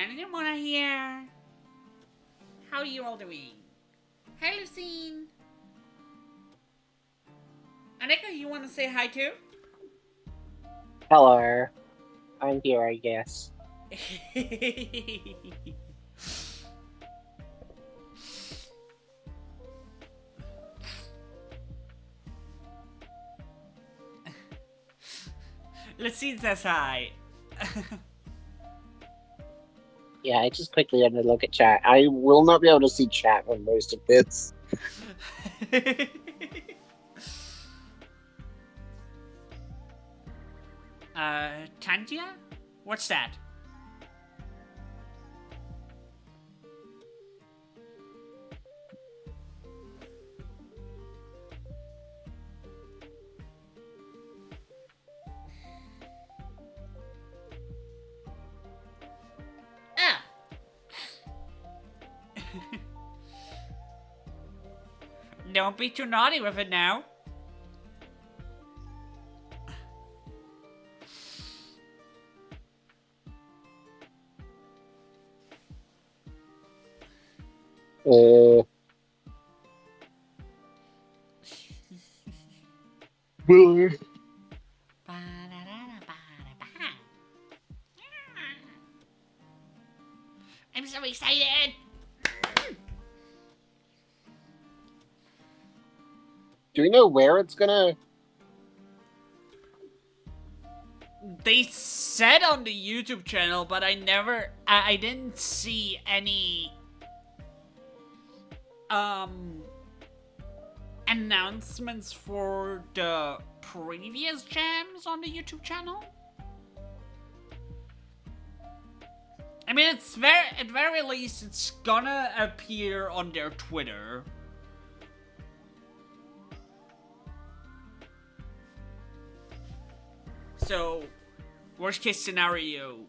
Mona here. How are you all doing? Hi, Lucine. Aneka, you want to say hi too? Hello. I'm here, I guess. Lucine says hi. Yeah, I just quickly had to look at chat. I will not be able to see chat on most of this. Tantia? What's that? Ah! Don't be too naughty with it now. Uh, Well, I'm so excited! do we know where it's gonna? They said on the YouTube channel, but I didn't see any um announcements for the previous jams on the YouTube channel. I mean, at very least it's gonna appear on their Twitter. So, worst case scenario,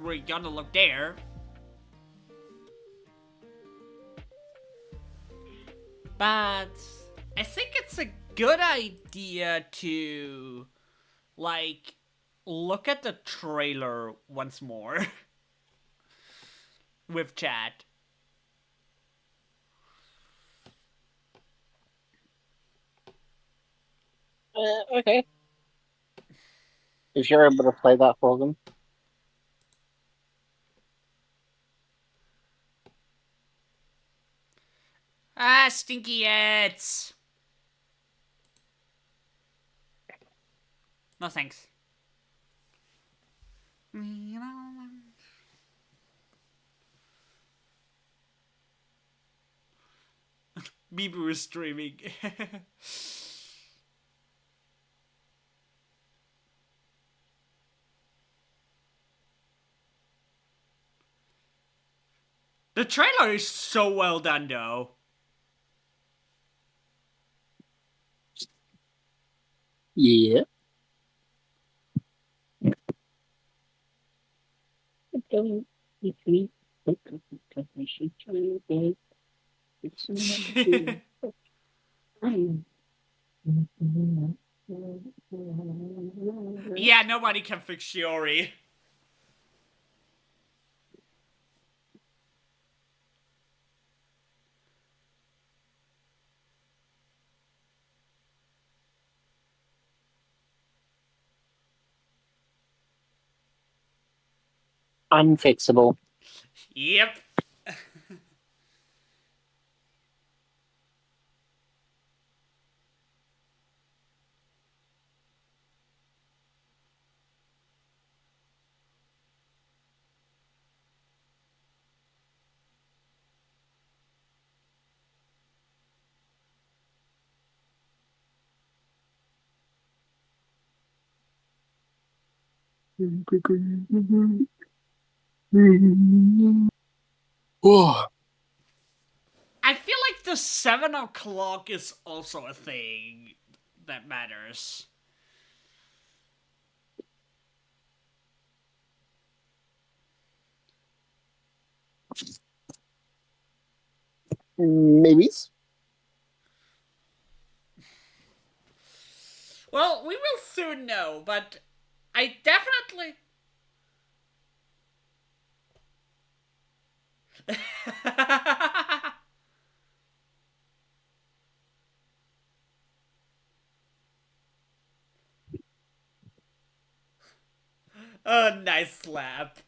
we're gonna look there. But I think it's a good idea to, like, look at the trailer once more with chat. Okay. If you're able to play that for them. Ah, stinky ants! No thanks. Bieber is streaming. The trailer is so well done, though. Yeah. Yeah, nobody can fix Shiori. Unfixable. Yep. Oh, I feel like the 7 o'clock is also a thing that matters. maybe. Well, we will soon know, but I definitely. Oh, nice slap.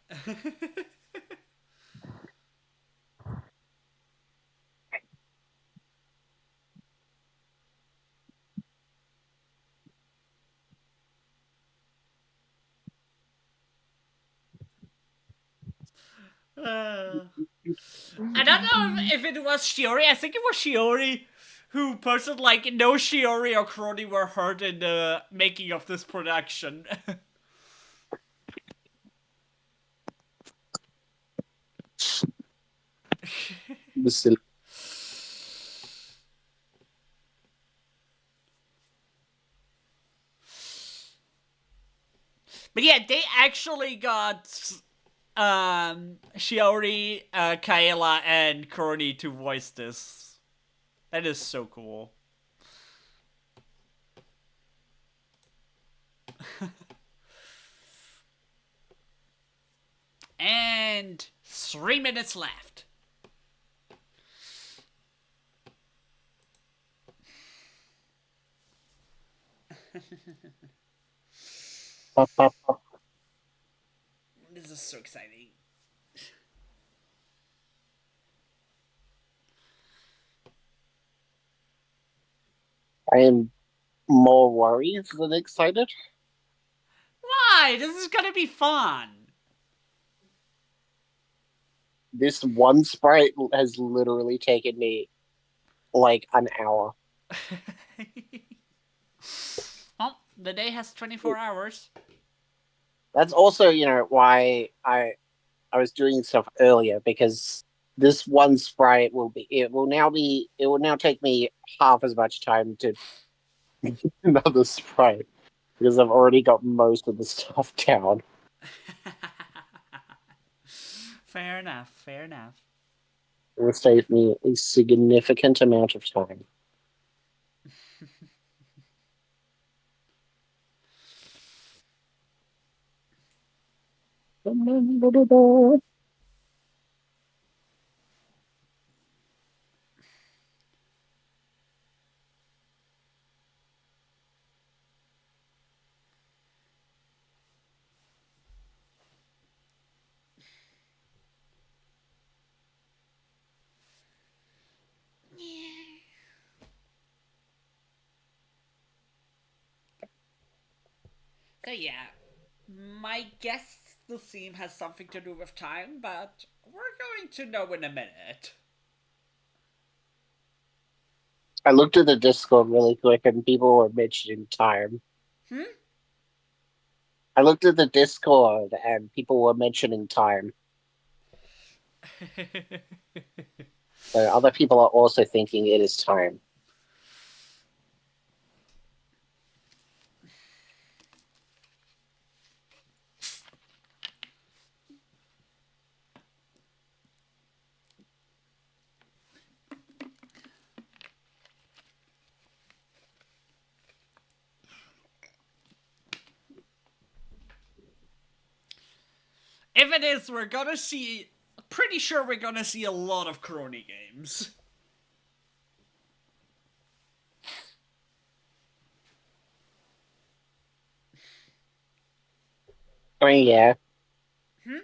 uh, I don't know if it was Shiori. I think it was Shiori who posted like no Shiori or Crony were hurt in the making of this production. The But yeah, they actually got Shiori, Kaela, and Crony to voice this. That is so cool. And 3 minutes left. This is so exciting. I am more worried than excited. Why? This is gonna be fun. This one sprite has literally taken me like an hour. Well, the day has 24 hours. That's also, why I was doing stuff earlier because this one sprite it will now take me half as much time to another sprite because I've already got most of the stuff down. Fair enough, fair enough. It will save me a significant amount of time. So yeah, my guess the theme has something to do with time, but we're going to know in a minute. I looked at the Discord really quick and people were mentioning time. Hmm? I looked at the Discord and people were mentioning time. So other people are also thinking it is time. If it is, we're gonna see. Pretty sure we're gonna see a lot of crony games. I mean, yeah, Hmm?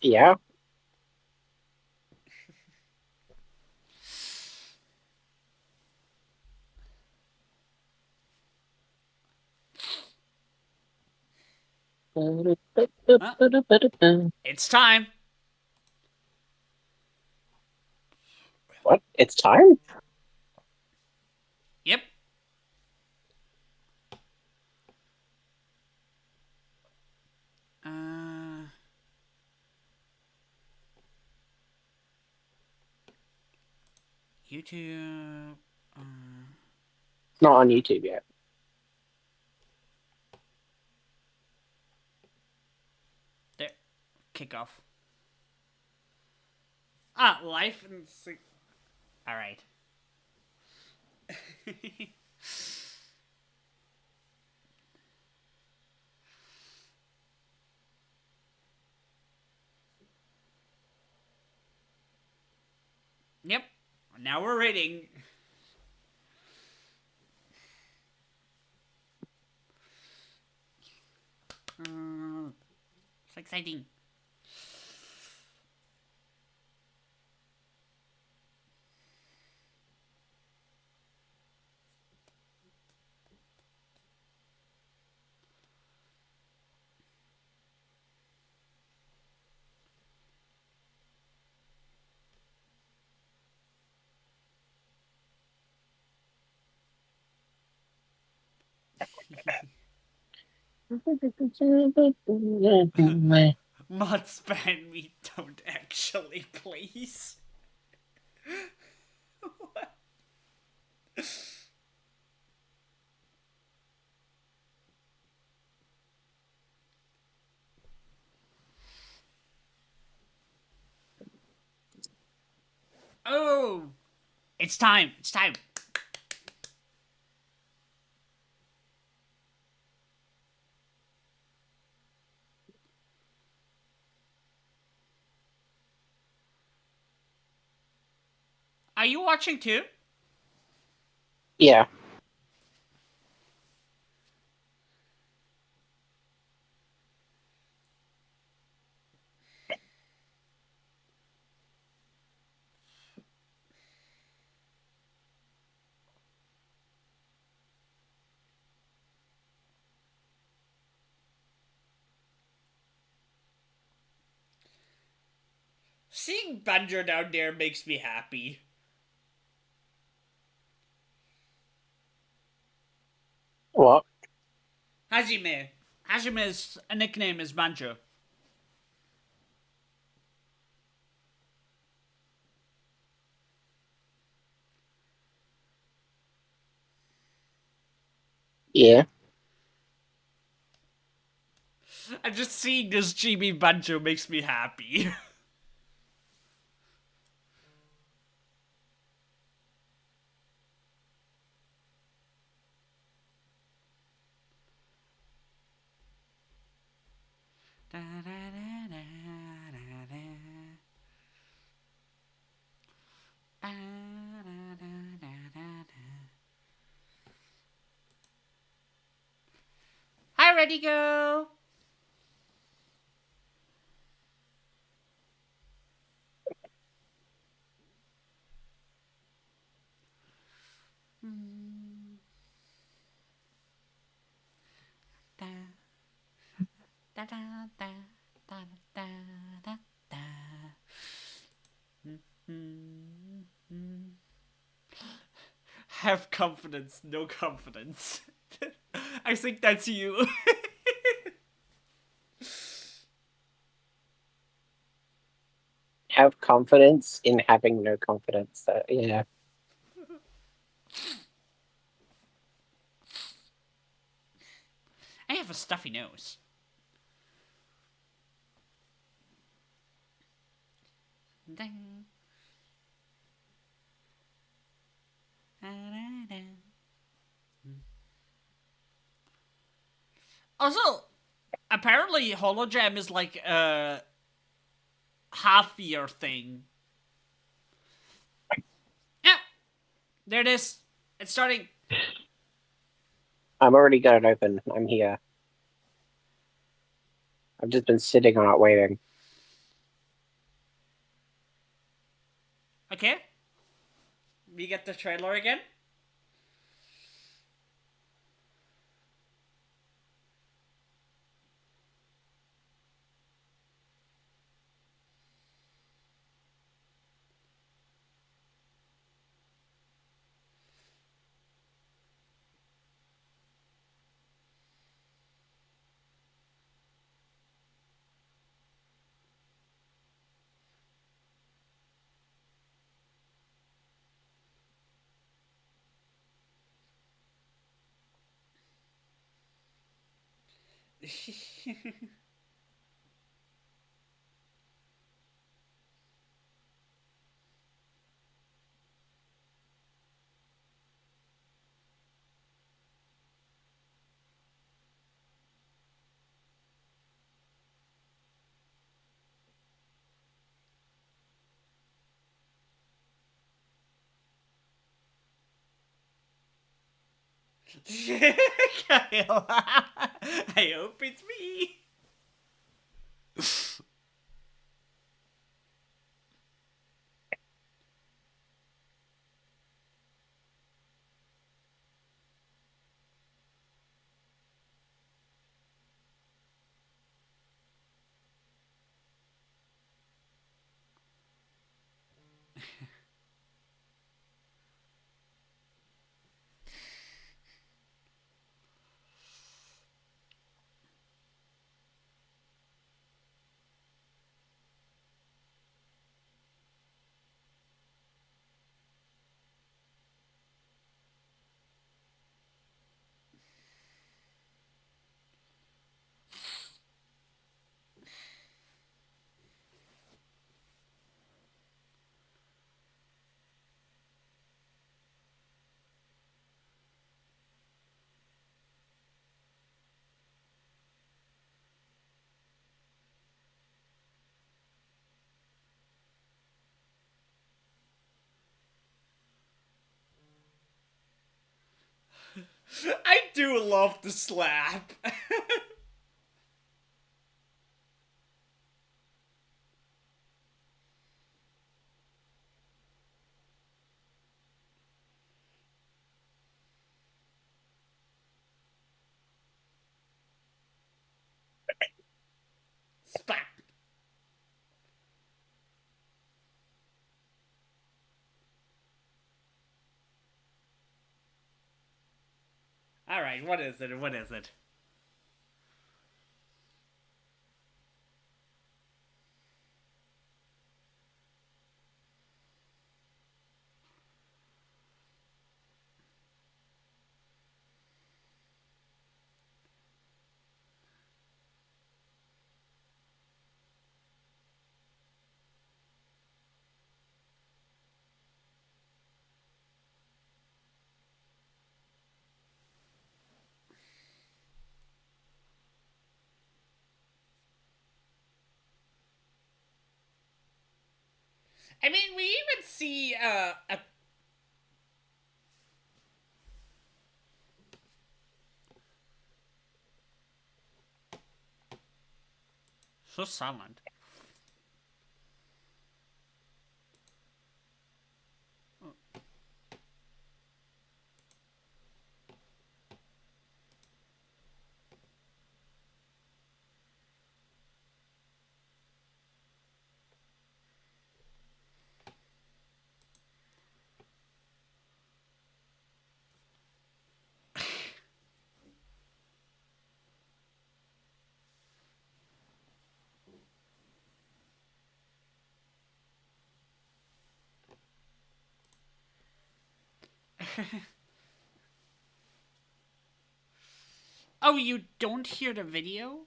yeah. Huh? It's time. What? It's time? Yep. Uh, YouTube. It's not on YouTube yet. There. Kickoff. Ah, life and. Alright. Yep. Now we're reading. exciting. Mod span me, don't actually, please. Oh, it's time. It's time. Are you watching too? Yeah. Seeing Banjo down there makes me happy. What? Hajime. Hajime's nickname is Banjo. Yeah. And just seeing this GB Banjo makes me happy. Hi, ready go. Have confidence, no confidence. I think that's you. Have confidence in having no confidence. Yeah. I have a stuffy nose. Ding. Also, apparently Holojam is like a half-year thing. Yeah, there it is. It's starting. I'm already got it open. I'm here. I've just been sitting on it waiting. Okay, we get the trailer again. Kyle. I hope it's me. I do love the slap. Spat. All right, what is it? What is it? I mean, we even see a so silent. Oh, you don't hear the video?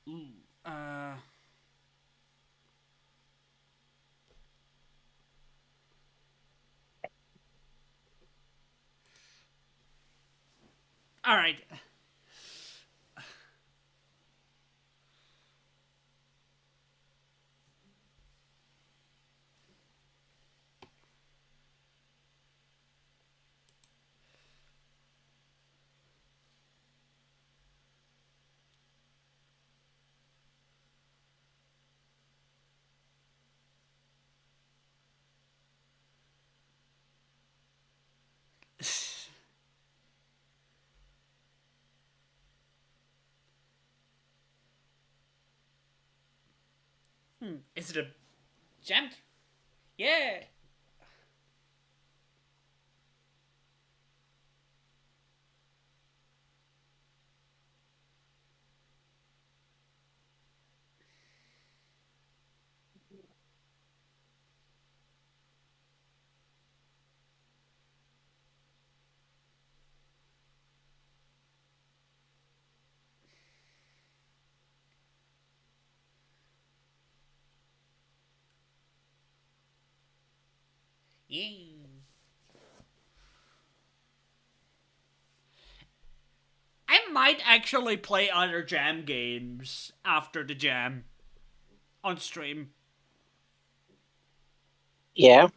Ooh, uh. All right. Is it a jammed? Yeah. Yeah. I might actually play other jam games after the jam on stream. Yeah.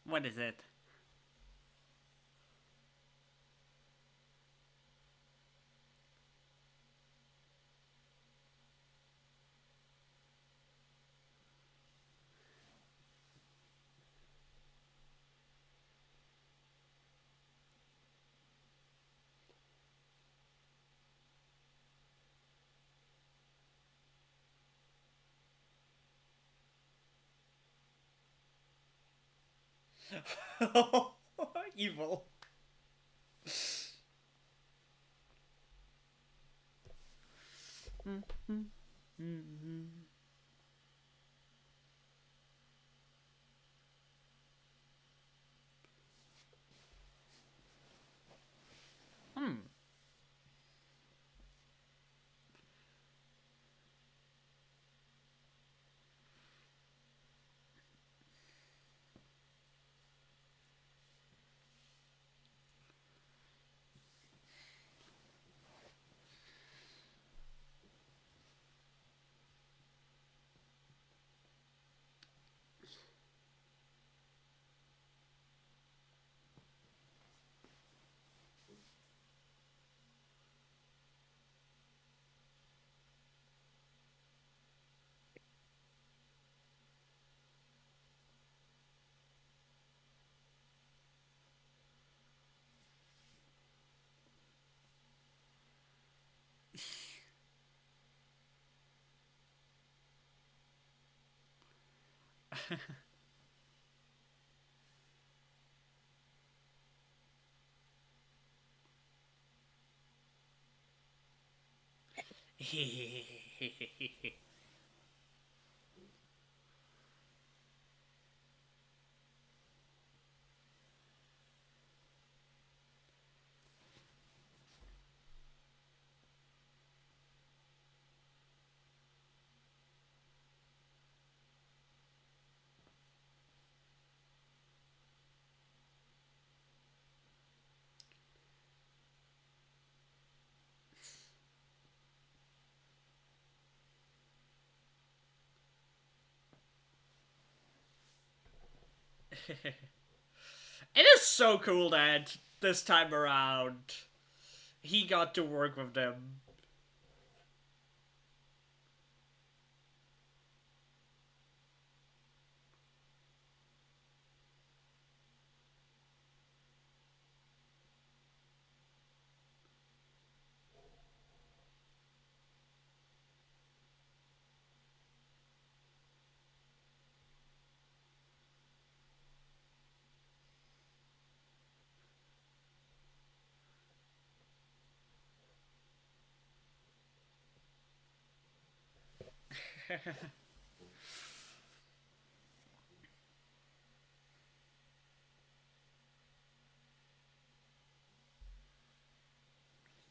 What is it? Evil. Hmm. It is so cool that this time around he got to work with them.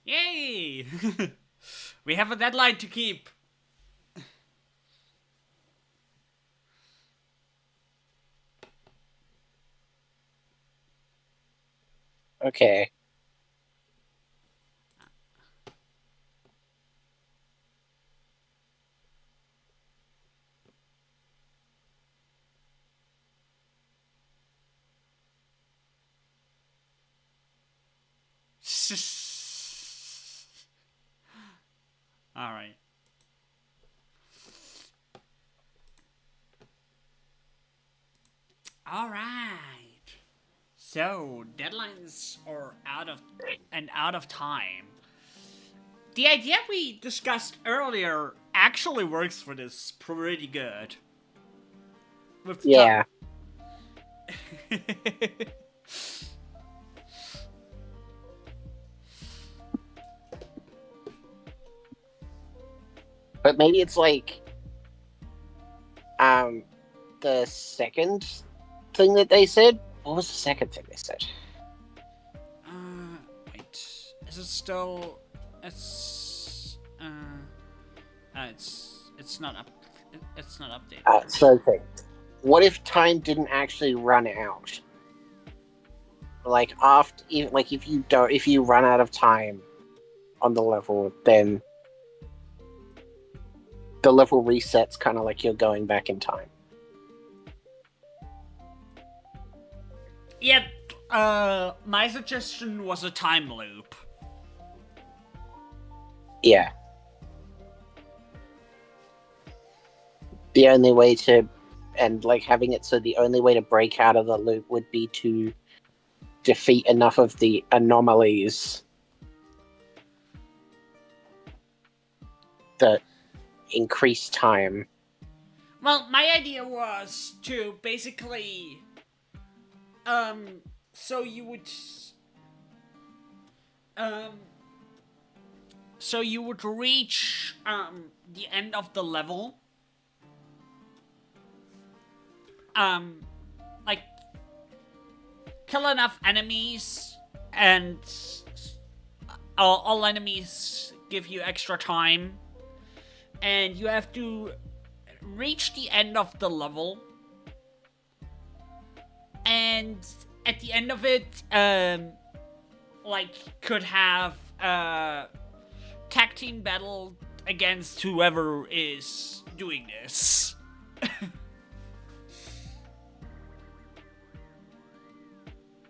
Yay! We have a deadline to keep. Okay. All right. All right. So deadlines are out of time. The idea we discussed earlier actually works for this pretty good. With Yeah. But maybe it's like um the second thing that they said. What was the second thing they said? Wait. Is it still? It's it's not up. It's not updated. So okay. What if time didn't actually run out? Like after, like if you run out of time on the level, then the level resets, kind of like you're going back in time. Yeah. My suggestion was a time loop. Yeah. The only way to, and like having it so the only way to break out of the loop would be to defeat enough of the anomalies that increase time. Well, my idea was to basically, so you would, um, so you would reach, the end of the level, like, kill enough enemies, and all enemies give you extra time, and you have to reach the end of the level, and at the end of it, like, could have tag team battle against whoever is doing this.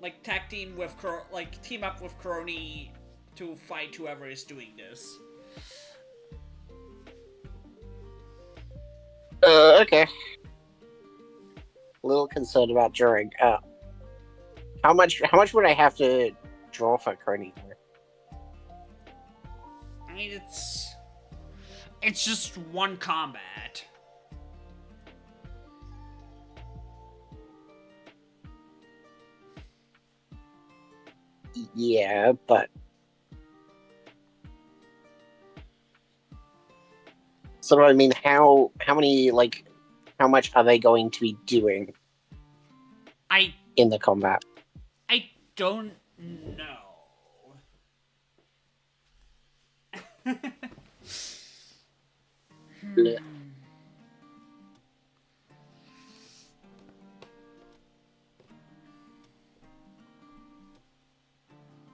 Like tag team with like team up with Crony to fight whoever is doing this. Okay. A little concerned about drawing. How much would I have to draw for Crony? I mean, it's just one combat. Yeah, but so I mean, how many, like, how much are they going to be doing in the combat? I don't know.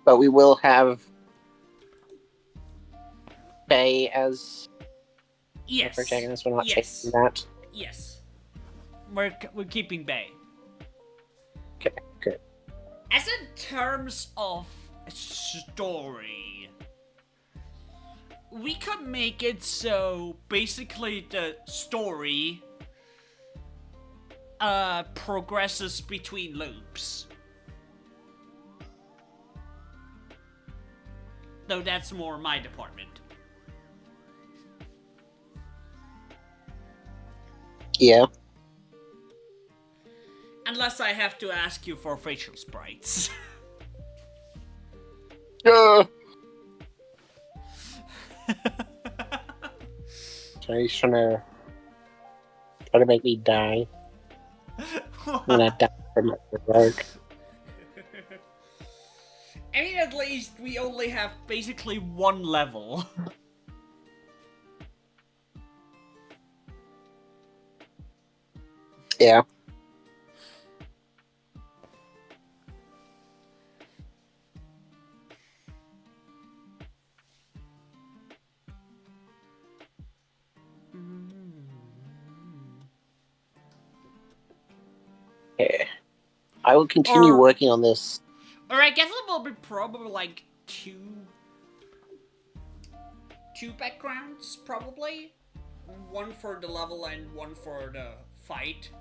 But we will have Bay as Yes. protagonist. We're not Yes. changing that. Yes. We're keeping Bay. Okay, good. As in terms of story, we could make it so basically the story progresses between loops. Though that's more my department. Yeah. Unless I have to ask you for facial sprites. So he's trying to make me die. I'm gonna die from the work. I mean, at least we only have basically one level. Yeah. Yeah. I will continue working on this. Or I guess it will be probably like two backgrounds, probably. One for the level and one for the fight.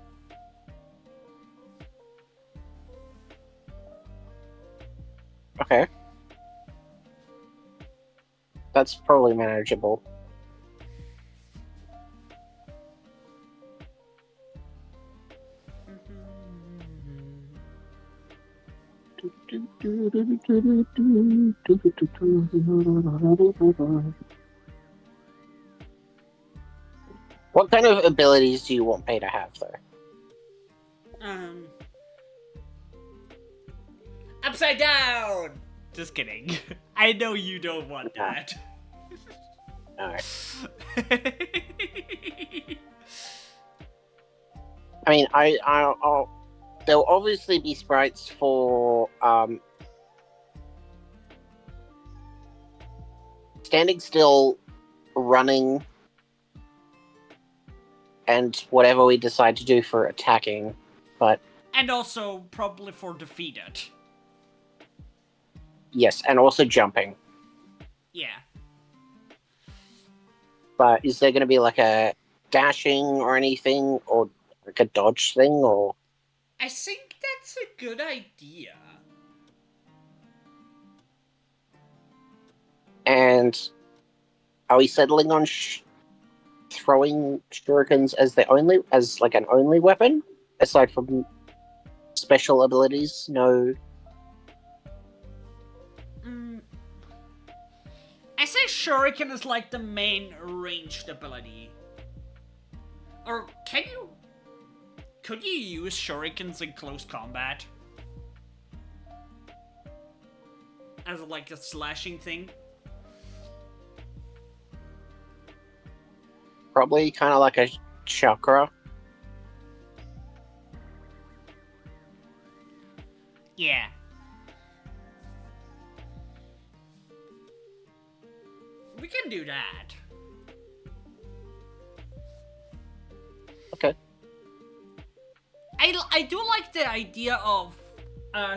Okay. That's probably manageable. What kind of abilities do you want Pei to have, though? Um, upside down. Just kidding. I know you don't want No. that. No. I mean, I'll there'll obviously be sprites for standing still, running, and whatever we decide to do for attacking. But And also probably for defeated. yes, and also jumping. Yeah. But is there going to be like a dashing or anything, or like a dodge thing, or? I think that's a good idea. And are we settling on throwing shurikens as like an only weapon aside from special abilities? No. I say Shuriken is like the main ranged ability. Or can you... Could you use Shurikens in close combat? As like a slashing thing? Probably kind of like a chakra. Yeah. We can do that. Okay. I do like the idea of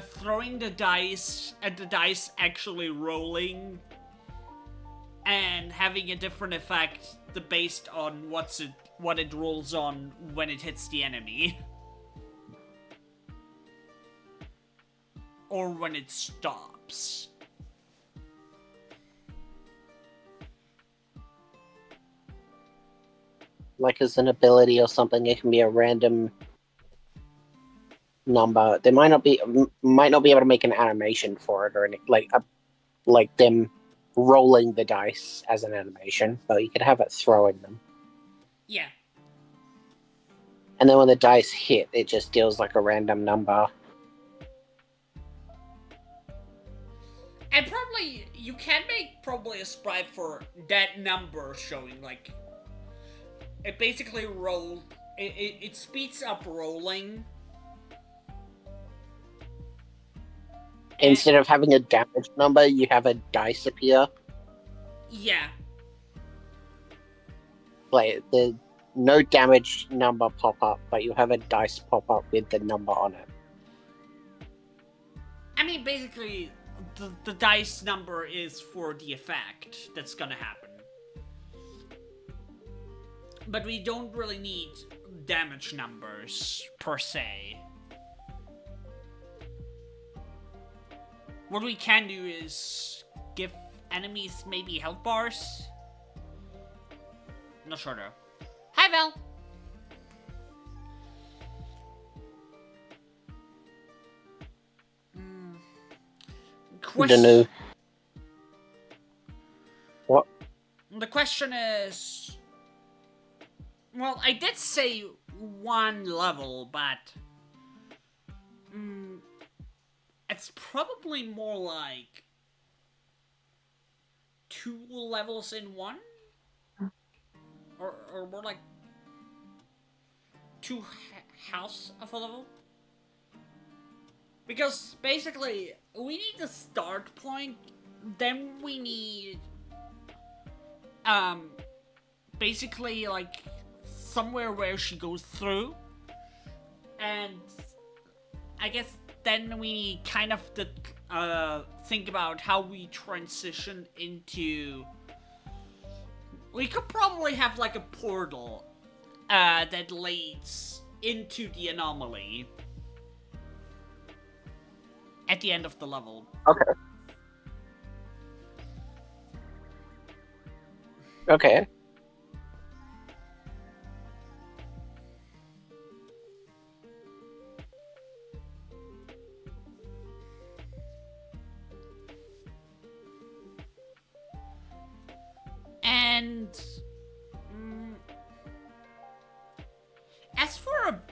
throwing the dice and the dice actually rolling and having a different effect based on what it rolls on when it hits the enemy. Or when it stops. Like as an ability or something, it can be a random number. They might not be able to make an animation for it or any, like them rolling the dice as an animation, but you could have it throwing them. Yeah. And then when the dice hit, it just deals like a random number. And probably, you can make probably a sprite for that number showing, like, it basically rolls, it speeds up rolling. Instead of having a damage number, you have a dice appear. Yeah. Like the no damage number pop up, but you have a dice pop up with the number on it. I mean, basically, the dice number is for the effect that's gonna happen. But we don't really need damage numbers, per se. What we can do is give enemies maybe health bars. Not sure though. Hi, Val. Don't what? The question is... Well, I did say one level, but... it's probably more like... 2 levels in one? Or more like... 2 halves of a level? Because basically, we need a start point, then we need... basically, like, somewhere where she goes through. And I guess then we kind of think about how we transition into... We could probably have, like, a portal that leads into the anomaly at the end of the level. Okay. Okay. And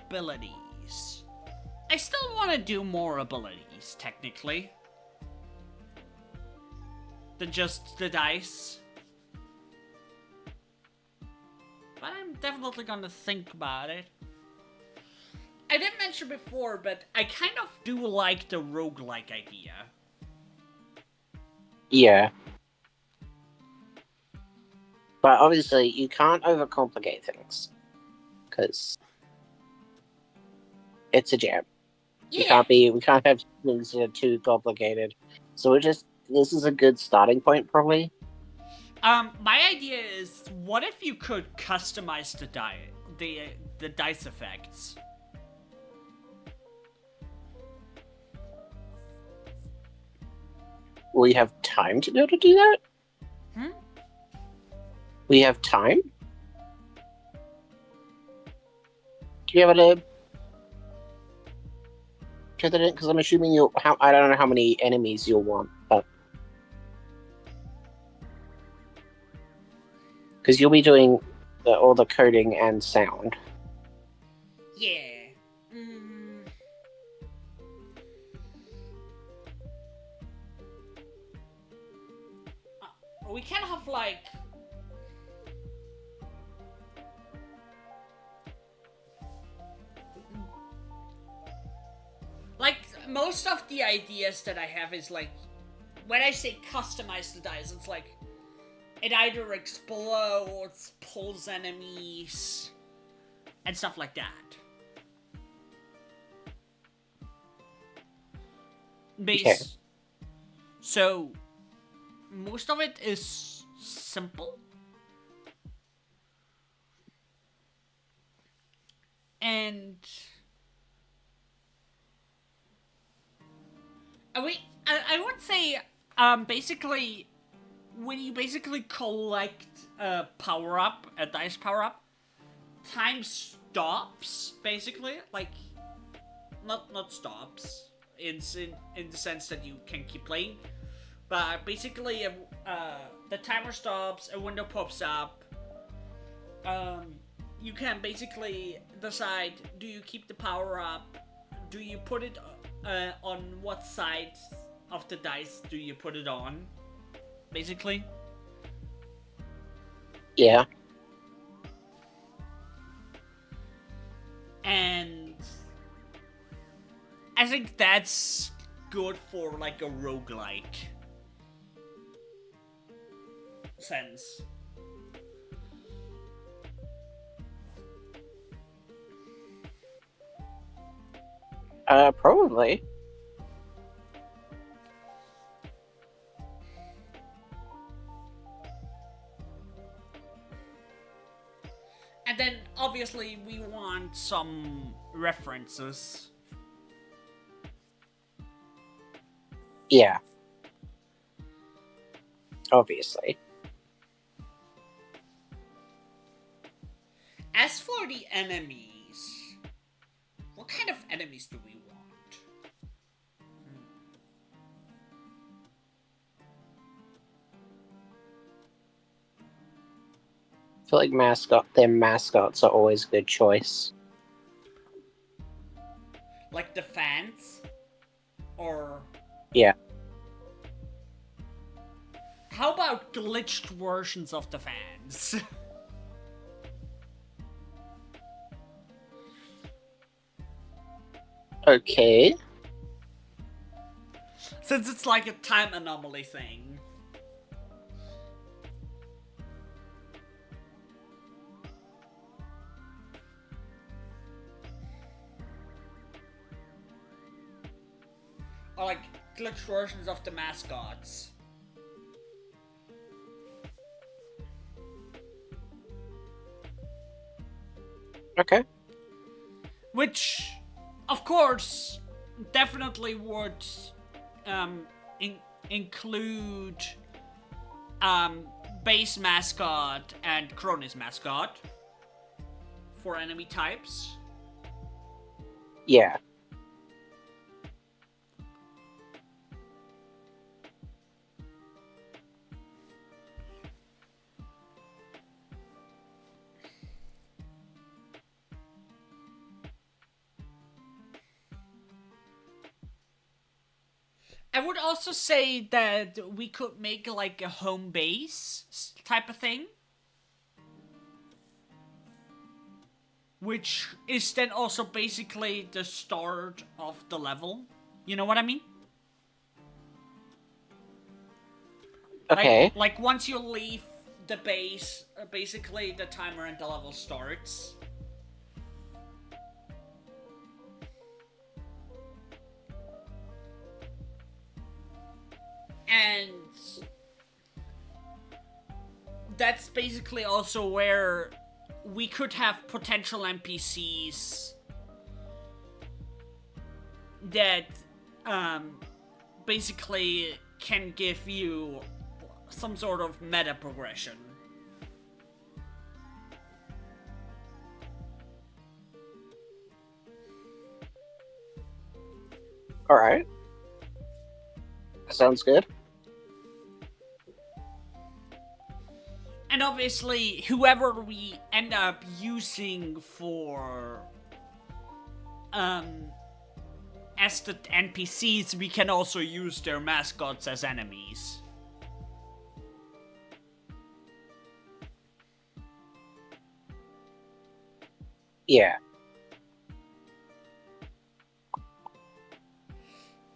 abilities. I still want to do more abilities, technically, than just the dice. But I'm definitely gonna think about it. I didn't mention before, but I kind of do like the roguelike idea. Yeah. But obviously, you can't overcomplicate things. Because it's a jam. Yeah. We can't have things that are too complicated. So this is a good starting point, probably. My idea is, what if you could customize the dice effects? We have time to be able to do that? Hmm? We have time? To be able to turn that in? Because I'm assuming I don't know how many enemies you'll want, but because you'll be doing all the coding and sound. Yeah. We can have like most of the ideas that I have is like, when I say customize the dice, it's like it either explodes, pulls enemies, and stuff like that. Okay. So most of it is simple. And I would say basically when you basically collect a power up, a dice power up, time stops basically, like not stops in the sense that you can keep playing, but basically the timer stops, a window pops up. You can basically decide: do you keep the power up? Do you put it on what side of the dice do you put it on? Basically. Yeah. And I think that's good for like a roguelike sense. Probably. And then obviously we want some references. Yeah. Obviously. As for the enemies, what kind of enemies do we want? I feel like their mascots are always a good choice. Like the fans? Or Yeah. how about glitched versions of the fans? Okay. Since it's like a time anomaly thing. Or like glitched versions of the mascots. Okay. Which, of course, definitely would um, include base mascot and Cronus mascot for enemy types. Yeah. I would also say that we could make like a home base type of thing, which is then also basically the start of the level. You know what I mean? Okay. Like once you leave the base, basically the timer and the level starts. And that's basically also where we could have potential NPCs that um, basically can give you some sort of meta progression. All right. Sounds good. And obviously, whoever we end up using for um as the NPCs, we can also use their mascots as enemies. Yeah.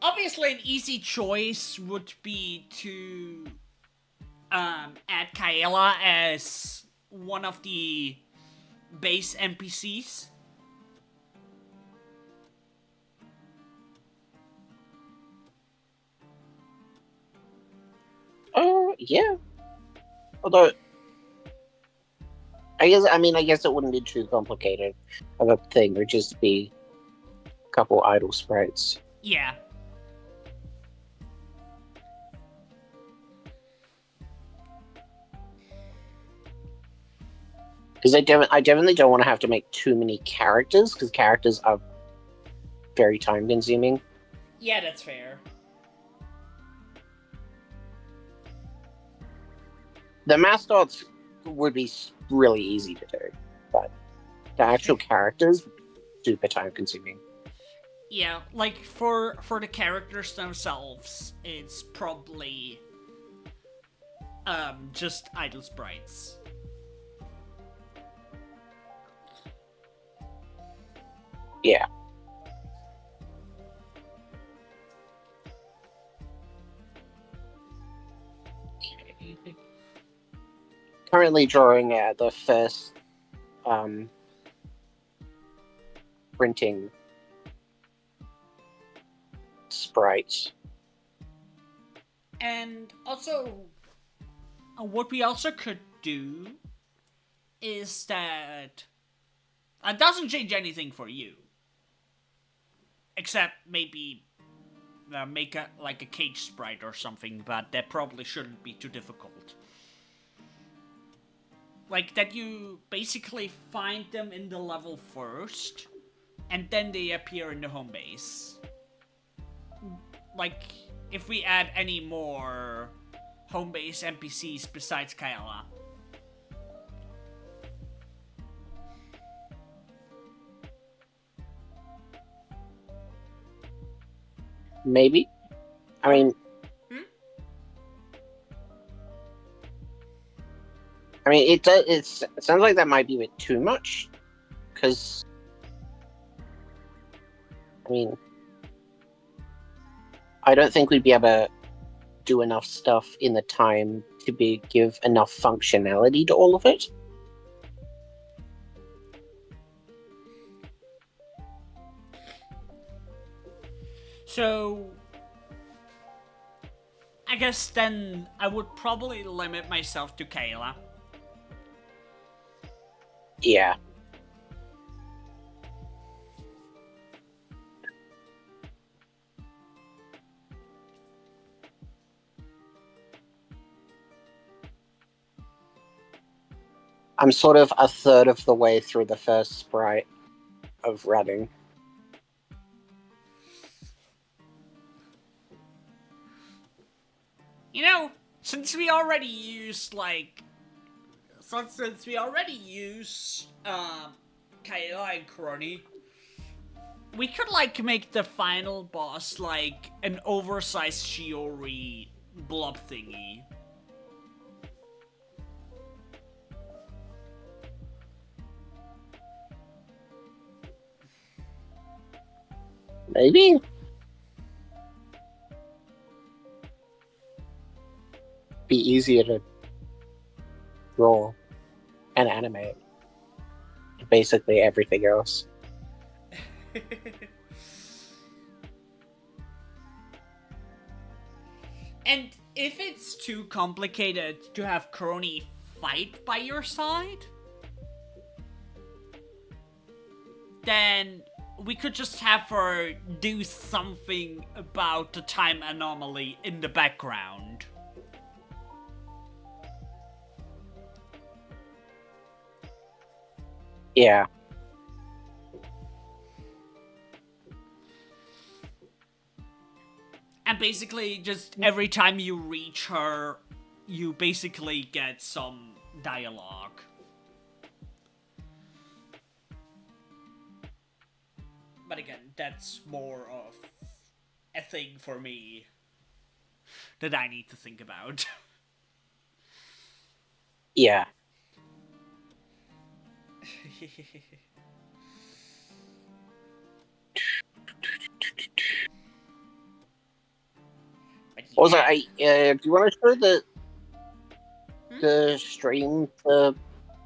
Obviously, an easy choice would be to add Kaela as one of the base NPCs. Oh, yeah. Although I guess it wouldn't be too complicated of a thing. It would just be a couple idle sprites. Yeah. Because I definitely don't want to have to make too many characters, because characters are very time consuming. Yeah, that's fair. The mascots would be really easy to do, but the actual characters, super time consuming. Yeah, like for the characters themselves, it's probably just idle sprites. Yeah. Currently drawing the first um, printing sprite. And also, what we also could do is that it doesn't change anything for you, except maybe make a like a cage sprite or something, but that probably shouldn't be too difficult. Like that you basically find them in the level first, and then they appear in the home base. Like if we add any more home base NPCs besides Kaela. Maybe. I mean, Hmm? it does. It sounds like that might be a bit too much, because I mean, I don't think we'd be able to do enough stuff in the time to give enough functionality to all of it. So I guess then I would probably limit myself to Kayla. Yeah. I'm sort of a third of the way through the first sprite of running. You know, since we already used like since we already use Kayla and Crony, We could, like, make the final boss, like, an oversized Shiori blob thingy. Maybe? Be easier to draw and animate. Basically everything else. And if it's too complicated to have Crony fight by your side, then we could just have her do something about the time anomaly in the background. Yeah. And basically, just every time you reach her, you basically get some dialogue. But again, that's more of a thing for me that I need to think about. Yeah. But Also, yeah. do you want to show the stream the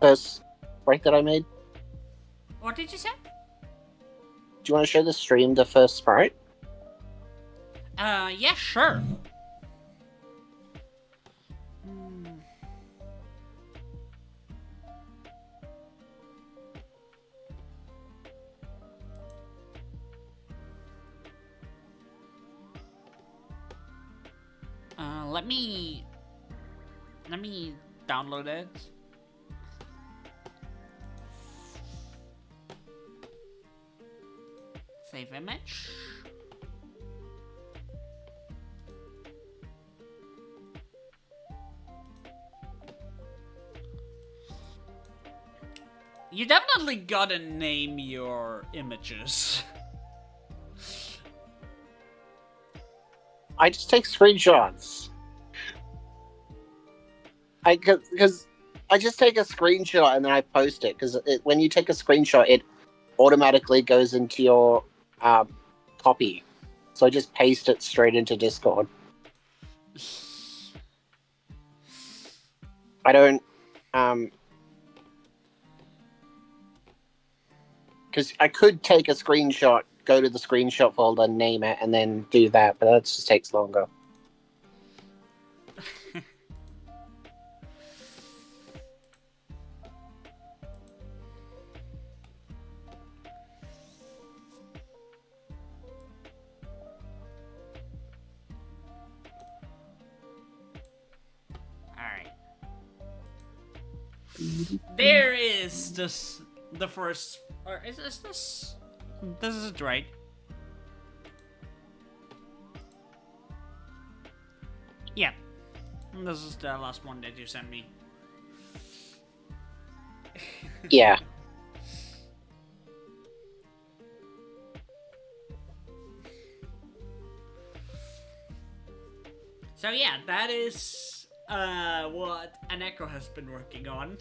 first sprite that I made? What did you say? Do you want to show the stream the first sprite? Yeah, sure. Let me download it. Save image. You definitely gotta name your images. I just take screenshots. Because I just take a screenshot and then I post it. Because when you take a screenshot, it automatically goes into your copy. So I just paste it straight into Discord. I don't because I could take a screenshot, go to the screenshot folder, name it, and then do that, but that just takes longer. Alright. There is the first. Or is this? This is it, right? Yeah. This is the last one that you sent me. Yeah. So yeah, that is what Aneko has been working on.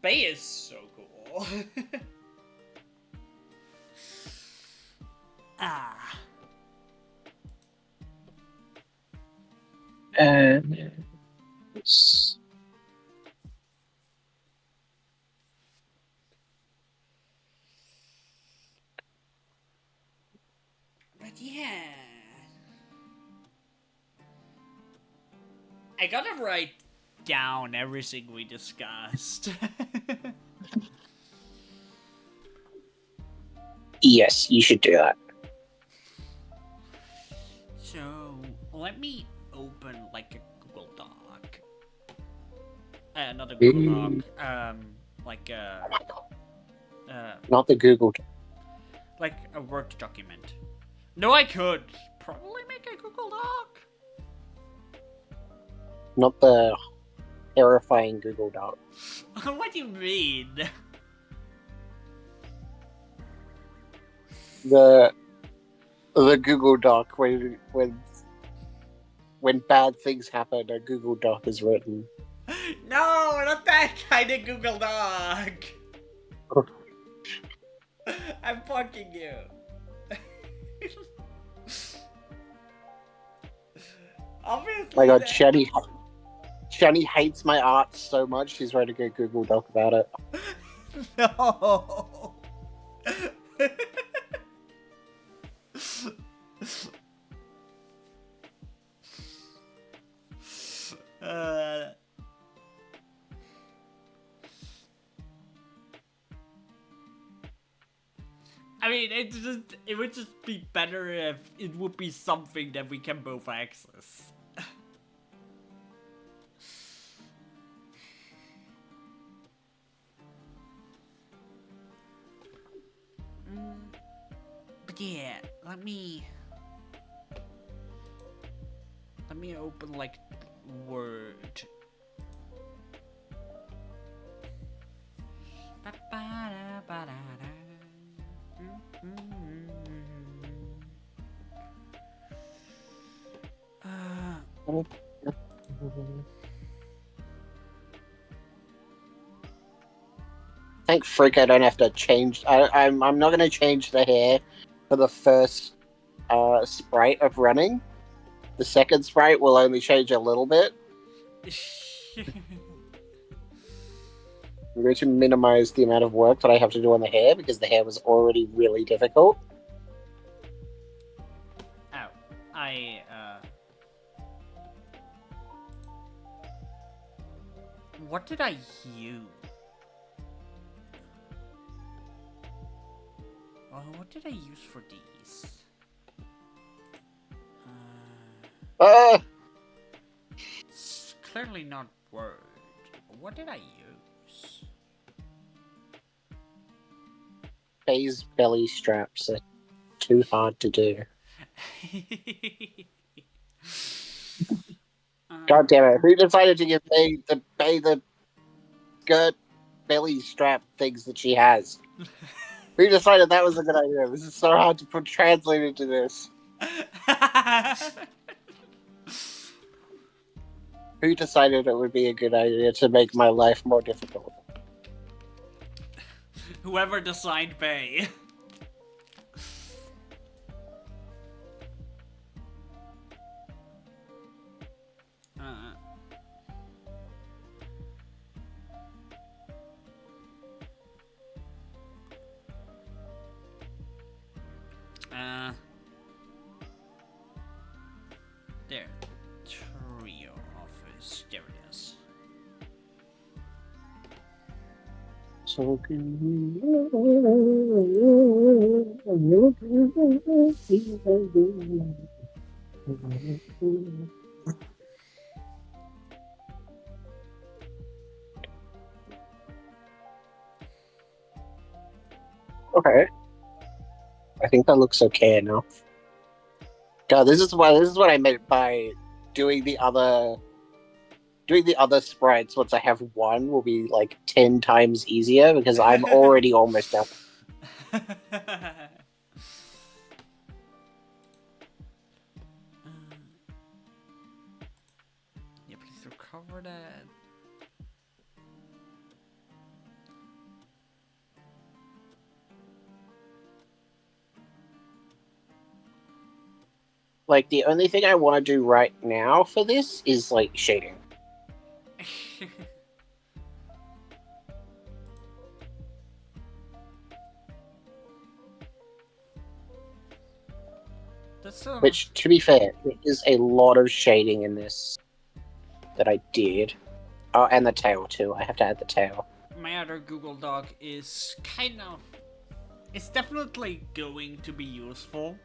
Bay is so cool. Ah. But yeah. I gotta write down everything we discussed. Yes, you should do that. So, let me open like a Google Doc. Not a Google Doc. Like Not the Google. Like a Word document. No, I could probably make a Google Doc. Not the terrifying Google Doc. What do you mean? The Google Doc when bad things happen, a Google Doc is written. No, not that kind of Google Doc. I'm fucking you. Obviously. My God, Shani hates my art so much. She's ready to go Google Doc about it. No. uh, I mean, it would just be better if it would be something that we can both access. But yeah, let me open like Word. Thank frick I don't have to change. I'm not going to change the hair for the first sprite of running. The second sprite will only change a little bit. I'm going to minimize the amount of work that I have to do on the hair because the hair was already really difficult. Oh, what did I use? What did I use for these? It's clearly not Word. What did I use? Faye's belly straps are too hard to do. God damn it! Who decided to give Faye the skirt belly strap things that she has? Who decided that was a good idea? This is so hard to translate into this. Who decided it would be a good idea to make my life more difficult? Whoever designed Bay. There. Trio office. There it is. So okay. I think that looks okay enough. God, this is what I meant by doing the other sprites. Once I have one, will be like 10 times easier because I'm already almost done. Yeah, please recover that. Like, the only thing I want to do right now for this is, like, shading. Which, to be fair, there is a lot of shading in this that I did. Oh, and the tail, too. I have to add the tail. My other Google Doc is kind of... It's definitely going to be useful.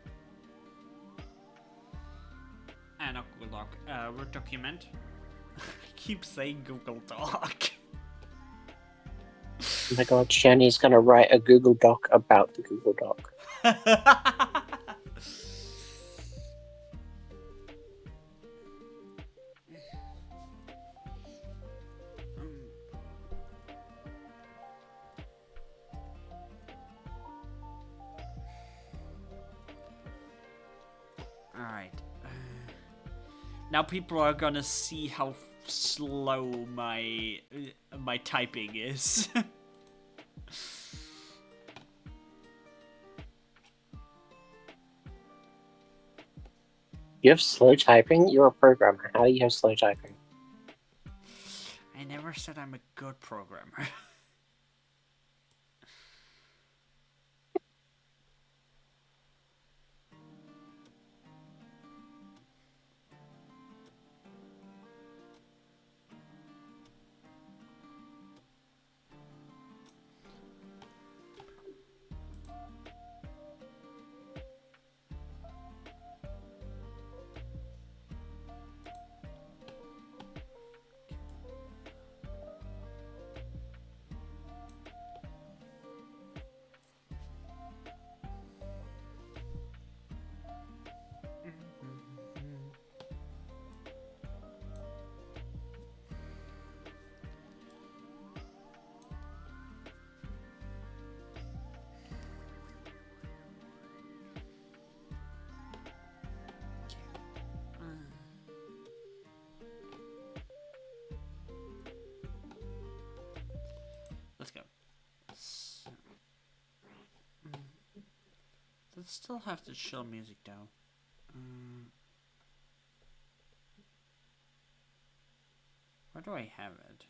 Not Google Doc, Word document. I keep saying Google Doc. Oh my god, Shani's gonna write a Google Doc about the Google Doc. Alright. Now people are gonna see how slow my typing is. You have slow typing? You're a programmer. How do you have slow typing? I never said I'm a good programmer. Let's go. Let's still have the chill music though. Where do I have it?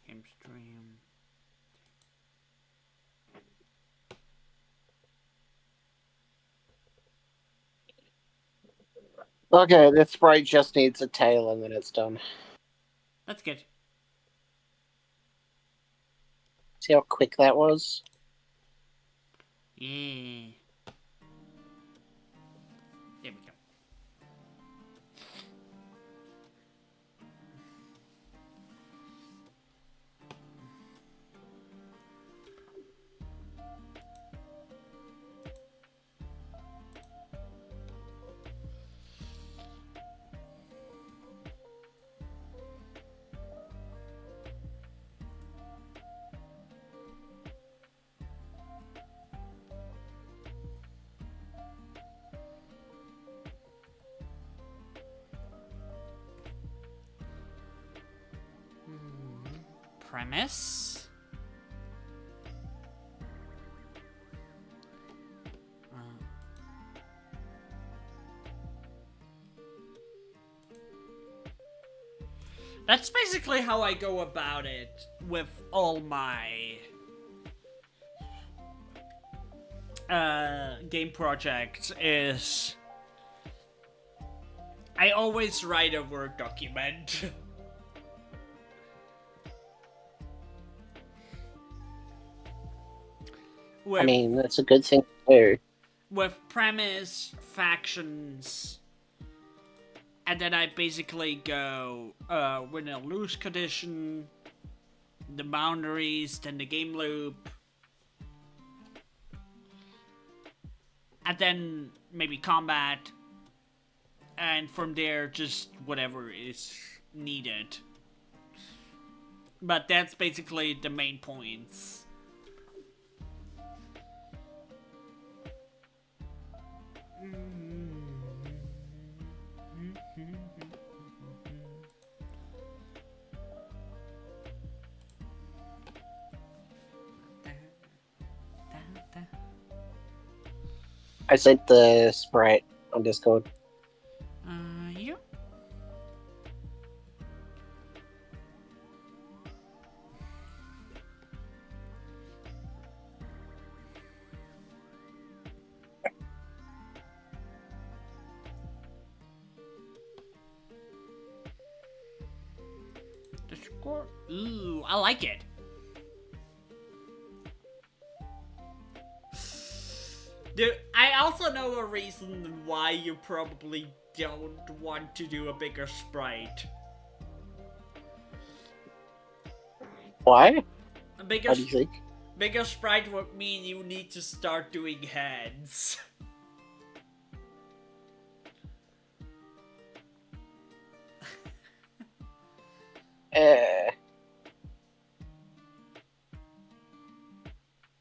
Game stream. Okay, this sprite just needs a tail and then it's done. That's good. See how quick that was? Yeah. There we go. Premise. That's basically how I go about it with all my game projects is I always write a Word document. I mean, that's a good thing to do. With premise, factions, and then I basically go win a lose condition, the boundaries, then the game loop, and then maybe combat, and from there just whatever is needed. But that's basically the main points. I sent the sprite on Discord. Yeah. Ooh, I like it. Dude, I also know a reason why you probably don't want to do a bigger sprite. Why? A bigger, What do you think? bigger sprite would mean you need to start doing heads. Uh,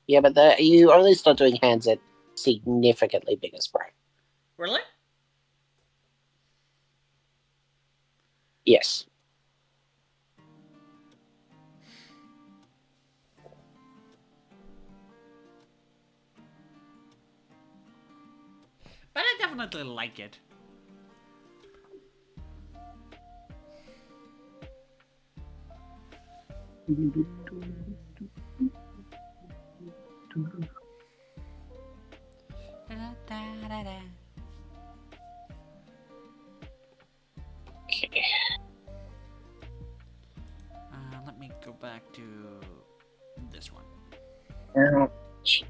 yeah, but you only start doing hands at significantly bigger sprite. Really? Yes. But I definitely like it. Okay. Let me go back to this one. Ouch.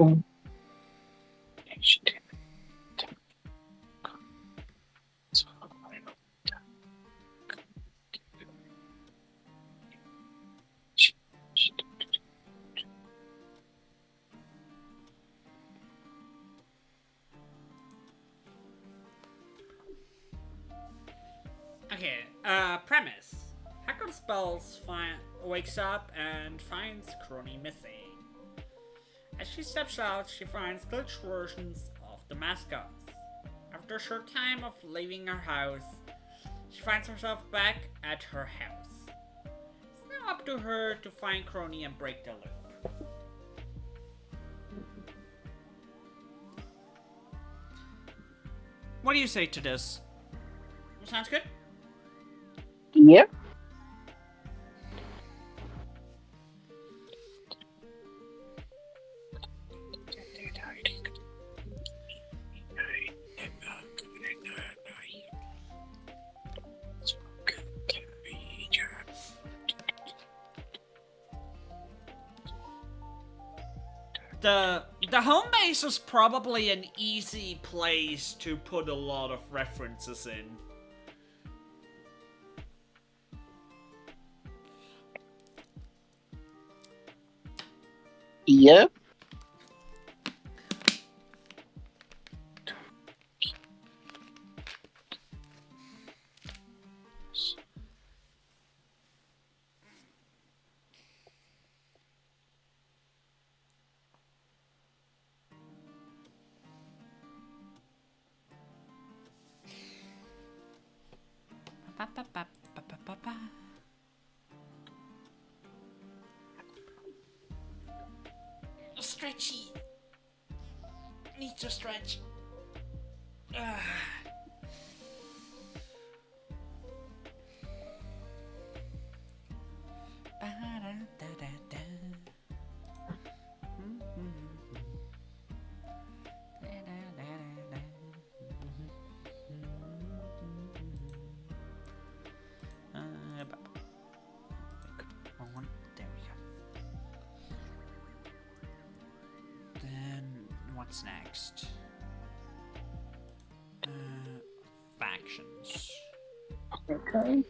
Okay, premise. Hacker Spells wakes up and finds Crony missing. As she steps out, she finds glitched versions of the mascots. After a short time of leaving her house, she finds herself back at her house. It's now up to her to find Crony and break the loop. What do you say to this? Sounds good? Yep. The home base is probably an easy place to put a lot of references in. Yep. Stretchy. Need to stretch. There we go. Then what's next? Factions. Okay.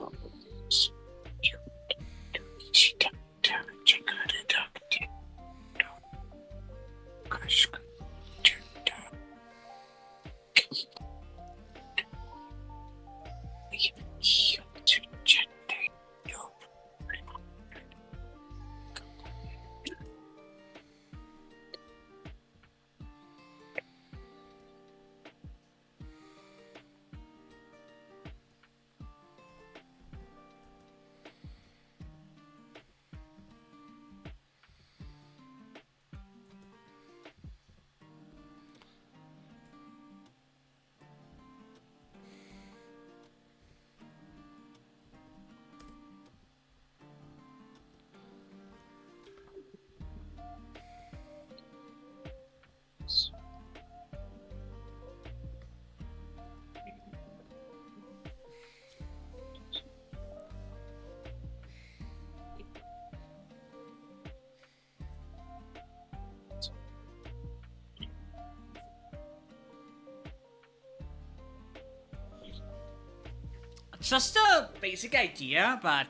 Just a basic idea, but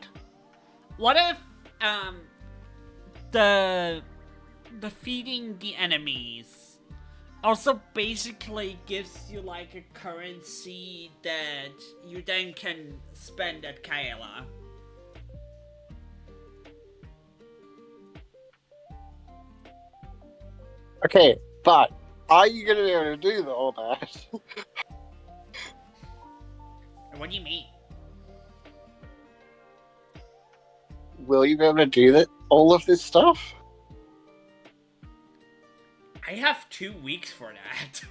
what if the defeating the enemies also basically gives you like a currency that you then can spend at Kaela? Okay, but are you going to be able to do all that? What do you mean? Will you be able to do that? All of this stuff? I have 2 weeks for that.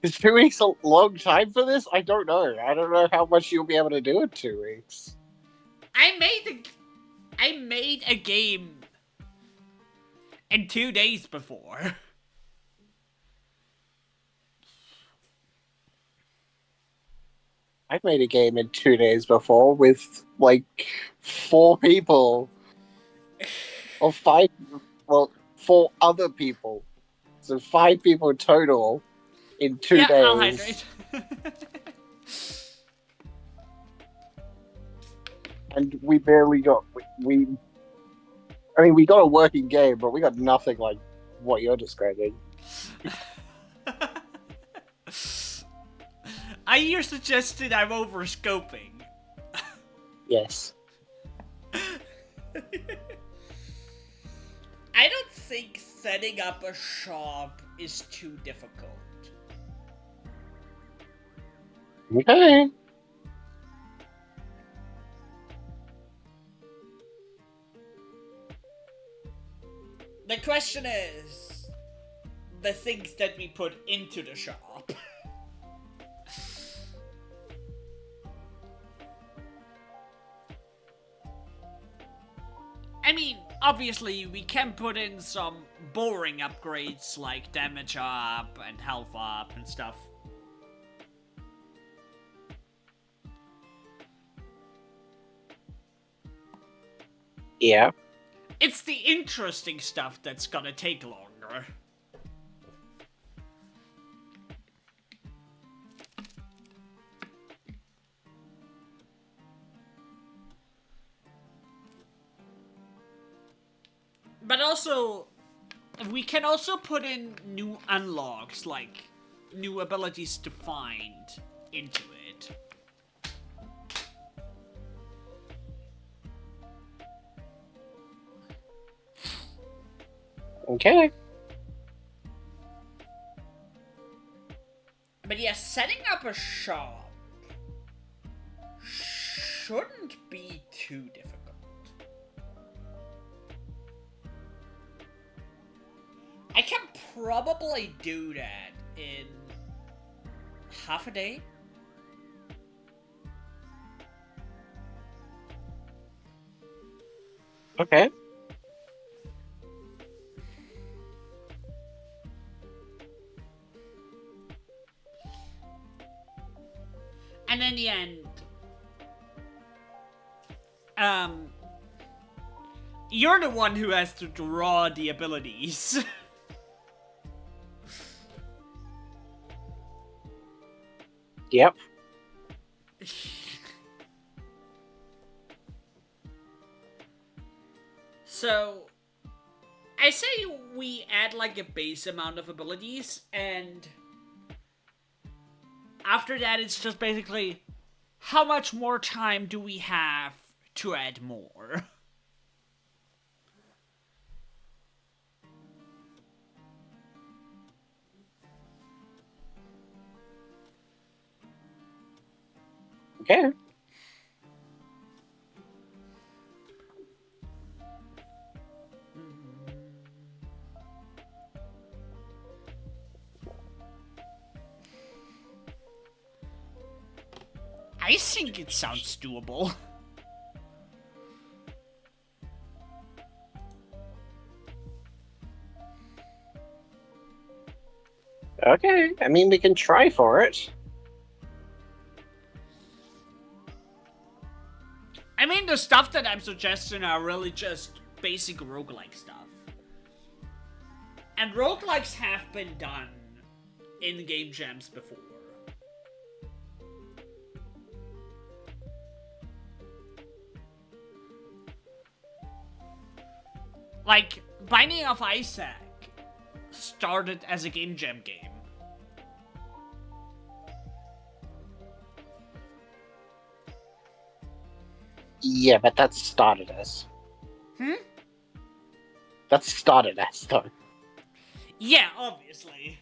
Is 2 weeks a long time for this? I don't know. I don't know how much you'll be able to do in 2 weeks. I made a game in 2 days before. I've made a game in 2 days before with like 4 people. Or 5. Well, 4 other people. So 5 people total in 2 Yeah, I'll days. hydrate. And we barely got we. I mean, we got a working game, but we got nothing like what you're describing. You're suggesting I'm overscoping. Yes. I don't think setting up a shop is too difficult. Okay. The question is the things that we put into the shop. I mean, obviously, we can put in some boring upgrades like damage up and health up and stuff. Yeah. It's the interesting stuff that's gonna take longer. But also, we can also put in new unlocks, like new abilities to find into it. Okay. But yeah, setting up a shop shouldn't be too difficult. I can probably do that in half a day. Okay. And in the end, um, you're the one who has to draw the abilities. Yep. So, I say we add like a base amount of abilities, and after that, it's just basically how much more time do we have to add more? Okay. I think it sounds doable. Okay. I mean, we can try for it. I mean, the stuff that I'm suggesting are really just basic roguelike stuff. And roguelikes have been done in game jams before. Like, Binding of Isaac started as a game jam game. Yeah, but that's started as. That's started as, though. Yeah, obviously.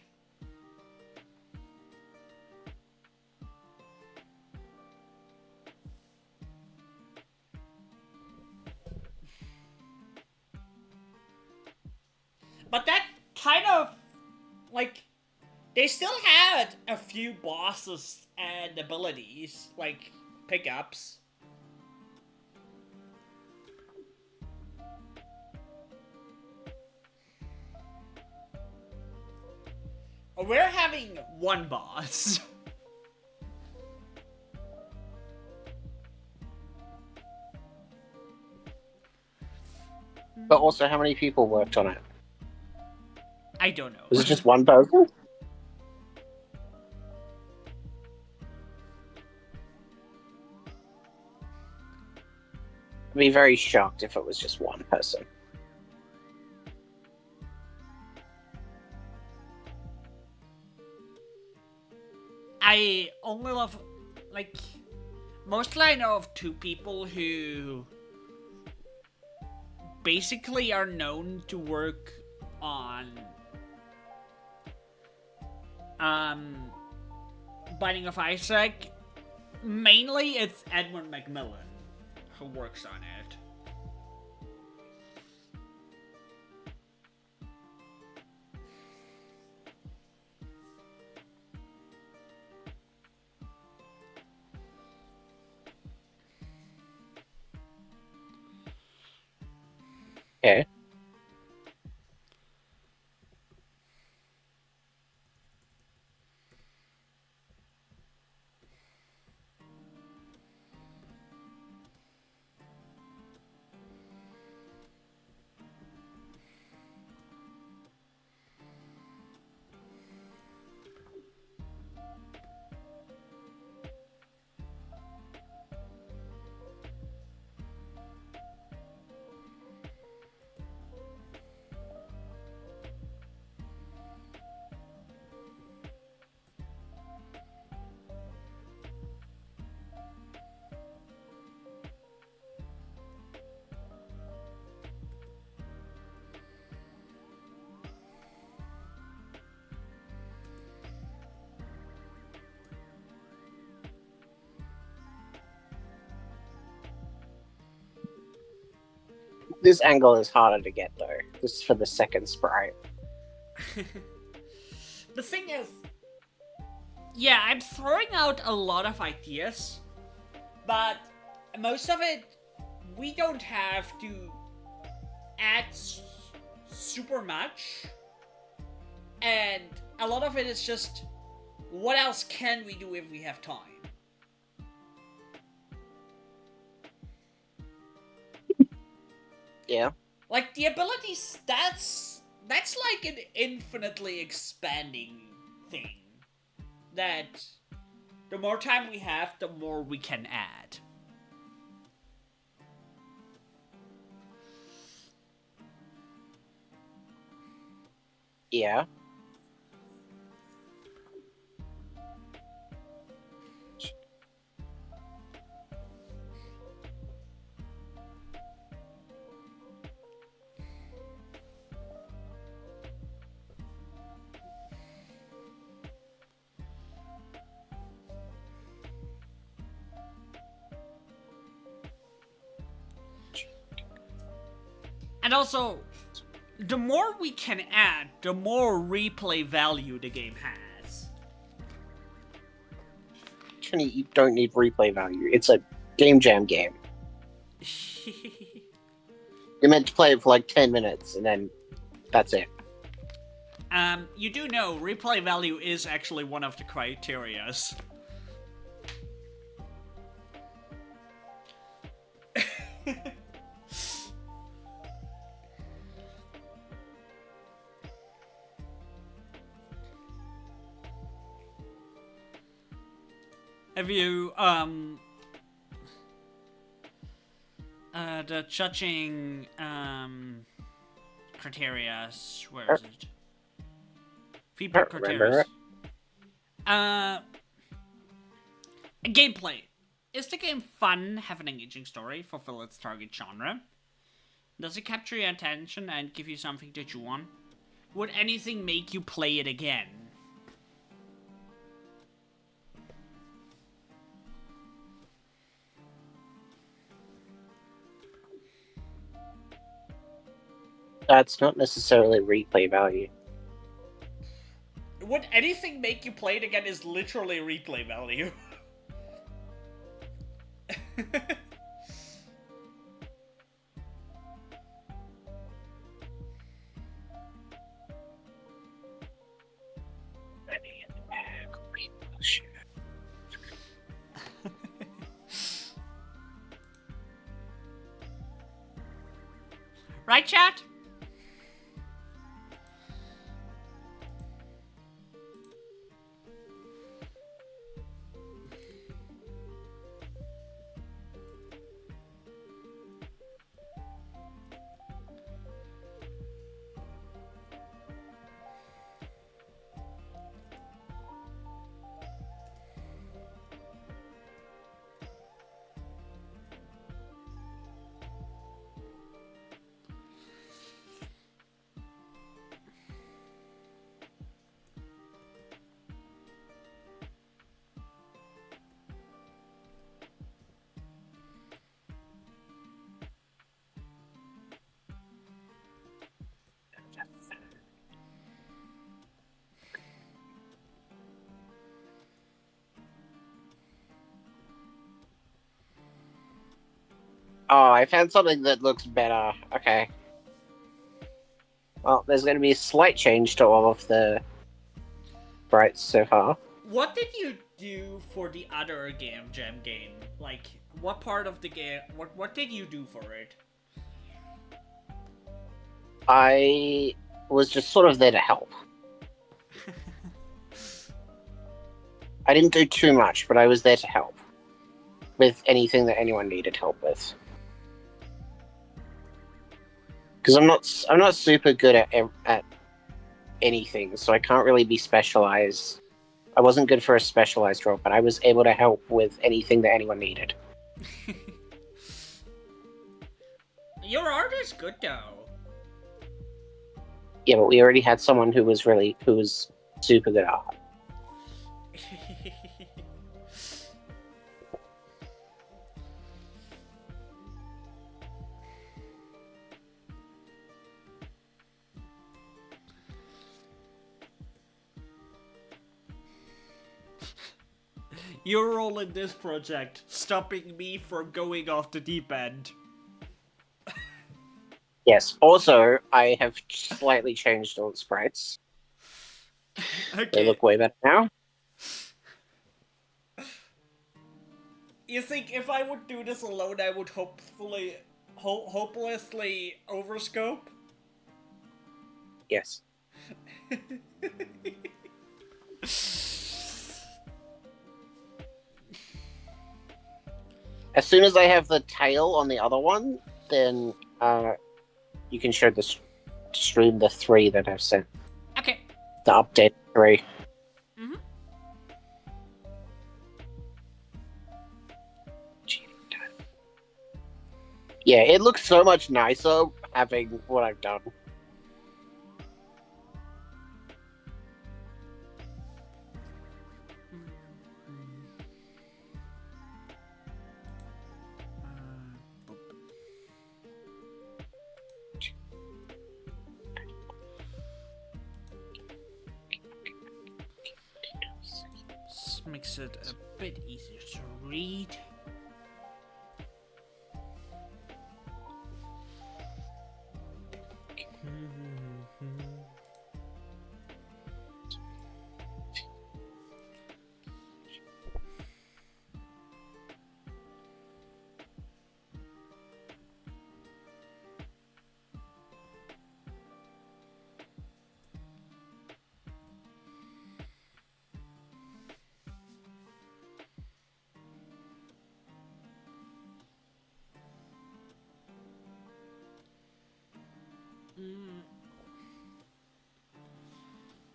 But that kind of, like, they still had a few bosses and abilities, like pickups. We're having one boss. But also, how many people worked on it? I don't know. Was it just one person? I'd be very shocked if it was just one person. I only love, like, mostly I know of two people who basically are known to work on Binding of Isaac. Mainly it's Edmund Macmillan who works on it. Okay. This angle is harder to get though. This is for the second sprite. The thing is, yeah, I'm throwing out a lot of ideas, but most of it we don't have to add super much, and a lot of it is just what else can we do if we have time. Yeah. Like the abilities, that's like an infinitely expanding thing. That the more time we have, the more we can add. Yeah. And also, the more we can add, the more replay value the game has. Actually, you don't need replay value. It's a game jam game. You're meant to play it for like 10 minutes, and then that's it. You do know replay value is actually one of the criterias. Have you, the judging, criteria, where is it? Feedback criteria. Gameplay. Is the game fun, have an engaging story, fulfill its target genre? Does it capture your attention and give you something to chew on? Would anything make you play it again? That's not necessarily replay value. Would anything make you play it again is literally replay value. Right, chat? Oh, I found something that looks better. Okay. Well, there's going to be a slight change to all of the sprites so far. What did you do for the other gem game? Like, what part of the game? What did you do for it? I was just sort of there to help. I didn't do too much, but I was there to help with anything that anyone needed help with. Because I'm not super good at anything, so I can't really be specialized. I wasn't good for a specialized role, but I was able to help with anything that anyone needed. Your art is good though. Yeah, but we already had someone who was super good at art. Your role in this project, stopping me from going off the deep end. Yes. Also, I have slightly changed all the sprites. Okay. They look way better now. You think if I would do this alone, I would hopelessly overscope? Yes. As soon as I have the tail on the other one, then you can show the stream the 3 that I've sent. Okay. The update 3. Mm-hmm. Yeah, it looks so much nicer having what I've done. This makes it a bit easier to read.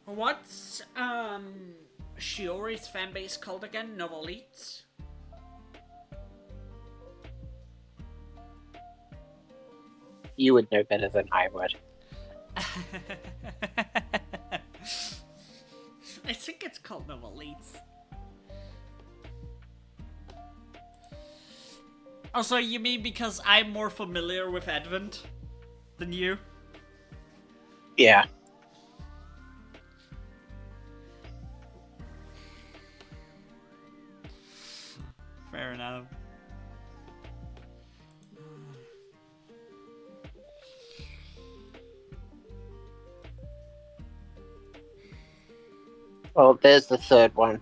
What's Shiori's fanbase called again? Novelites? You would know better than I would. I think it's called Novelites. Also, you mean because I'm more familiar with Advent than you? Yeah. Fair enough. Well, there's the 3rd one.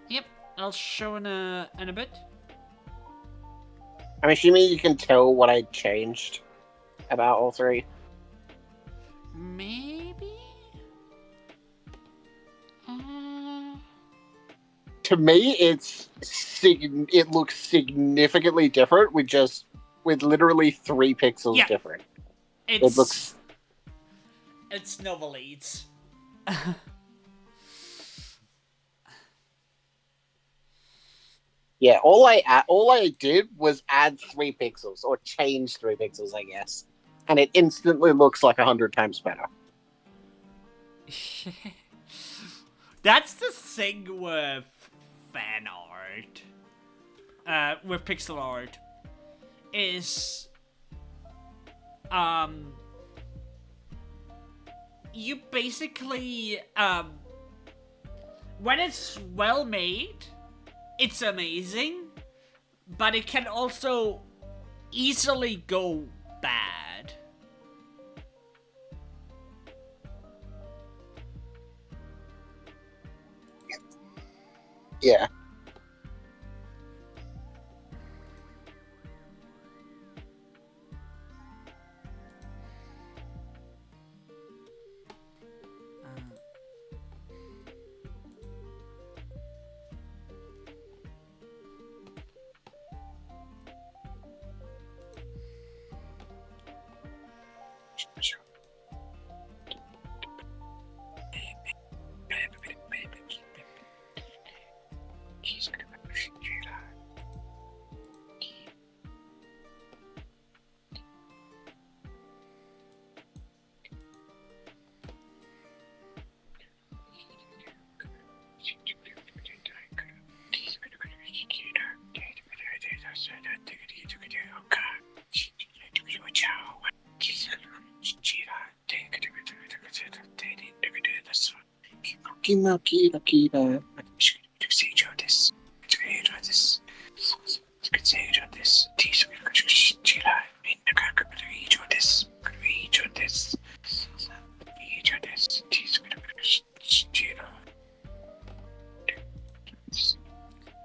Yep, I'll show in a bit. I'm assuming you can tell what I changed about all 3. Maybe? To me, it looks significantly different with literally 3 pixels different. It looks. It's Novelites. Yeah, all I did was add 3 pixels or change 3 pixels, I guess, and it instantly looks like 100 times better. That's the thing with fan art, with pixel art, is you basically when it's well made, it's amazing, but it can also easily go bad. Yeah.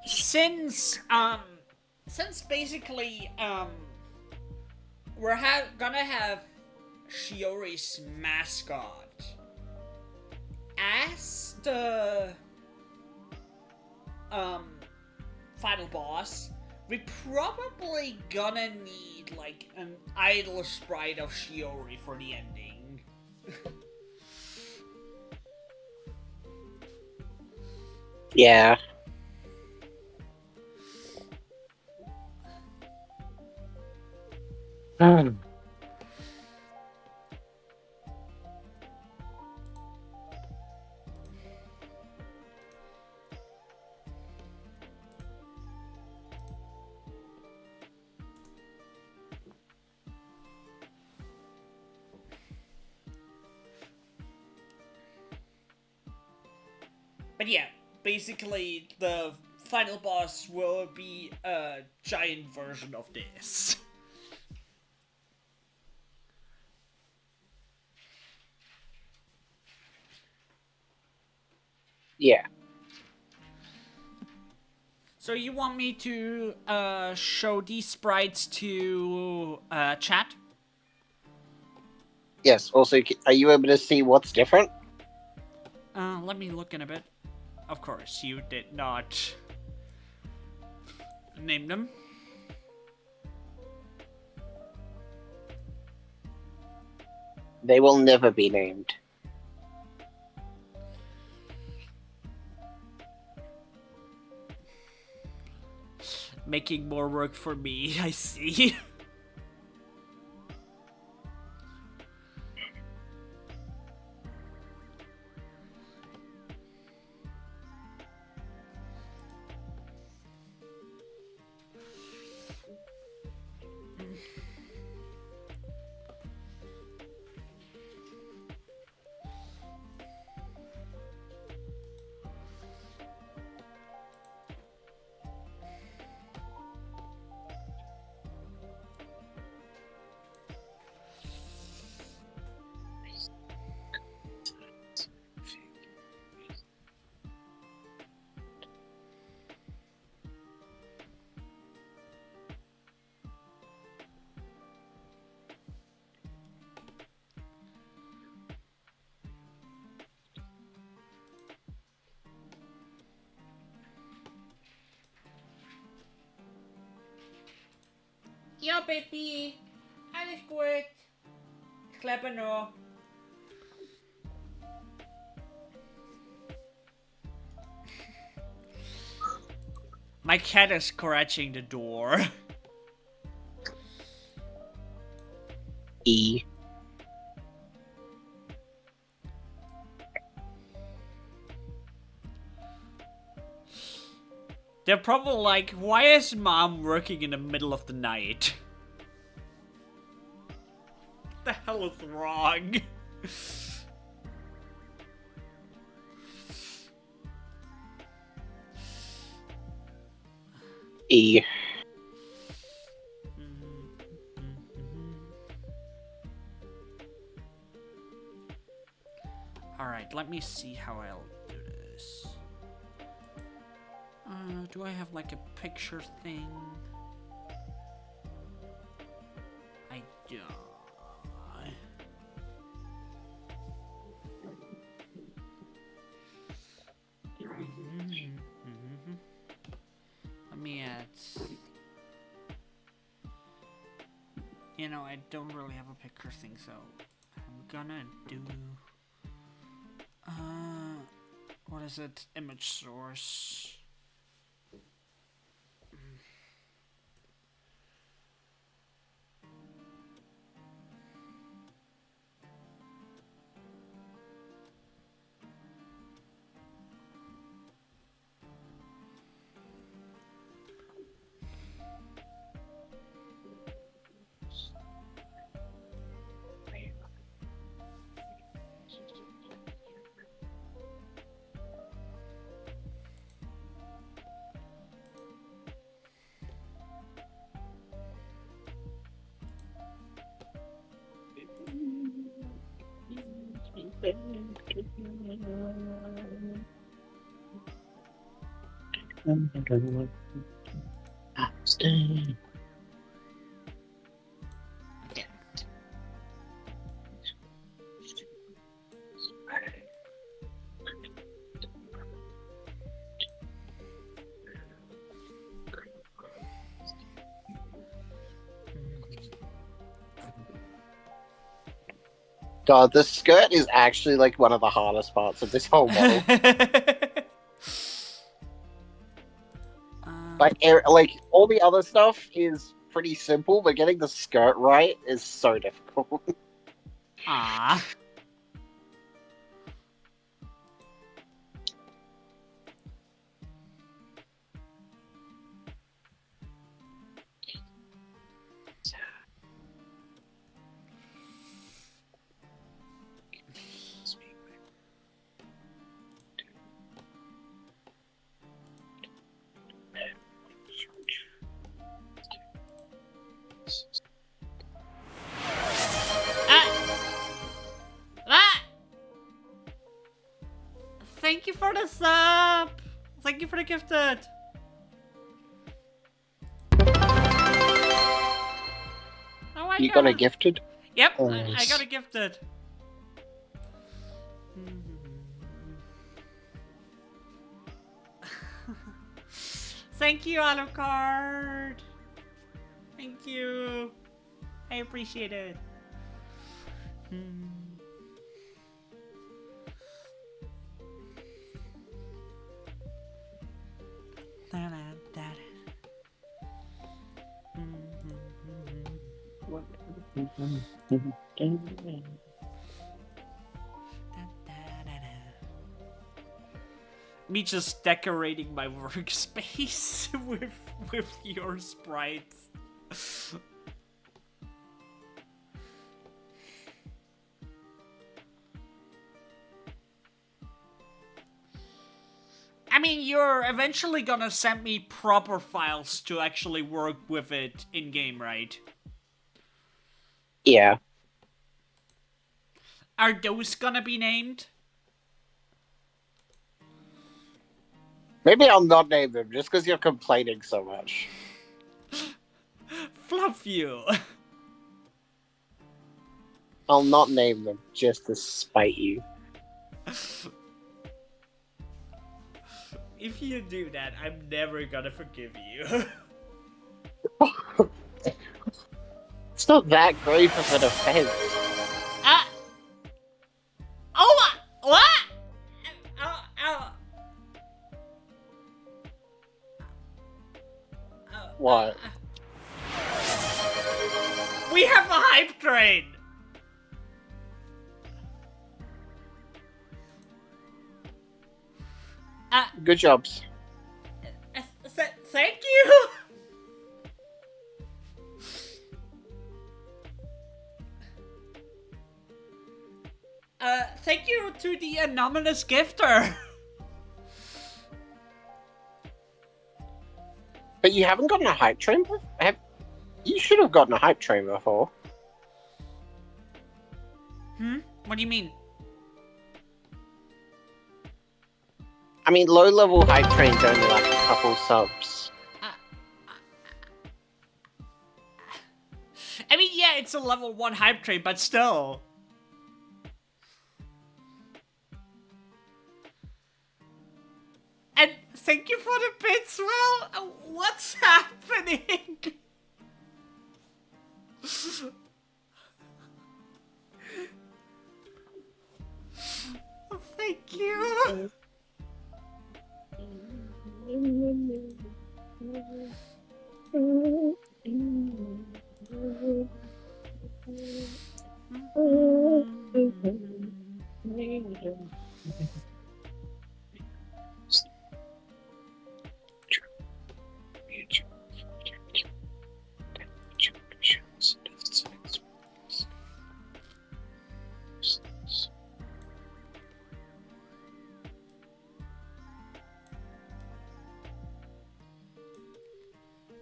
Since since basically we're gonna have Shiori's mascot as the um final boss, we probably gonna need like an idle sprite of Shiori for the ending. Yeah. But yeah, basically the final boss will be a giant version of this. Yeah. So you want me to show these sprites to chat? Yes. Also, are you able to see what's different? Let me look in a bit. Of course, you did not name them. They will never be named. Making more work for me, I see. Ja, Baby. Alles gut. Klappe noch. My cat is scratching the door. E. They're probably like, why is mom working in the middle of the night? What the hell is wrong? E. Alright, let me see how I'll do this. Do I have like a picture thing? I don't. Let me add. You know, I don't really have a picture thing, so I'm gonna do. What is it? Image source. God, the skirt is actually like one of the hardest parts of this whole model. Like all the other stuff is pretty simple, but getting the skirt right is so difficult. Ah. Thank you for the sub. Thank you for the gifted. Oh my You God. got a gifted? Yep, Oh, I nice. got a gifted. Thank you, Alucard. Thank you. I appreciate it. Me just decorating my workspace with your sprites. I mean, you're eventually gonna send me proper files to actually work with it in game, right? Yeah. Are those gonna be named? Maybe I'll not name them just because you're complaining so much. Fluff you. I'll not name them just to spite you. If you do that, I'm never gonna forgive you. It's not that grave of an offense. Oh, what? Oh. What? We have a hype train. Good jobs. Thank you. Thank you to the anonymous gifter. But you haven't gotten a hype train before? You should have gotten a hype train before. What do you mean? I mean, low-level hype train's only like a couple subs. I mean, yeah, it's a level 1 hype train, but still. And thank you for the bits, well, what's happening? Thank you.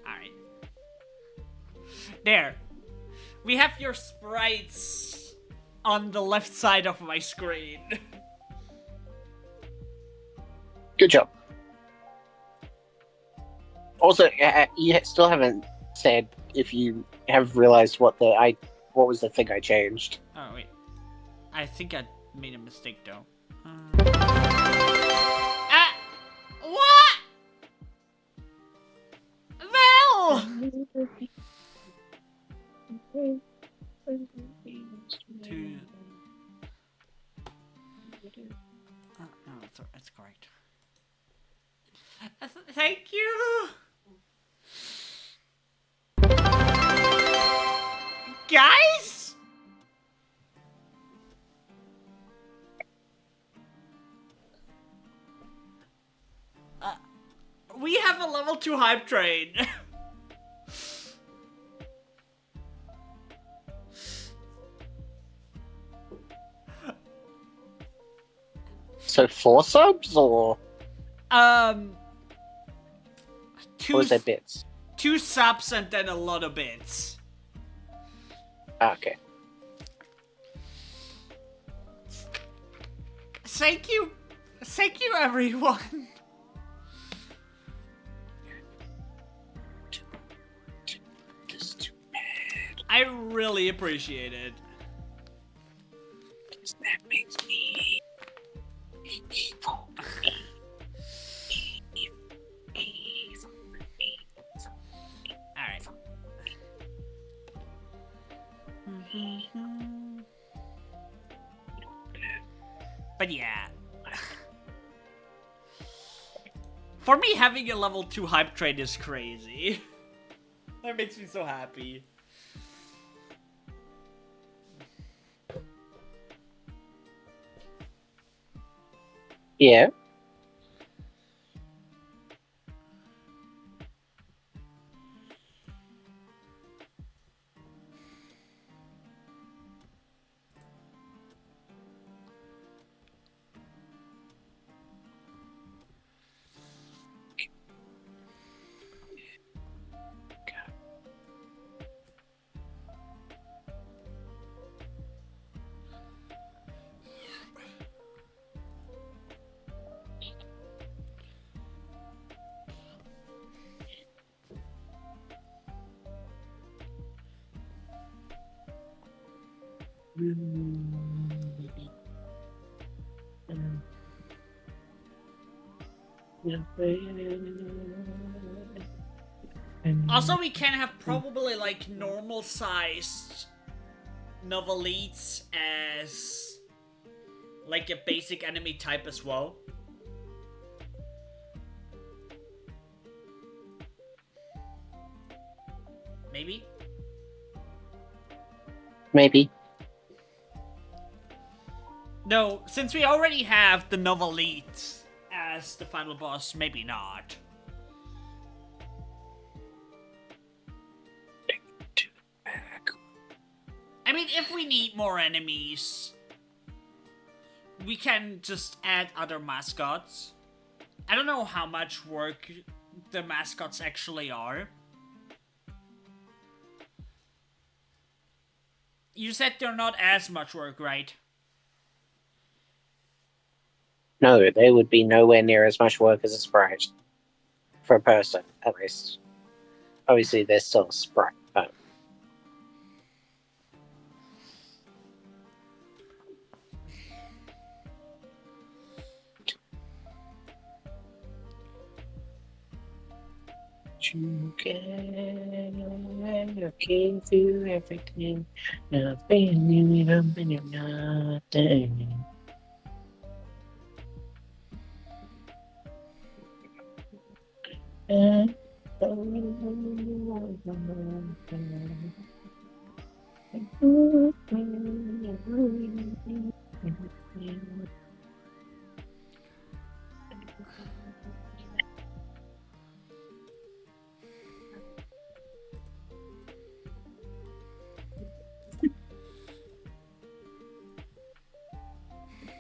Alright. There. We have your sprites on the left side of my screen. Good job. Also, you still haven't said if you have realized what was the thing I changed. Oh, wait. I think I made a mistake, though. What? Mel! No, it's correct. Thank you! Guys? We have a level 2 hype train. So 4 subs or Two, was there bits? 2 subs and then a lot of bits. Okay. Thank you, everyone. This is too bad. I really appreciate it. Because that makes me evil. Alright. But yeah. For me, having a level 2 hype train is crazy. That makes me so happy. Yeah. Also, we can have probably like normal sized novelites as like a basic enemy type as well. Maybe? Maybe. No, since we already have the novelite as the final boss, maybe not. I mean, if we need more enemies, we can just add other mascots. I don't know how much work the mascots actually are. You said they're not as much work, right? No, they would be nowhere near as much work as a sprite for a person, at least. Obviously, they're still a sprite, but you can do everything. Nothing you nothing.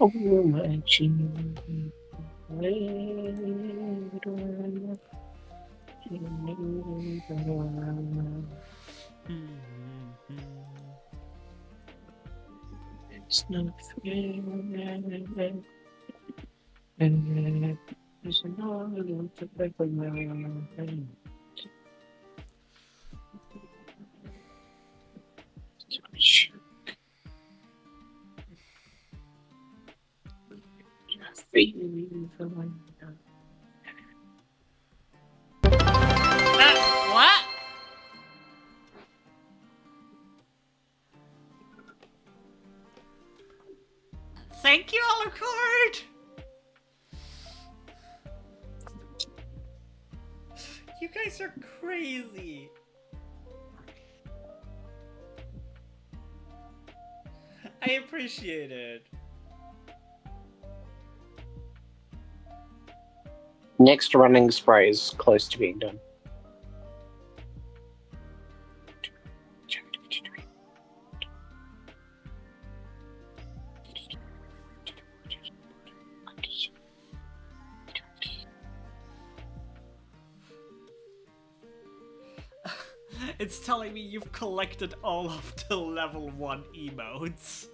Oh, my children. It's not fair. There's another to break my mind. Feeling for my What? Thank you, Alucard! You guys are crazy. I appreciate it. Next running spray is close to being done. It's telling me you've collected all of the level 1 emotes.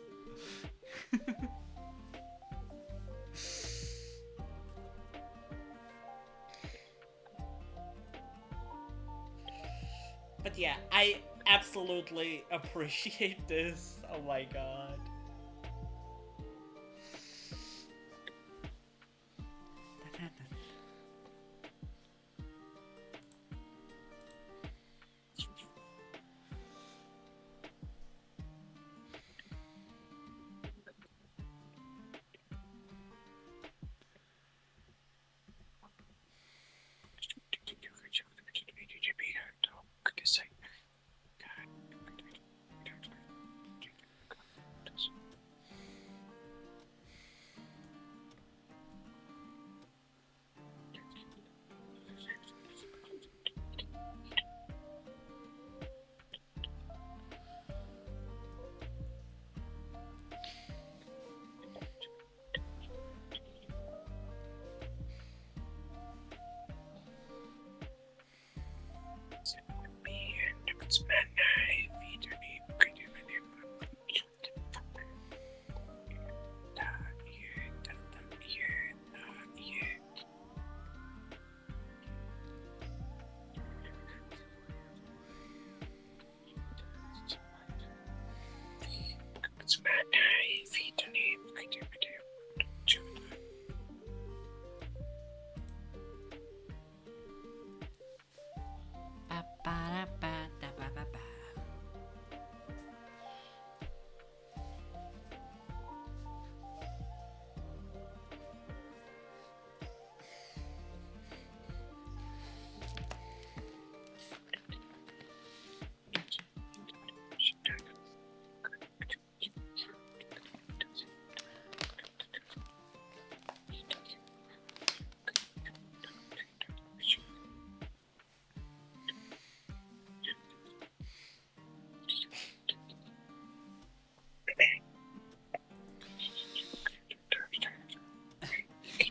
But yeah, I absolutely appreciate this. Oh my god.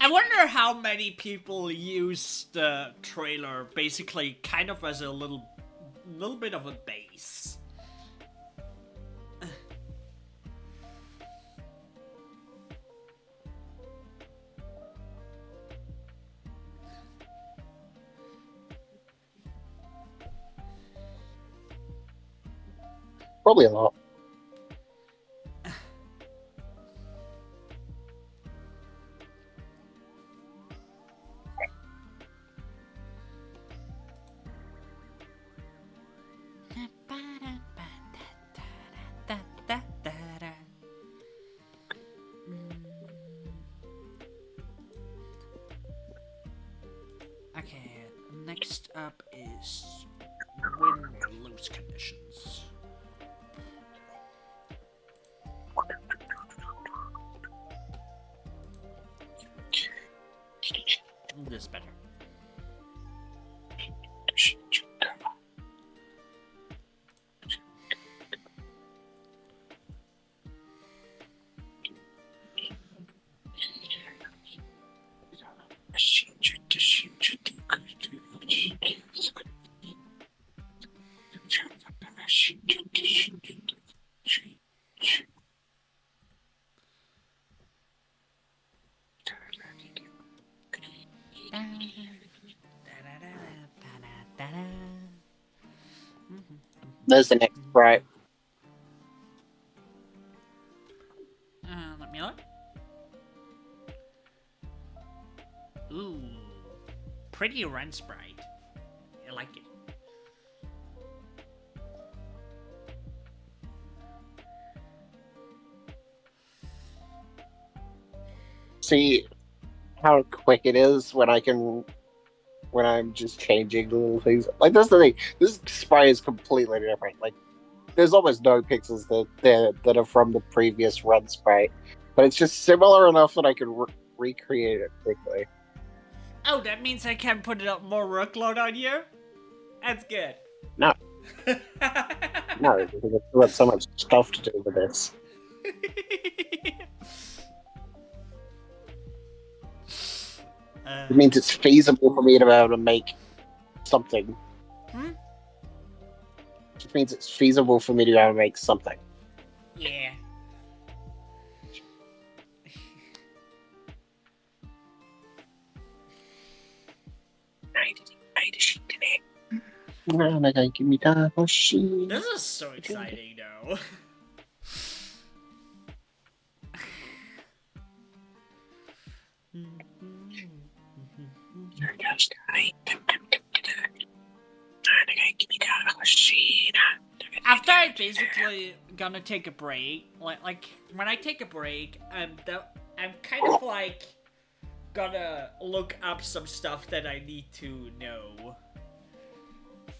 I wonder how many people use the trailer basically kind of as a little bit of a base. Probably a lot. Okay, next up is win-lose conditions. This is better. There's the next sprite. Let me look. Ooh, pretty run sprite. I like it. See how quick it is when I'm just changing little things. Like that's the thing. This sprite is completely different. Like there's almost no pixels that are from the previous run sprite, but it's just similar enough that I can recreate it quickly. Oh, that means I can put up more workload on you? That's good. No, no, because I still have so much stuff to do with this. It means it's feasible for me to be able to make something. It means it's feasible for me to be able to make something. Yeah. This is so exciting, though. After I basically gonna take a break, like when I take a break, I'm kind of like gonna look up some stuff that I need to know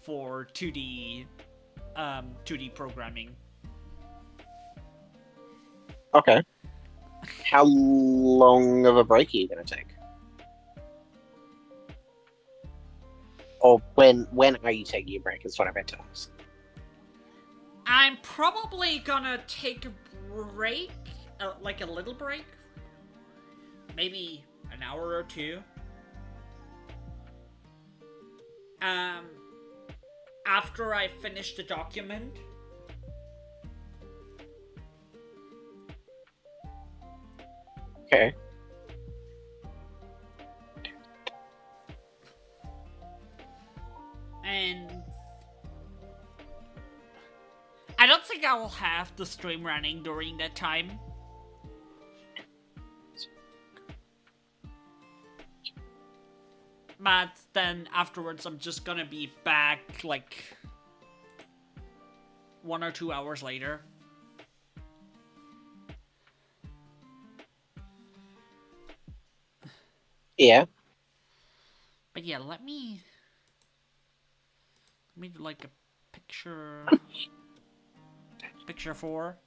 for 2D programming. Okay. How long of a break are you going to take? Or when are you taking a break? Is what I meant to ask. I'm probably gonna take a break, like a little break, maybe an hour or two. Um, after I finish the document. Okay. And I don't think I will have the stream running during that time. But then afterwards, I'm just gonna be back like 1 or 2 hours later. Yeah. But yeah, let me do like a picture 4.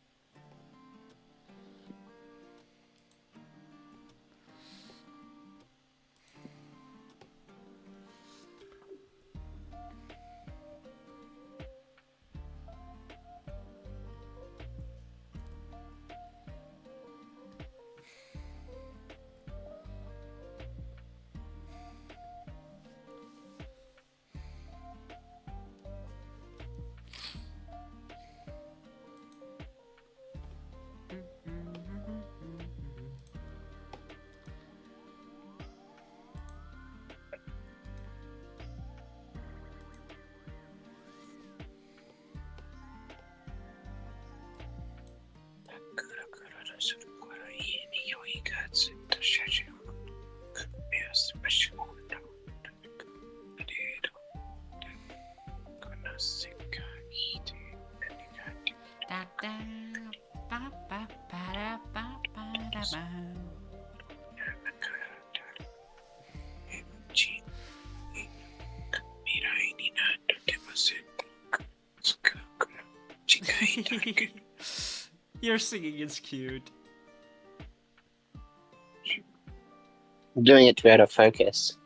Da, da, ba, ba, ba, da, ba, ba, da, ba. Your singing is cute. I'm doing it to be able to focus.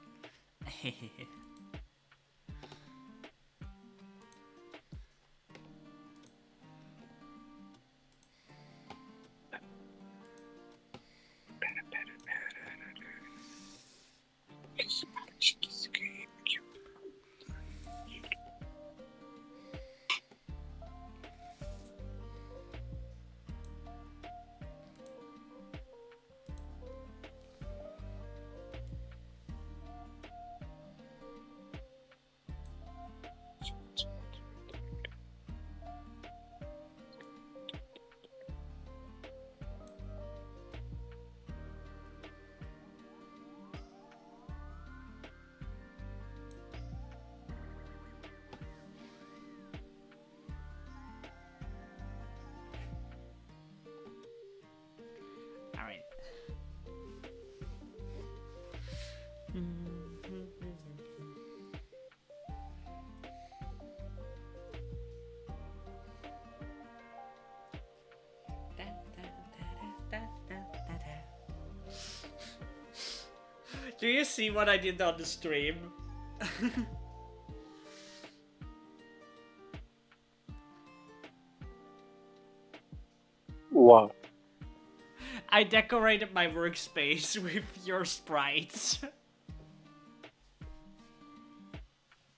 All right. Do you see what I did on the stream? What? I decorated my workspace with your sprites.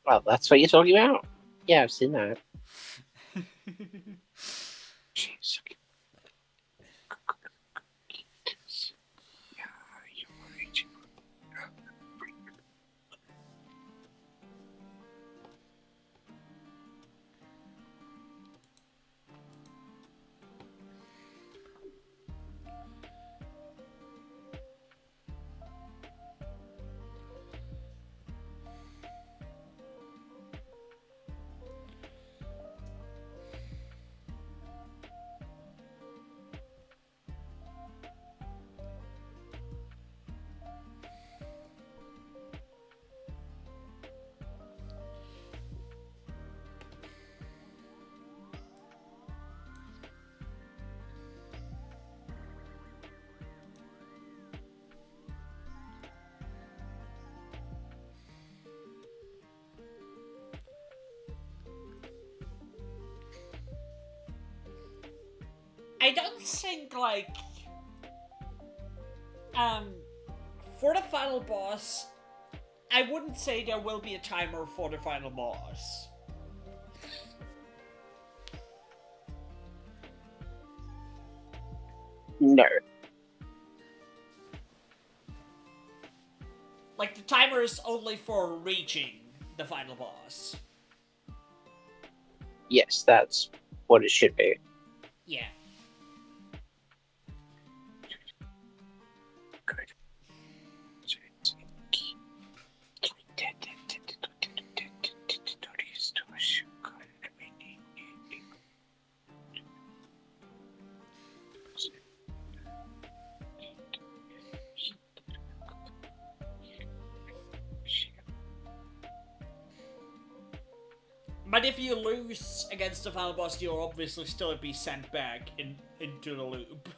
Well, that's what you're talking about? Yeah, I've seen that. Jeez. I don't think, like, for the final boss, I wouldn't say there will be a timer for the final boss. No. Like, the timer is only for reaching the final boss. Yes, that's what it should be. Yeah. But if you lose against the final boss, you'll obviously still be sent back into the loop.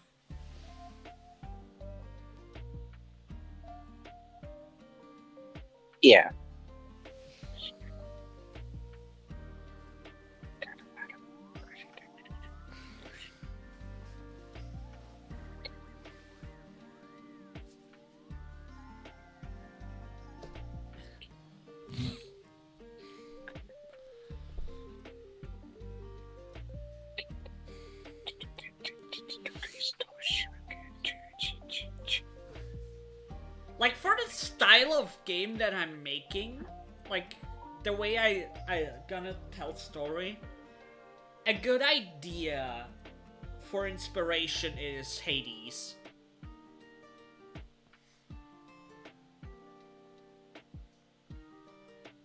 Yeah. Like, for the style of game that I'm making, like, the way I gonna tell story, a good idea for inspiration is Hades.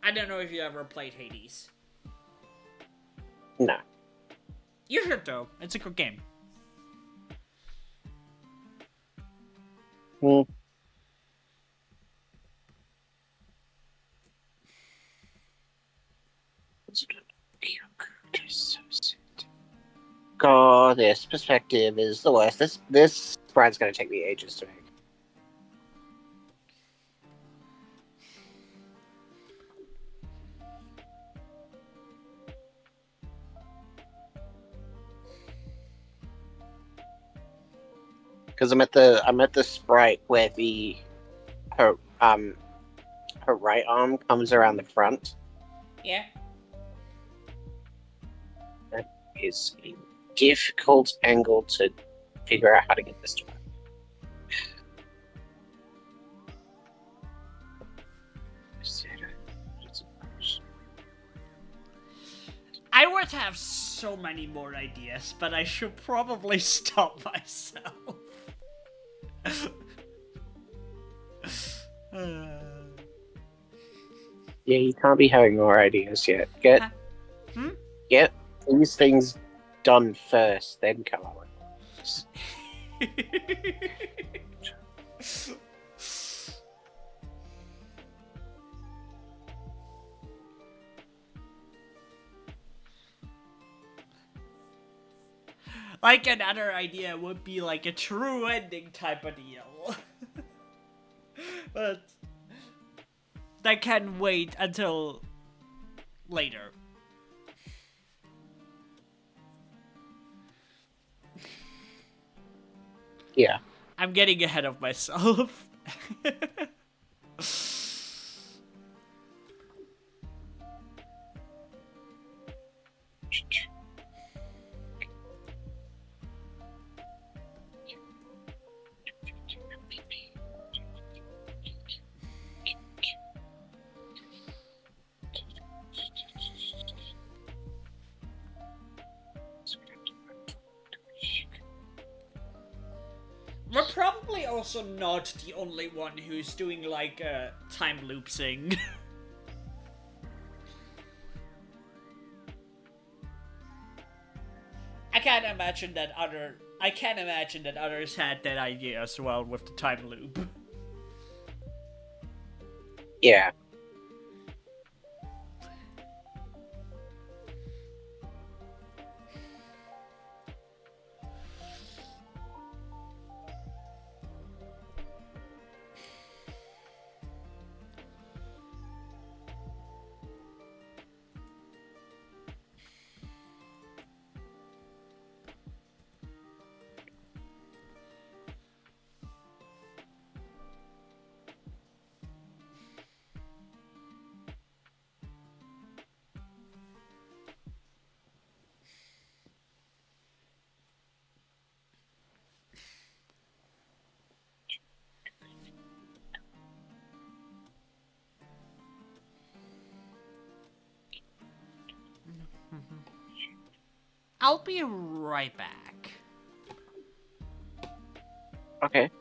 I don't know if you ever played Hades. No. You should though. It's a good game. Hmm. God, this perspective is the worst. This sprite's gonna take me ages to make. Because I'm at the sprite where her her right arm comes around the front. Yeah. That is a difficult angle to figure out how to get this to work. I would have so many more ideas, but I should probably stop myself. Yeah, you can't be having more ideas yet. Get these things done first, then come up with this. Like another idea would be like a true ending type of deal. But that can wait until later. Yeah. I'm getting ahead of myself. We're probably also not the only one who's doing like time loopsing. I can't imagine that others had that idea as well with the time loop. Yeah. I'll be right back. Okay.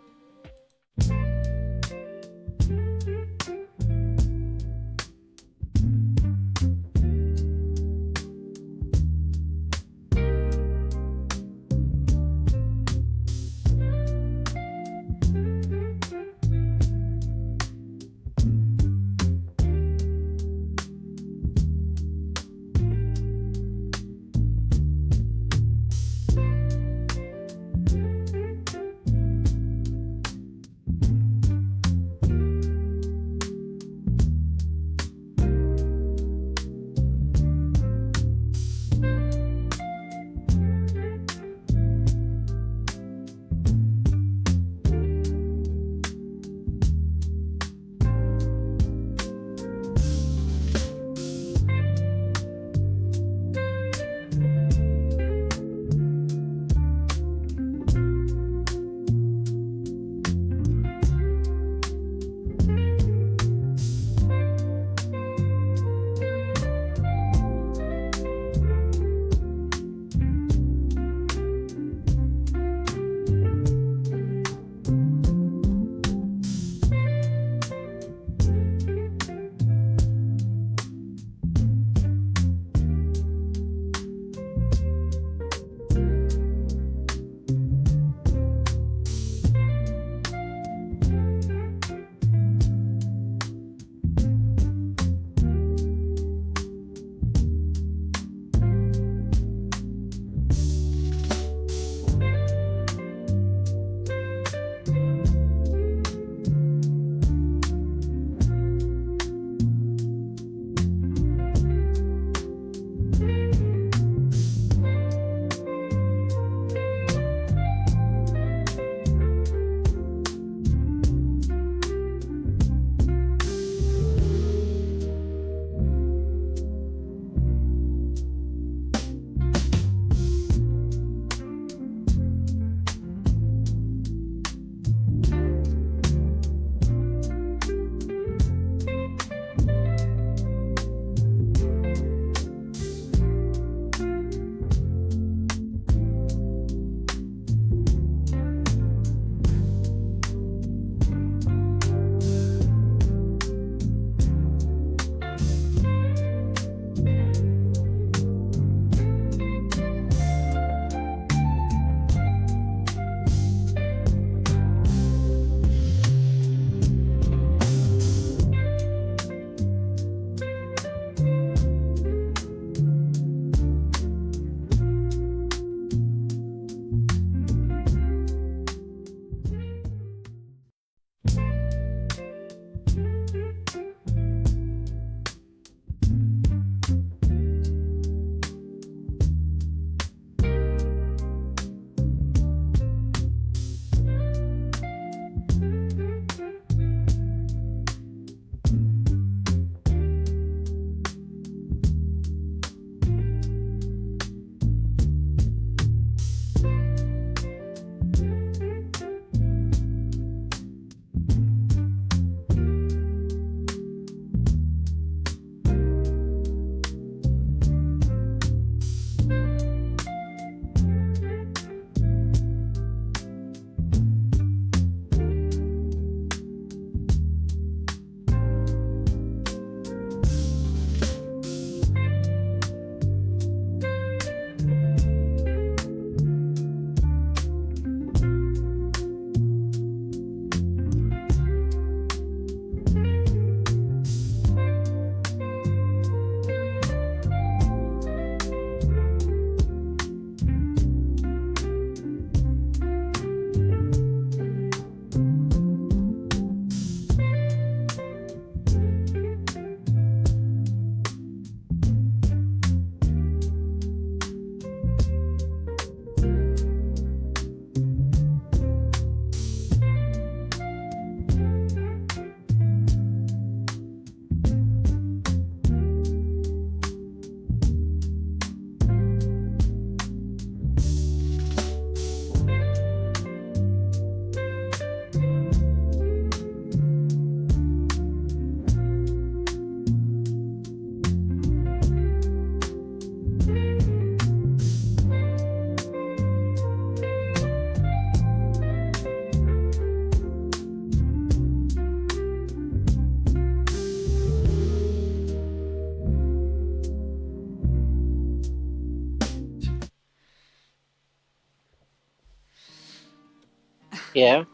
Yeah,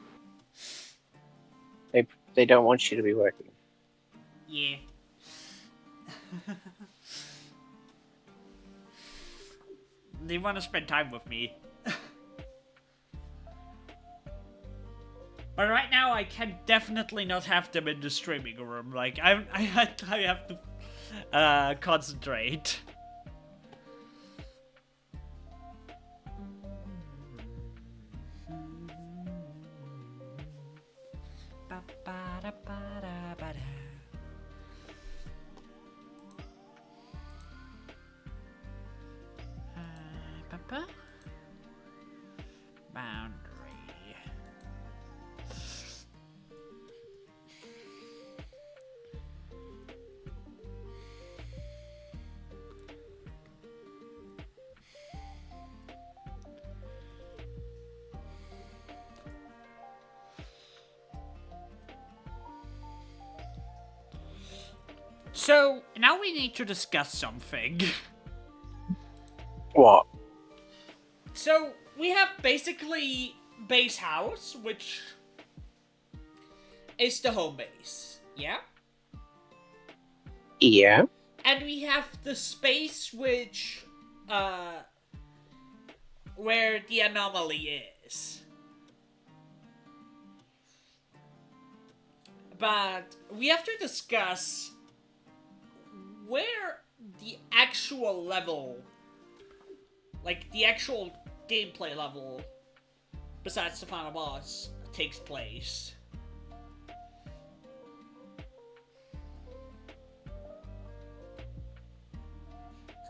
they don't want you to be working. Yeah. They want to spend time with me. But right now, I can definitely not have them in the streaming room. Like, I have to concentrate. Boundary. So, now we need to discuss something. What? So, we have basically base house, which is the home base. Yeah? Yeah. And we have the space which, where the anomaly is. But we have to discuss where the actual level, like the actual gameplay level, besides the final boss, takes place.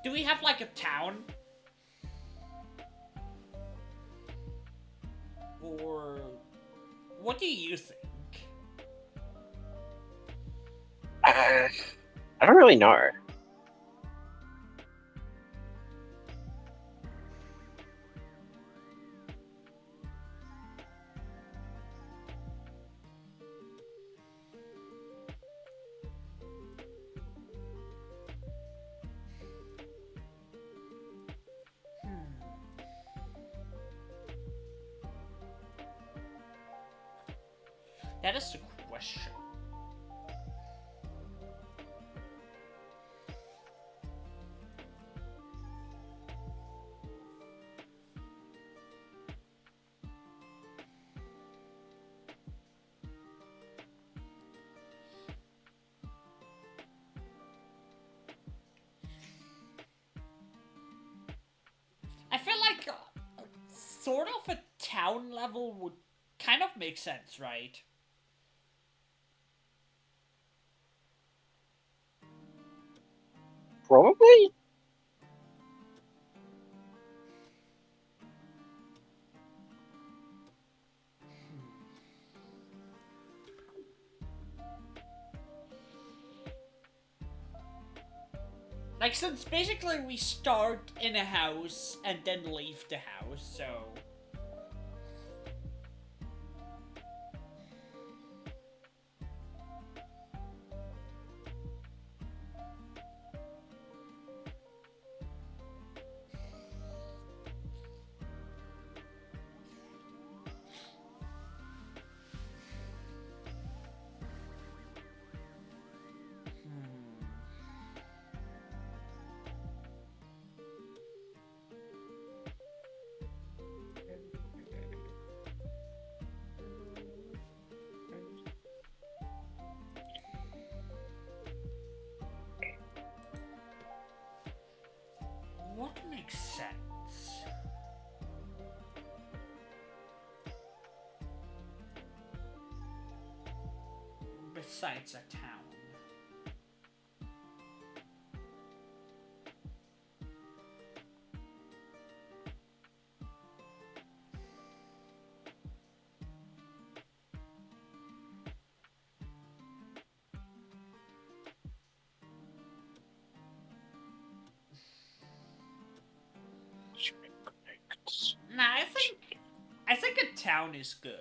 Do we have like a town? Or what do you think? I don't really know. That is the question. I feel like sort of a town level would kind of make sense, right? Probably. Like, since basically we start in a house and then leave the house, so. What makes sense? Besides a town. Nah, I think a town is good.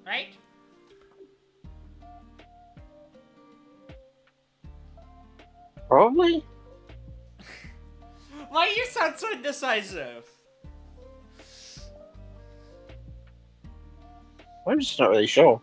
Right? Probably. Why you sound so indecisive? I'm just not really sure.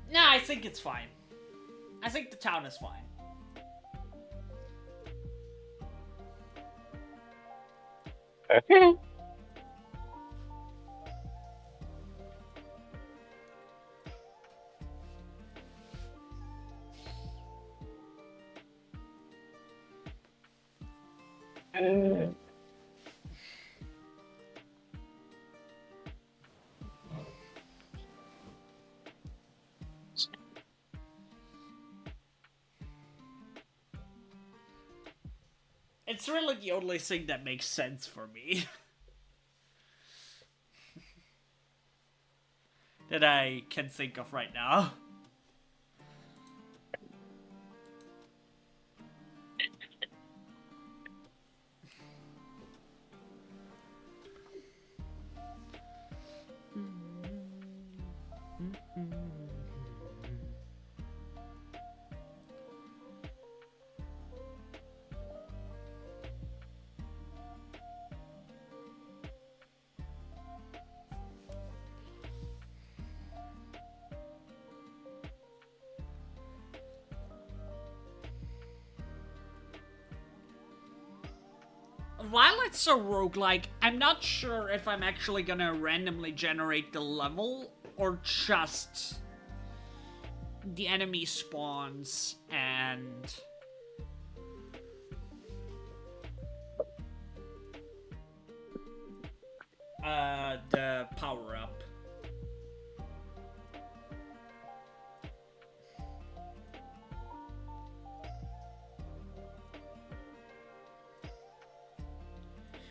Nah, I think it's fine. I think the town is fine. Okay. It's really the only thing that makes sense for me. That I can think of right now. While it's a roguelike, I'm not sure if I'm actually gonna randomly generate the level or just the enemy spawns and the power up.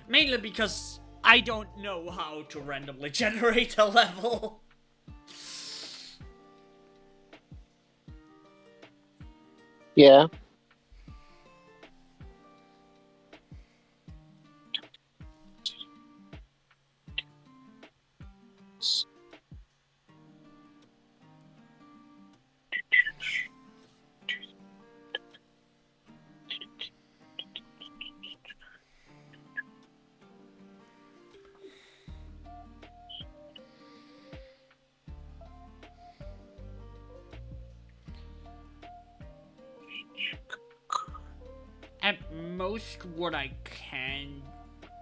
Mainly because I don't know how to randomly generate a level. Yeah. At most, what I can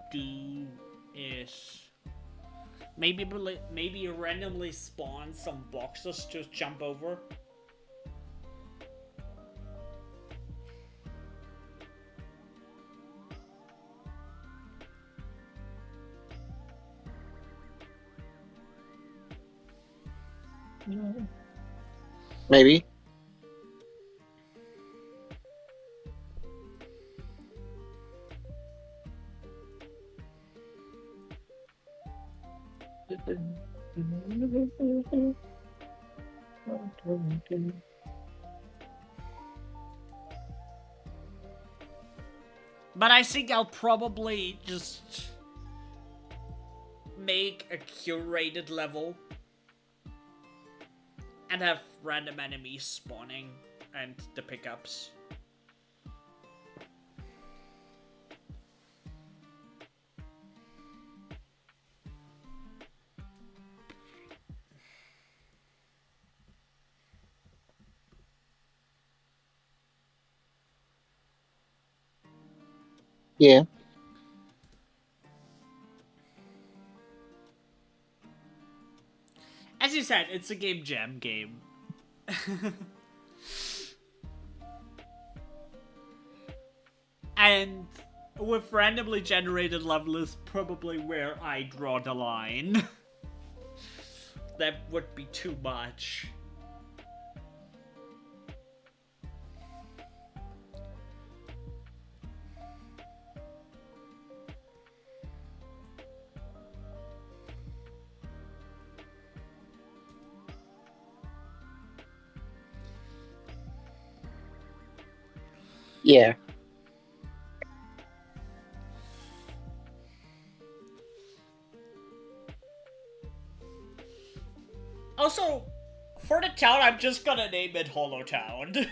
do is maybe randomly spawn some boxes to jump over. Maybe. But I think I'll probably just make a curated level and have random enemies spawning and the pickups. Yeah. As you said, it's a game jam game. And with randomly generated level is probably where I draw the line. That would be too much. Yeah. Also, for the town, I'm just gonna name it Holotown.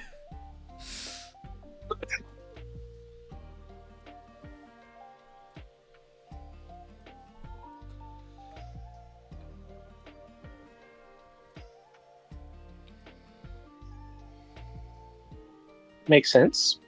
Makes sense.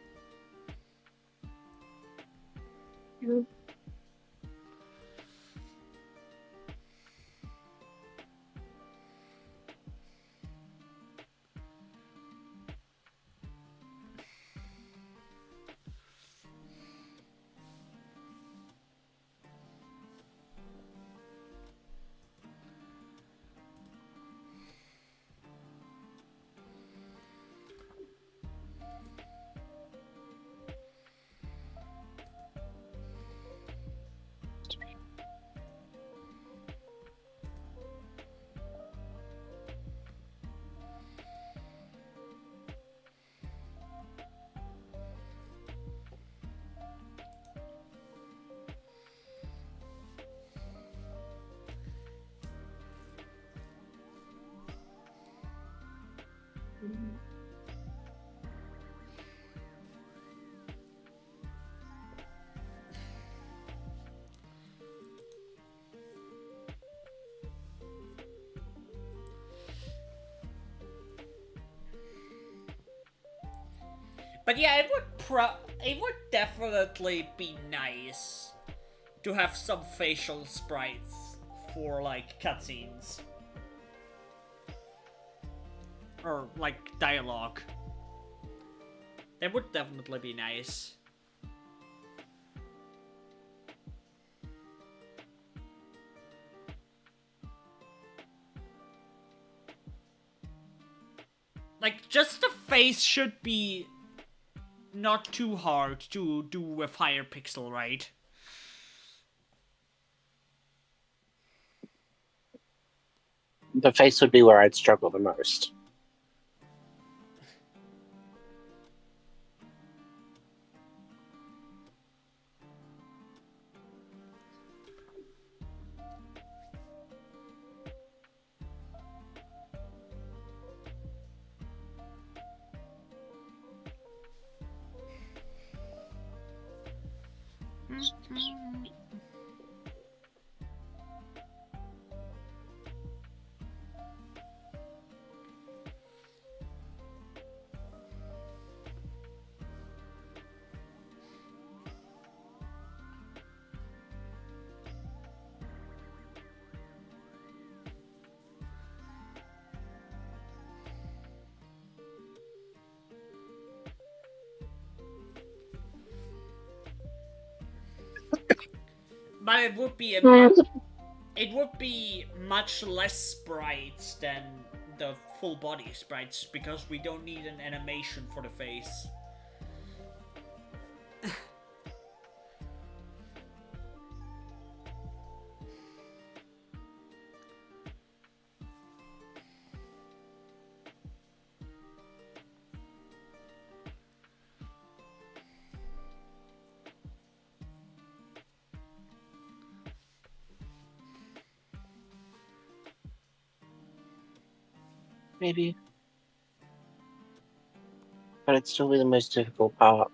But yeah, it would definitely be nice to have some facial sprites for like cutscenes or like dialogue. That would definitely be nice. Like, just the face should be not too hard to do with higher pixel, right? The face would be where I'd struggle the most. But it would be much less sprites than the full body sprites because we don't need an animation for the face. Maybe. But it'd still be the most difficult part.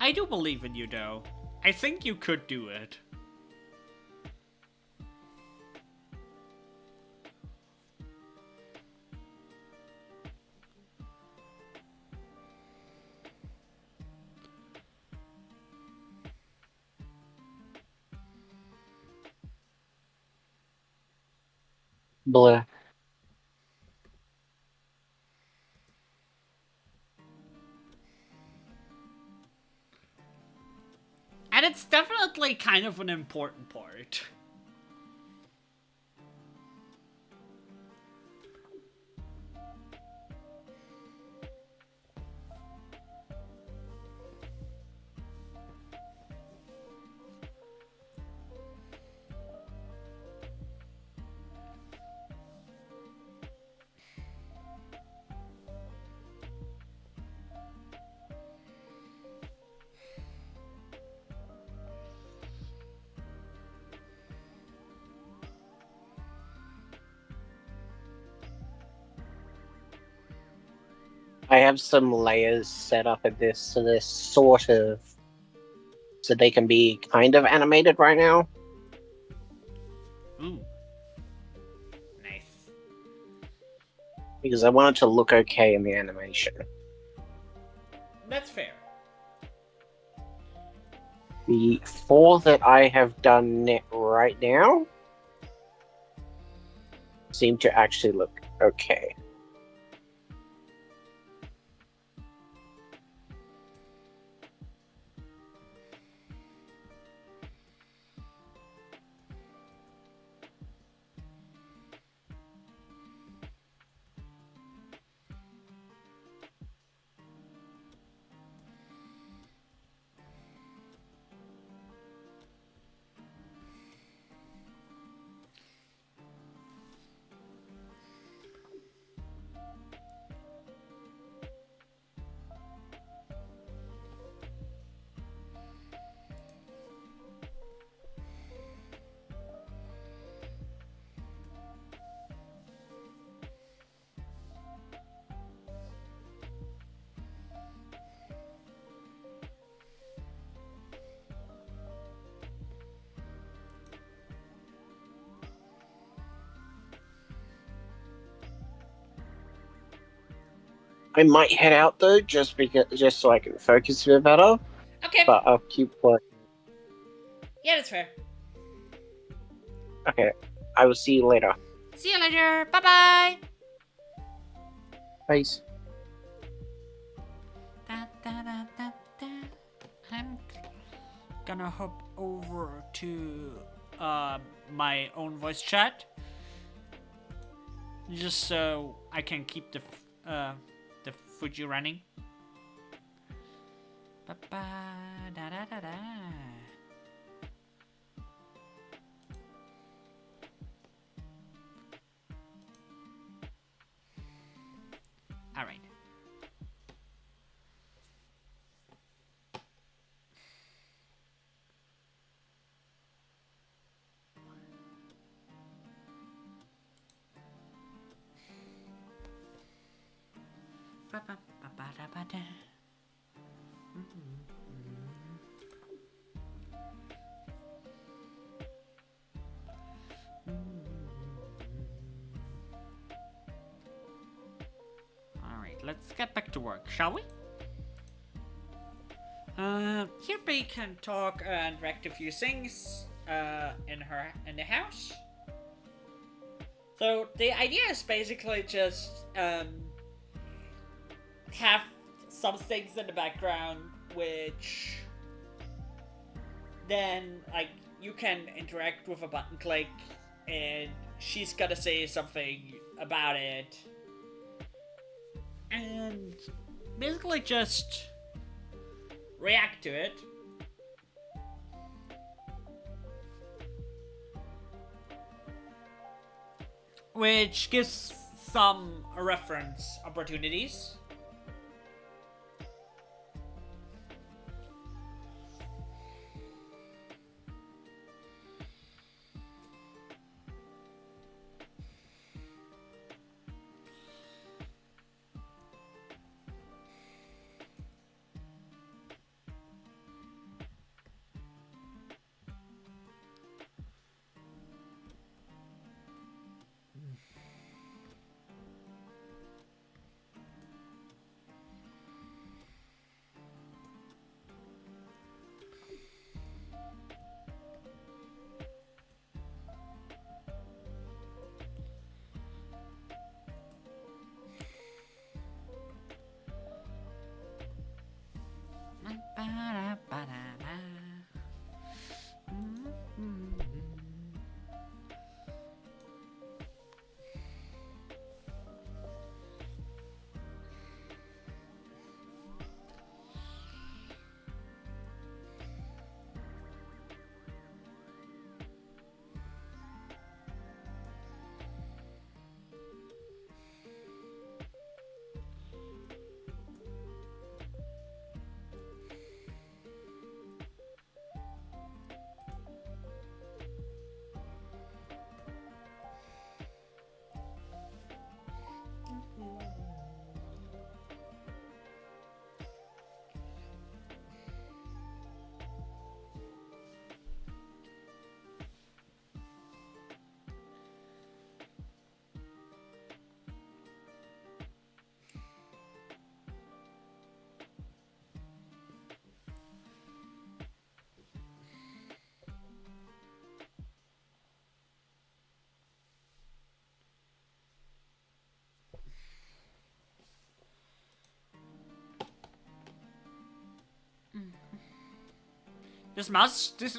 I do believe in you, though. I think you could do it. Bleh. And it's definitely kind of an important part. I have some layers set up in this, so they're sort of, so they can be kind of animated right now. Ooh. Nice. Because I want it to look okay in the animation. That's fair. The 4 that I have done right now seem to actually look okay. I might head out though, just so I can focus a bit better. Okay. But I'll keep working. Yeah, that's fair. Okay, I will see you later. See you later. Bye bye. Peace. I'm gonna hop over to my own voice chat just so I can keep the Fuji running. Ba ba da da da da. All right. Ba ba ba ba da ba da. Alright, let's get back to work, shall we? Here we can talk and direct a few things in the house. So the idea is basically just have some things in the background which then like you can interact with a button click and she's gonna say something about it and basically just react to it. Which gives some reference opportunities.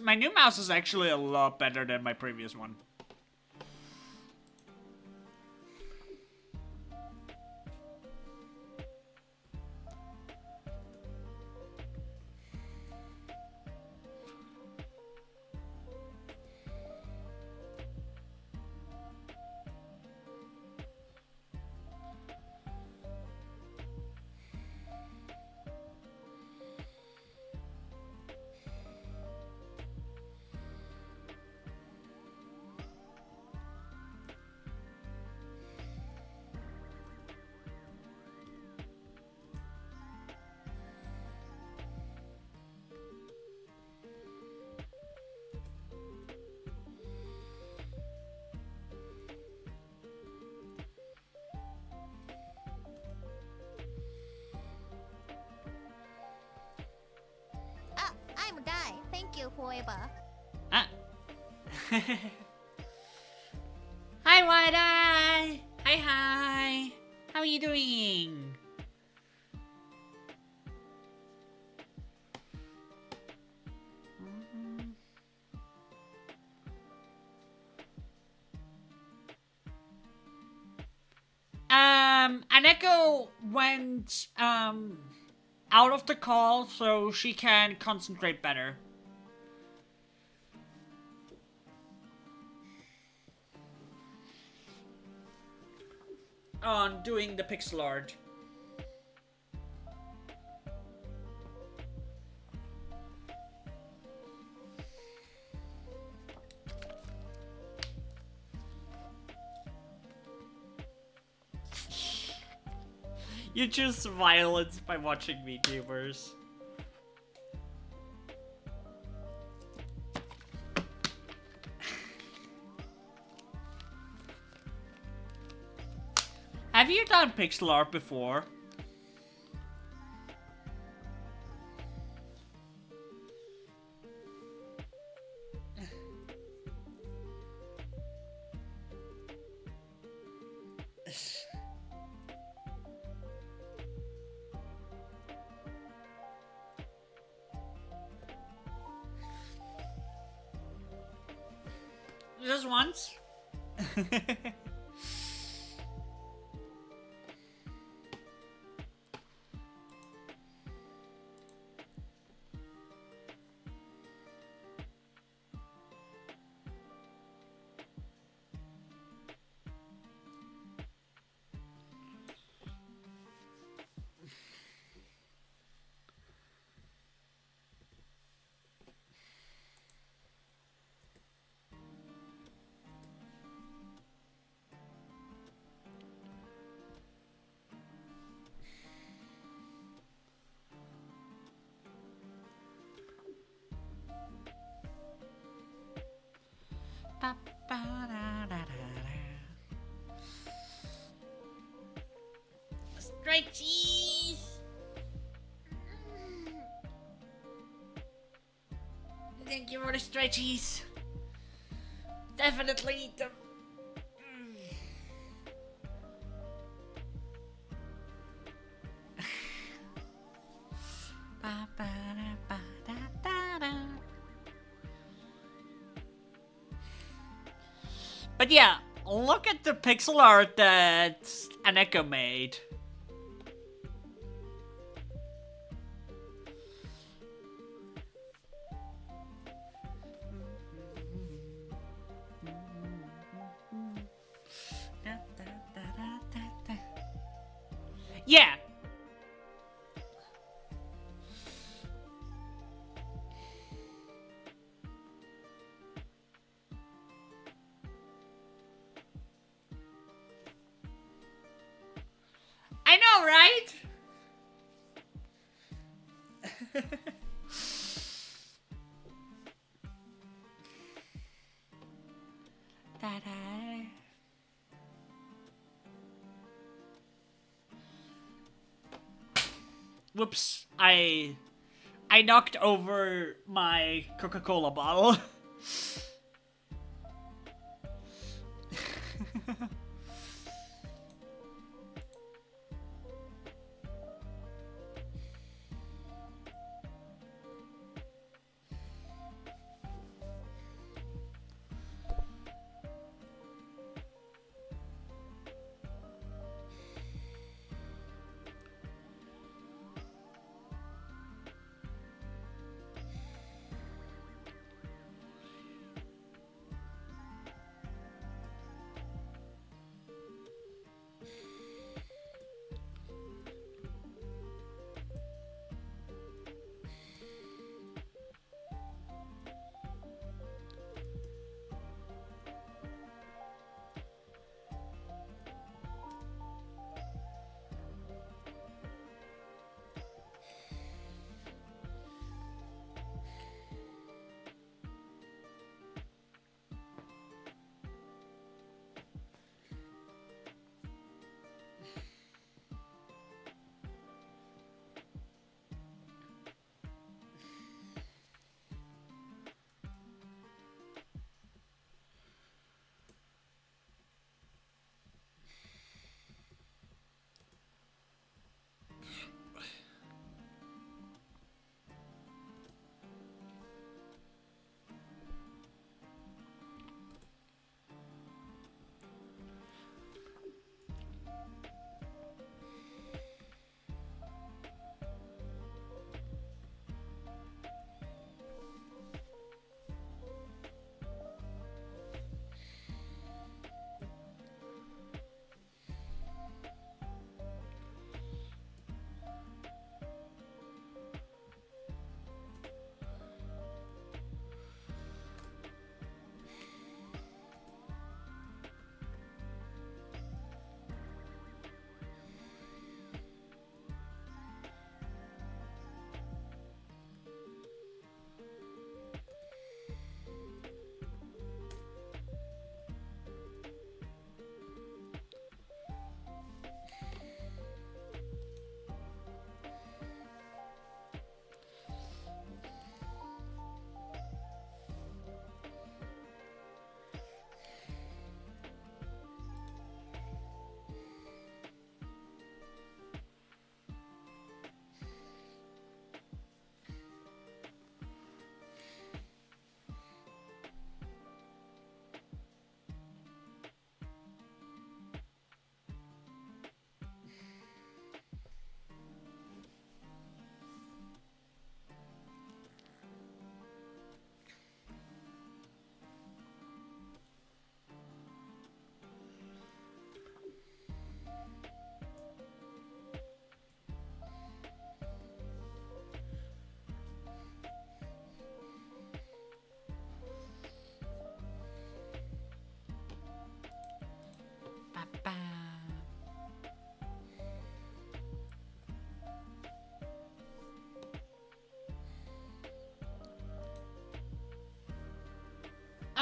My new mouse is actually a lot better than my previous one. Ah, I'm a guy. Thank you, forever. Ah. Hi, Wide Eye! Hi, hi! How are you doing? Aneko went, out of the call so she can concentrate better on doing the pixel art. You choose violence by watching VTubers. Have you done pixel art before? Just once? Straight cheese! Thank you for the straight cheese. Definitely eat them. But yeah, look at the pixel art that Aneko made. Yeah. I know, right? Ta-da. Whoops, I knocked over my Coca-Cola bottle.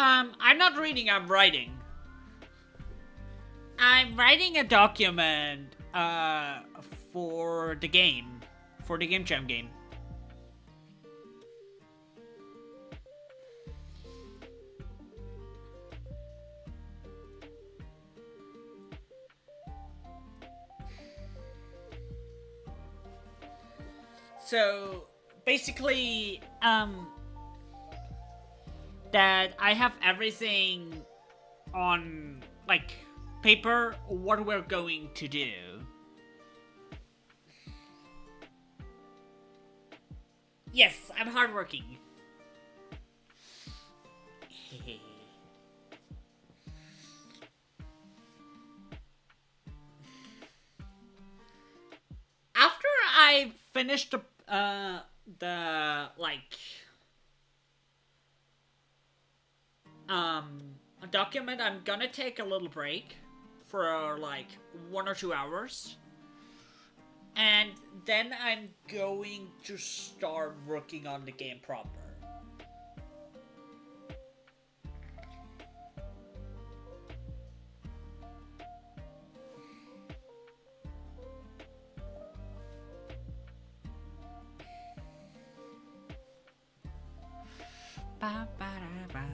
I'm not reading, I'm writing. I'm writing a document, for the game. For the Game Jam game. So, basically, that I have everything on, like, paper, what we're going to do. Yes, I'm hardworking. After I finish like, a document, I'm gonna take a little break for like 1 or 2 hours. And then I'm going to start working on the game proper. Ba, ba, da, ba.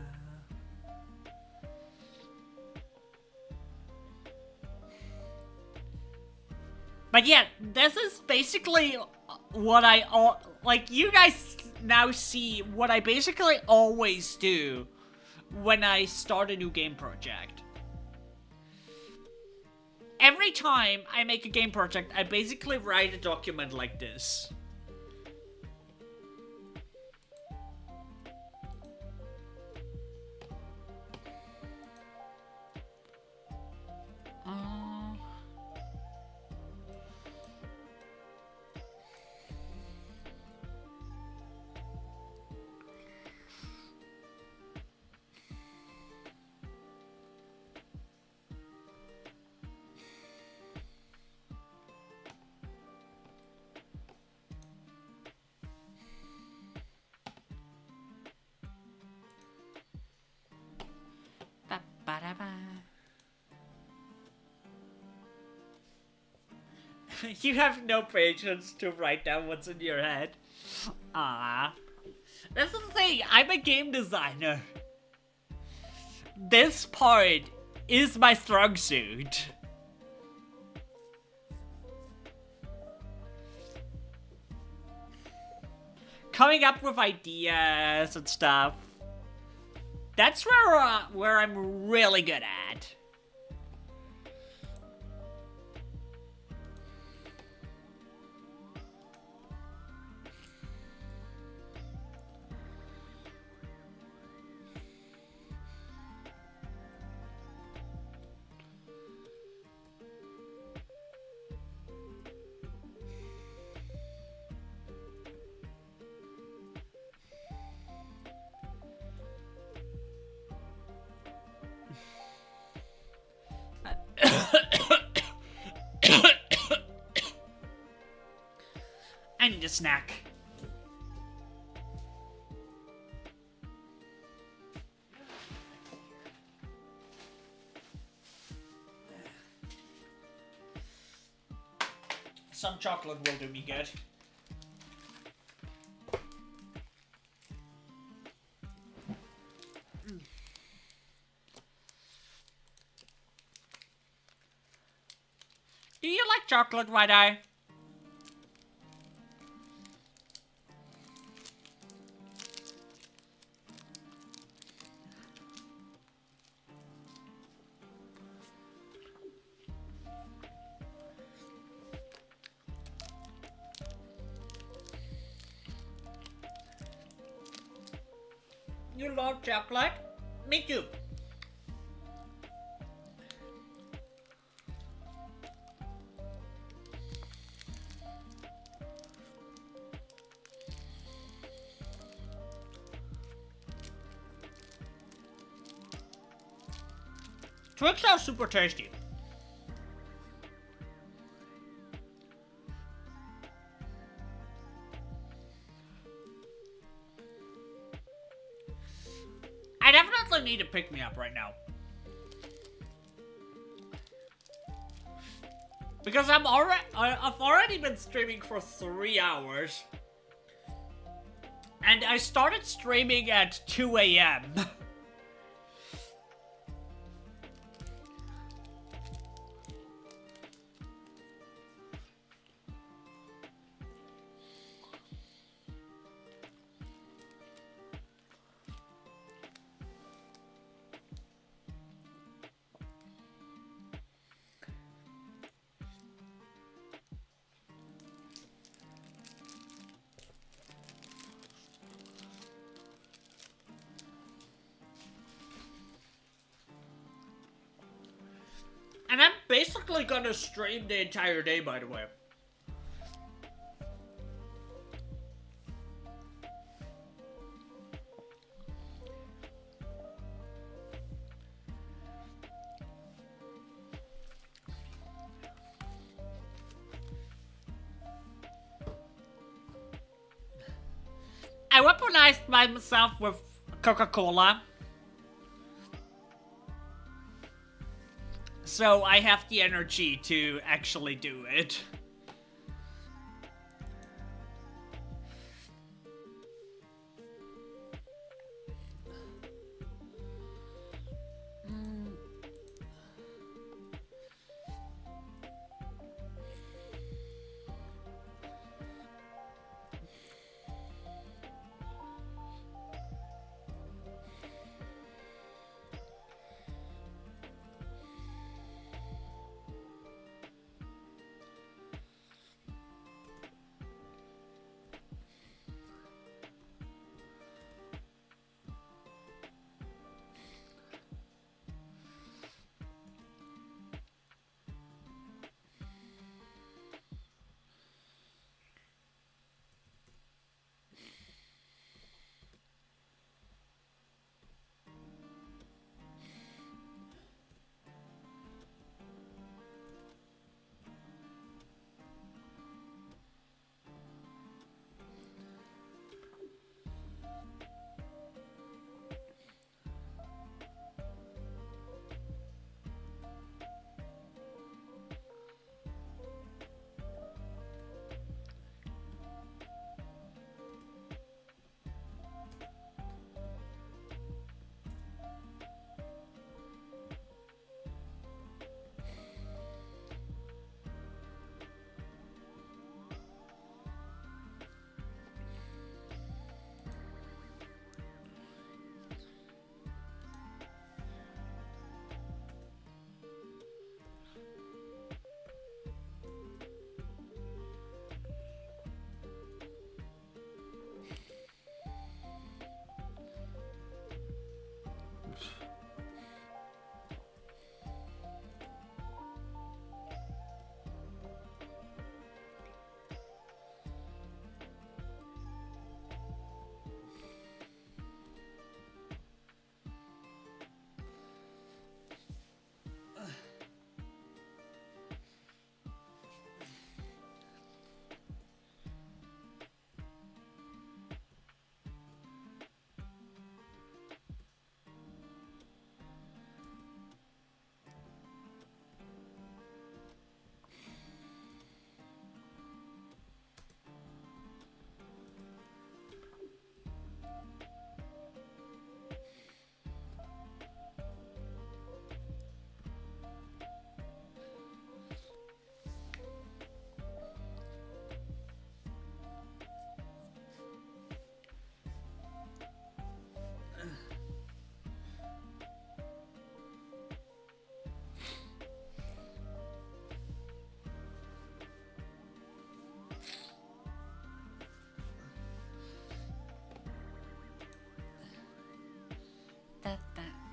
But yeah, this is basically what like, you guys now see what I basically always do when I start a new game project. Every time I make a game project, I basically write a document like this. Ba, ba, da, ba. You have no patience to write down what's in your head. Ah, that's the thing. I'm a game designer. This part is my strong suit. Coming up with ideas and stuff. That's where I'm really good at. I need a snack. Some chocolate will do me good. Do you like chocolate, White Eye? You love chocolate? Me too. Twix are super tasty. I definitely need to pick me up right now. Because I've already been streaming for 3 hours. And I started streaming at 2 a.m. And I'm basically gonna stream the entire day, by the way. I weaponized myself with Coca-Cola. So I have the energy to actually do it.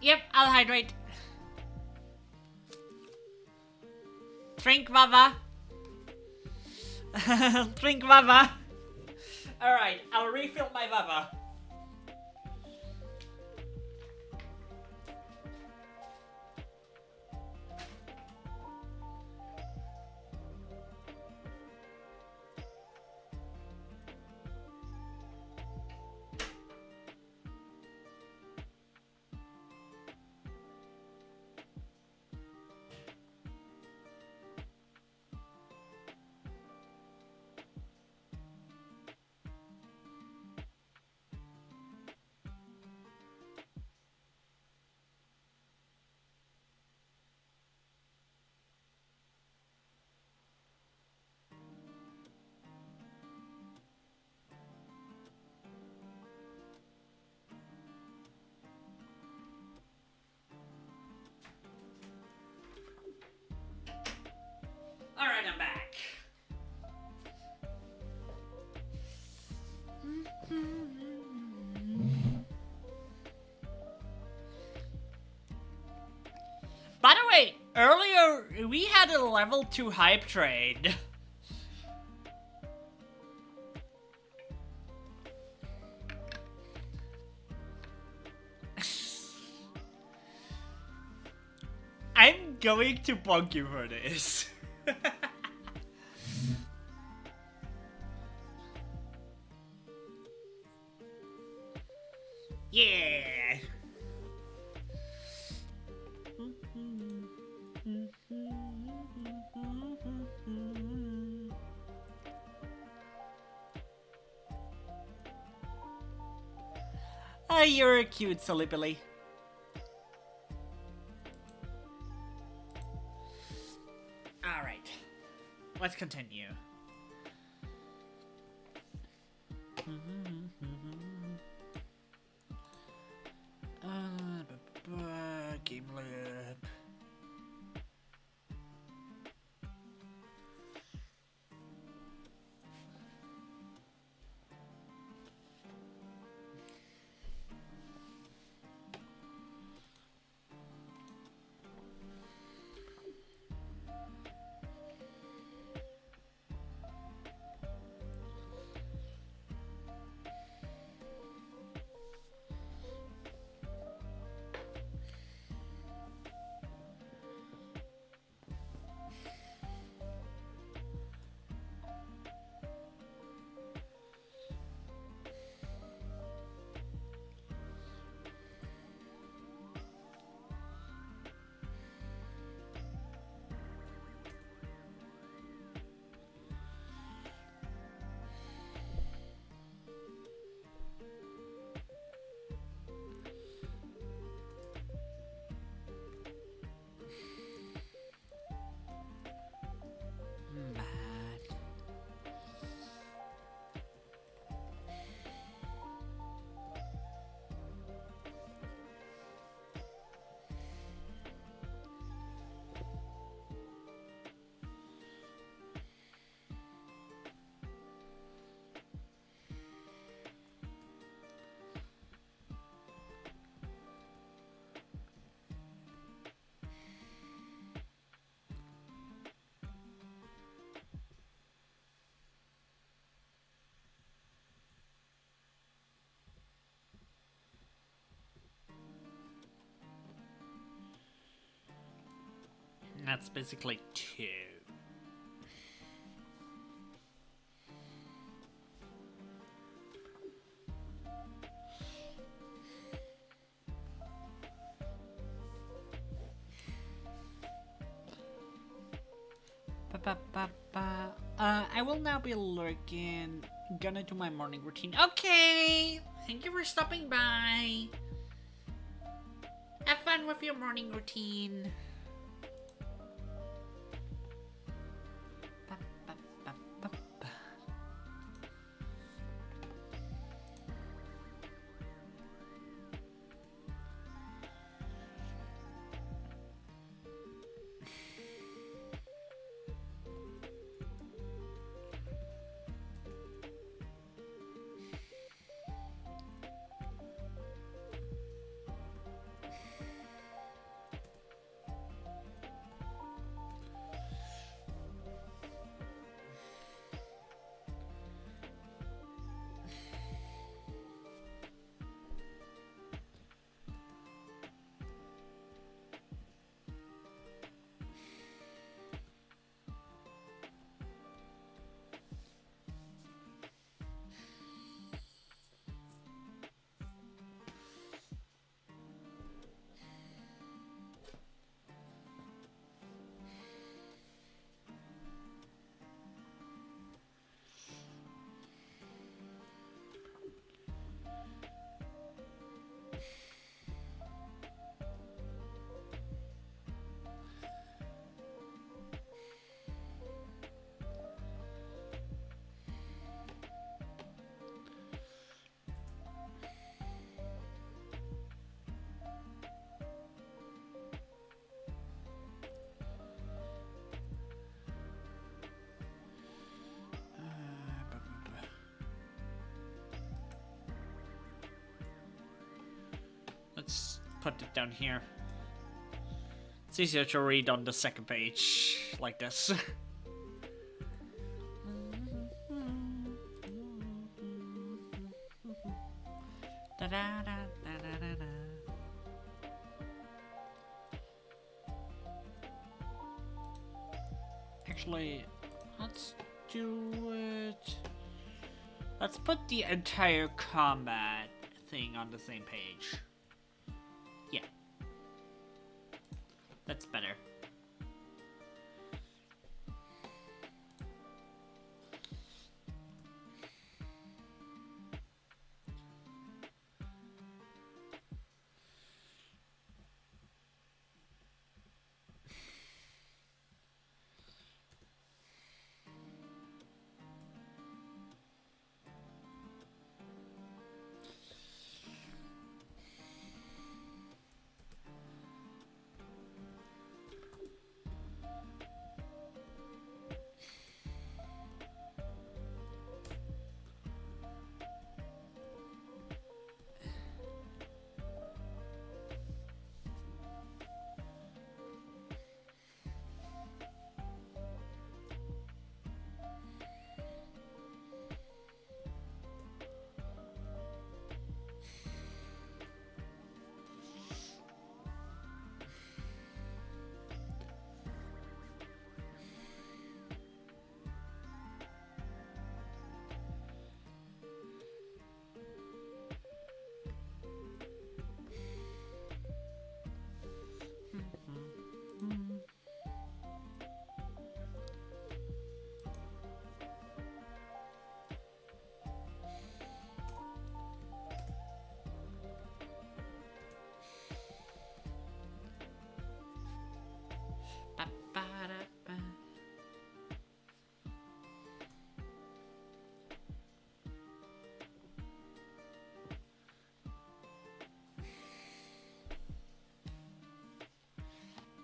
Yep, I'll hydrate. Drink, Vava. Drink, Vava. Alright, I'll refill my Vava. Earlier, we had a level 2 hype trade. I'm going to bug you for this. Yeah. You're a cute silly Billy. Alright. Let's continue. Game lab. That's basically 2. I will now be lurking. Gonna do my morning routine. Okay! Thank you for stopping by. Have fun with your morning routine. Let's put it down here. It's easier to read on the second page like this. Actually, let's do it. Let's put the entire combat thing on the same page. Yeah. That's better.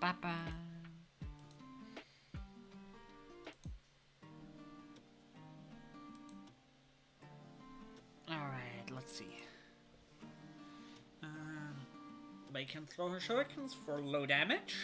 Bye-bye. Alright, let's see. They can throw her shurikens for low damage.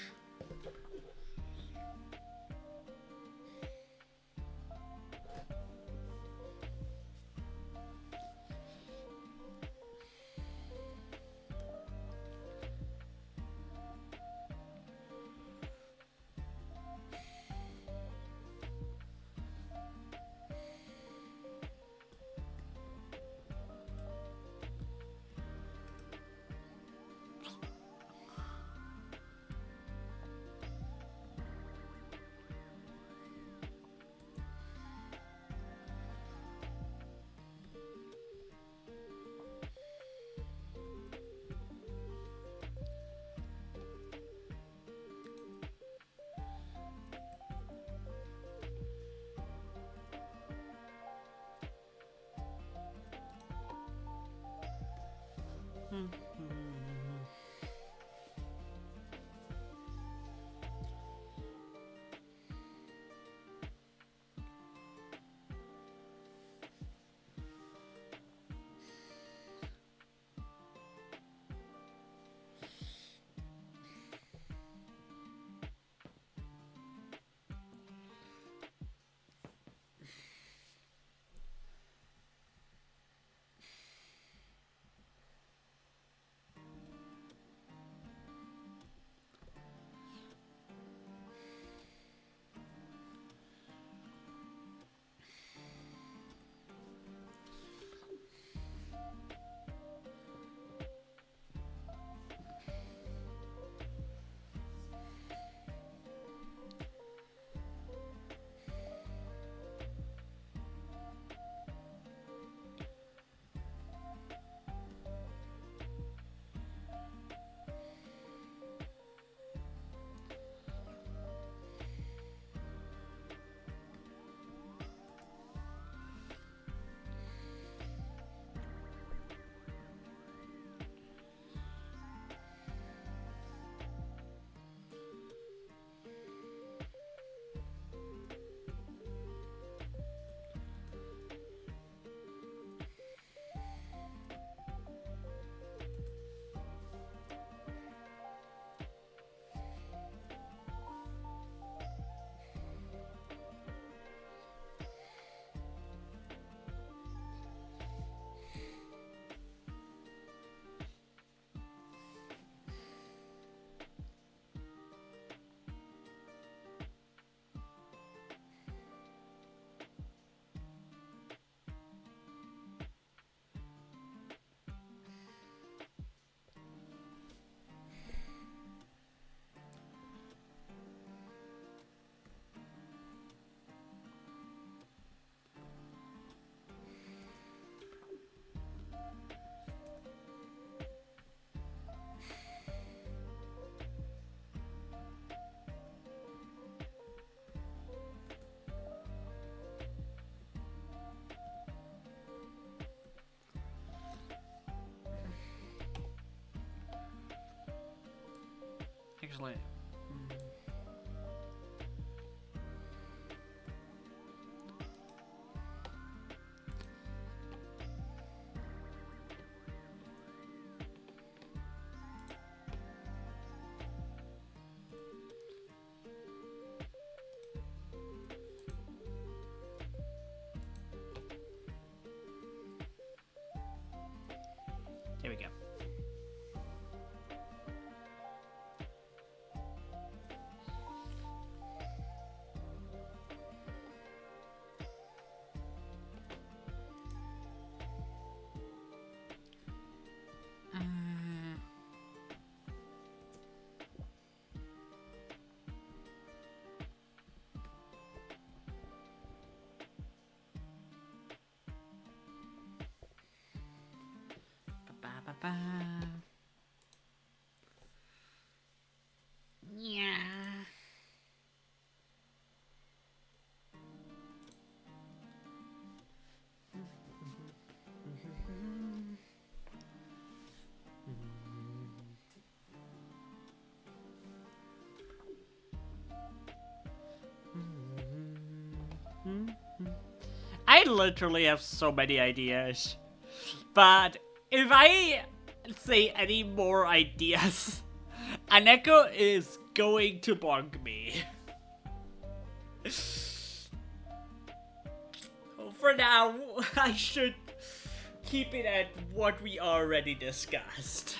actually. There we go. Ba-ba-ba-ba. Yeah. I literally have so many ideas. But if I say any more ideas, Aneko is going to bonk me. For now, I should keep it at what we already discussed.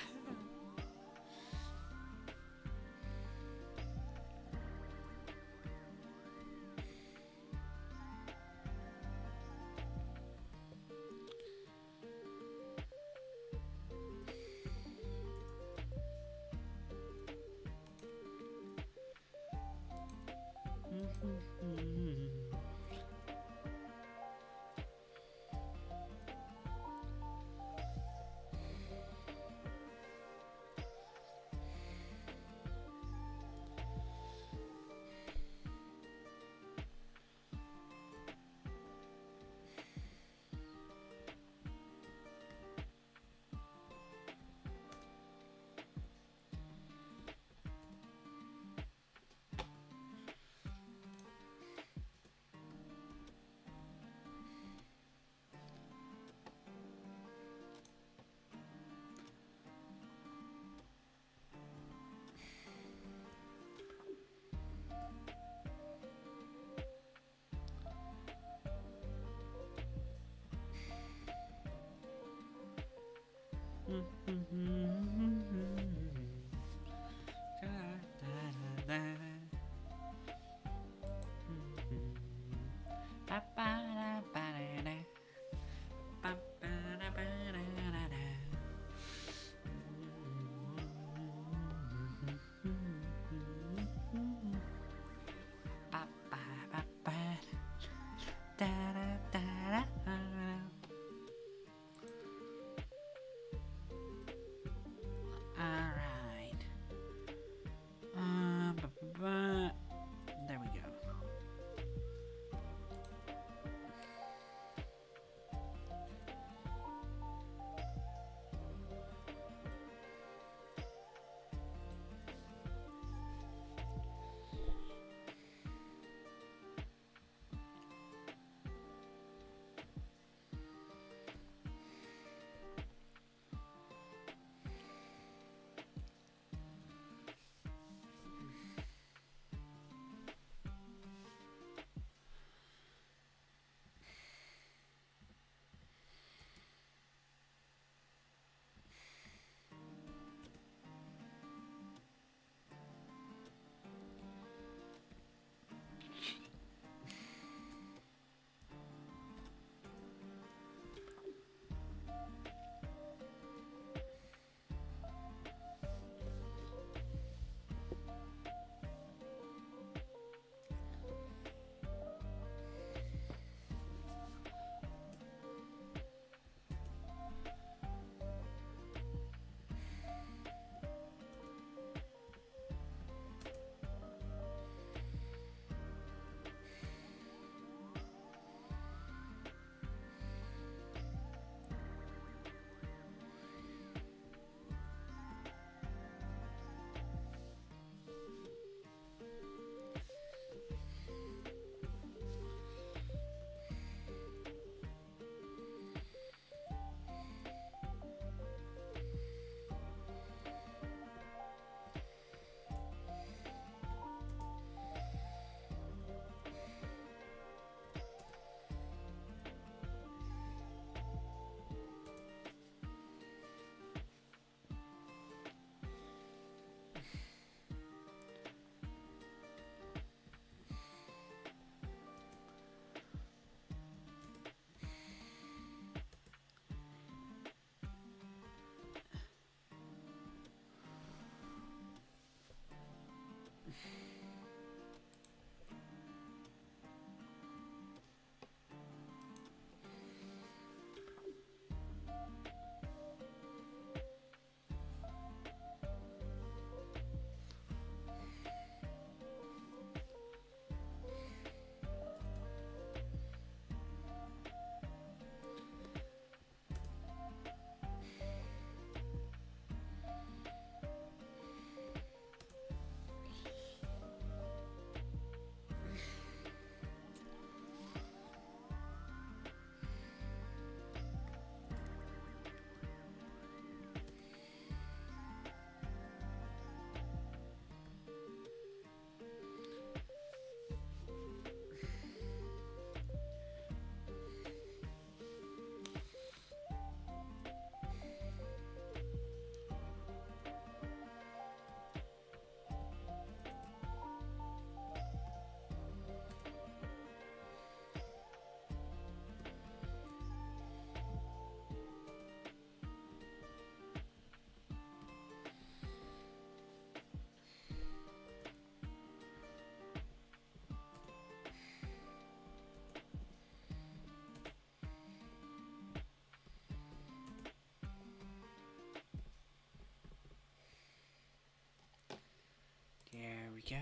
go.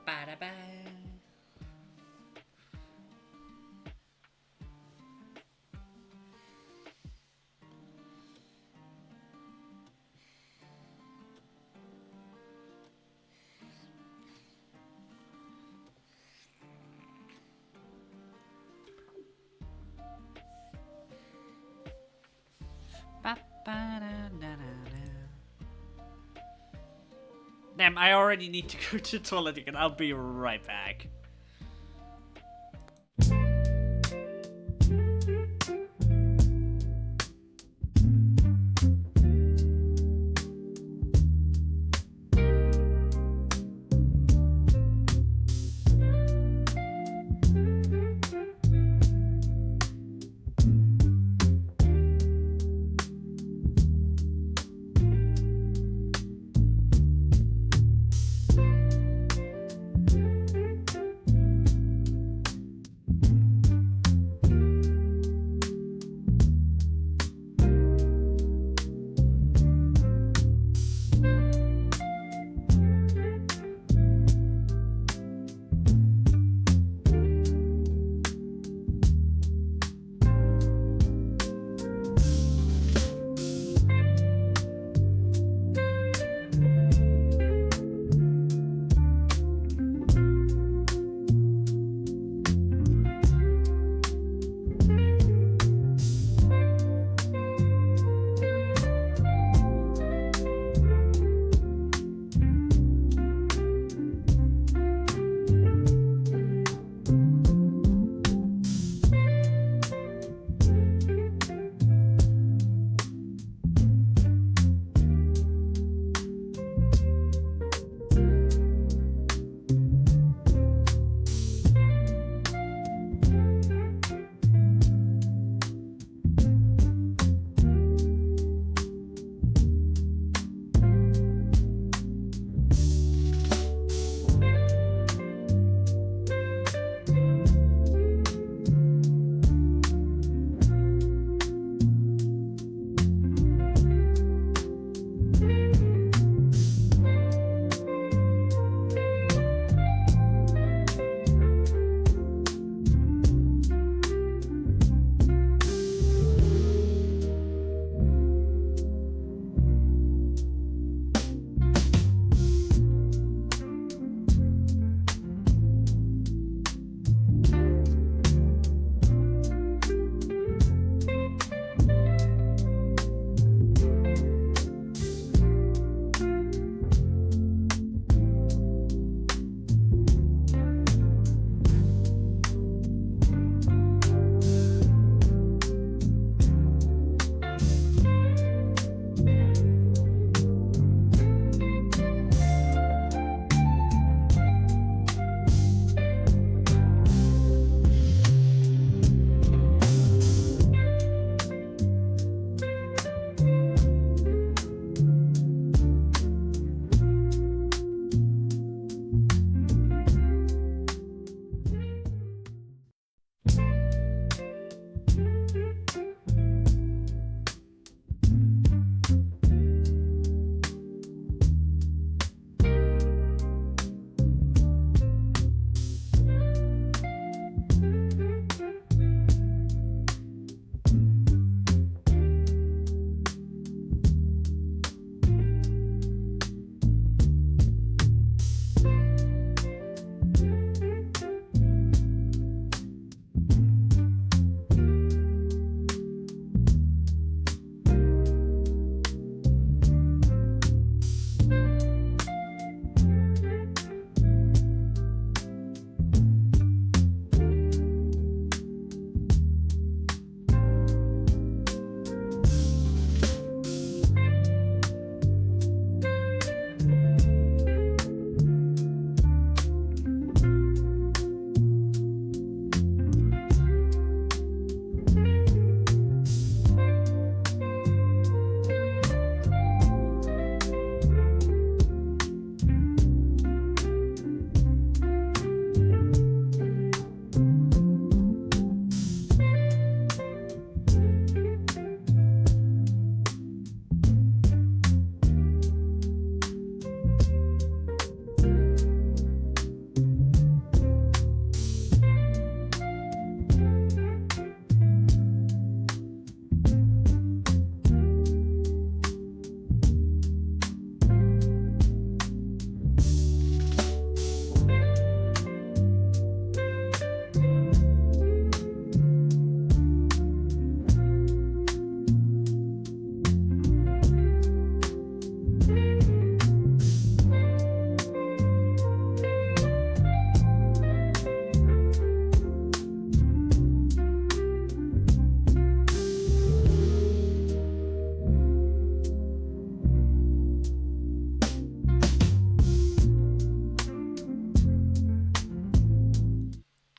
Ba-da-ba. Damn, I already need to go to the toilet again. I'll be right back.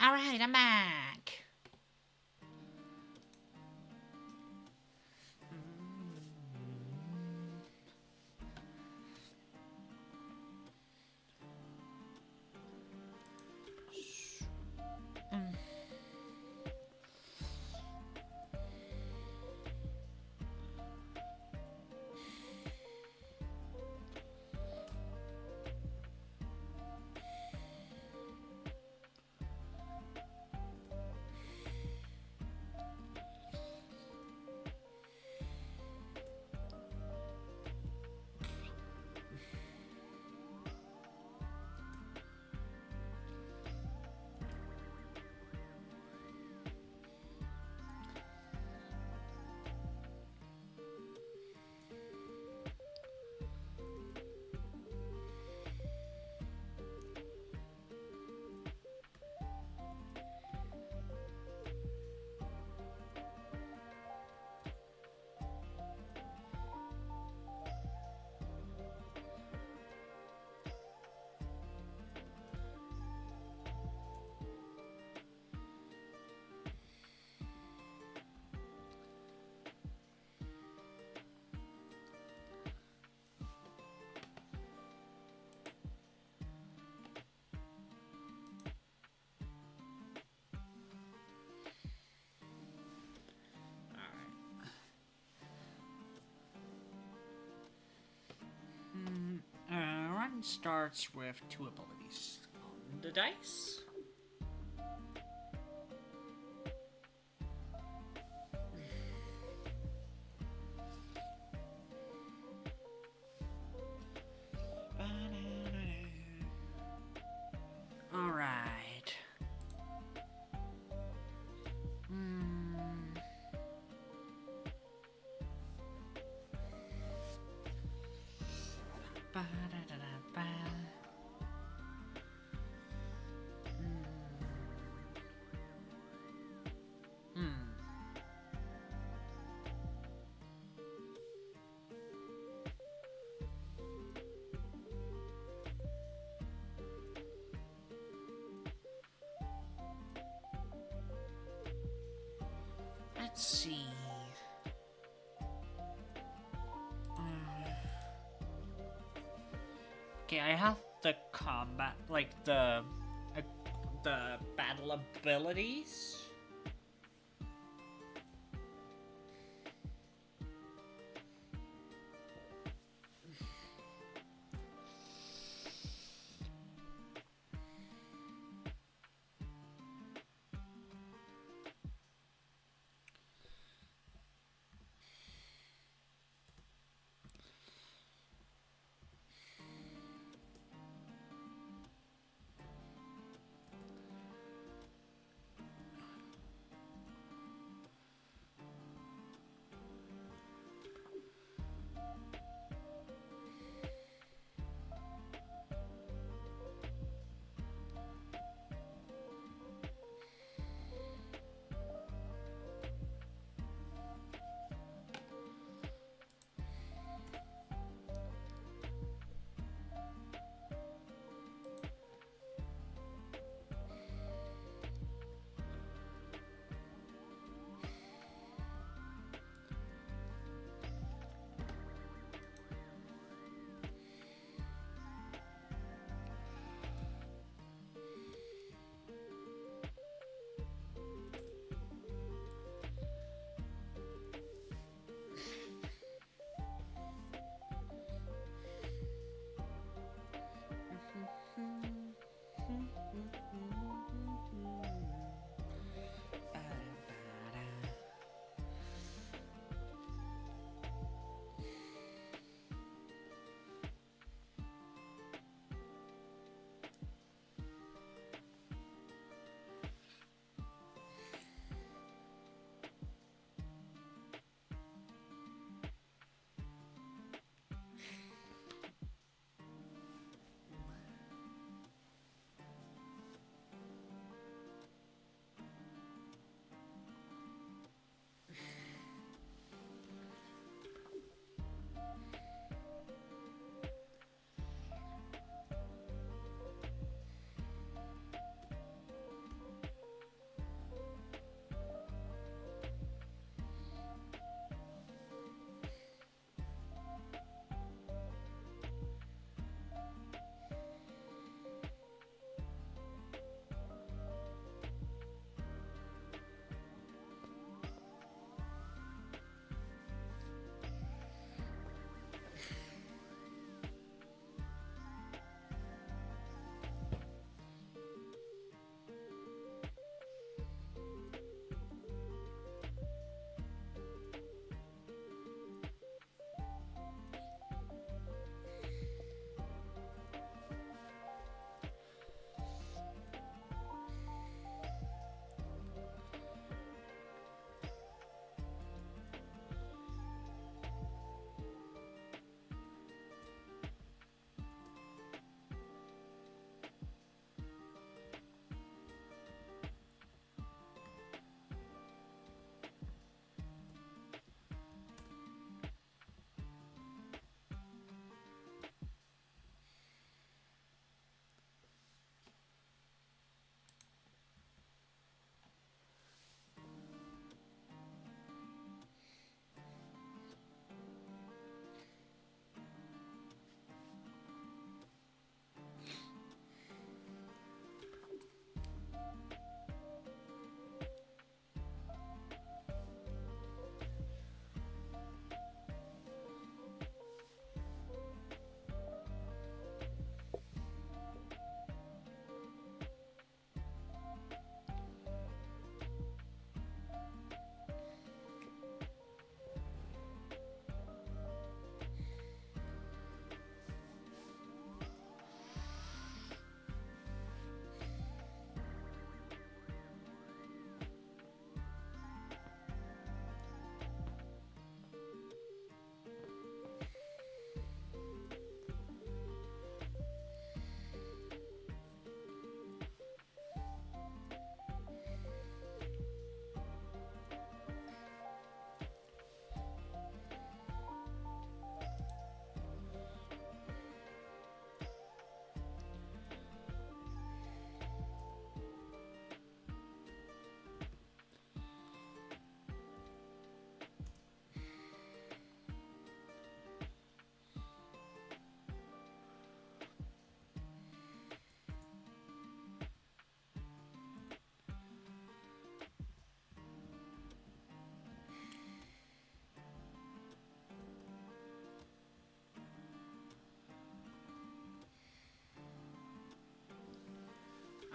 Alright, I'm back. Run starts with 2 abilities on the dice. Alright. Ba-da-da-da-ba. Let's see. Okay, I have the combat, like the battle abilities.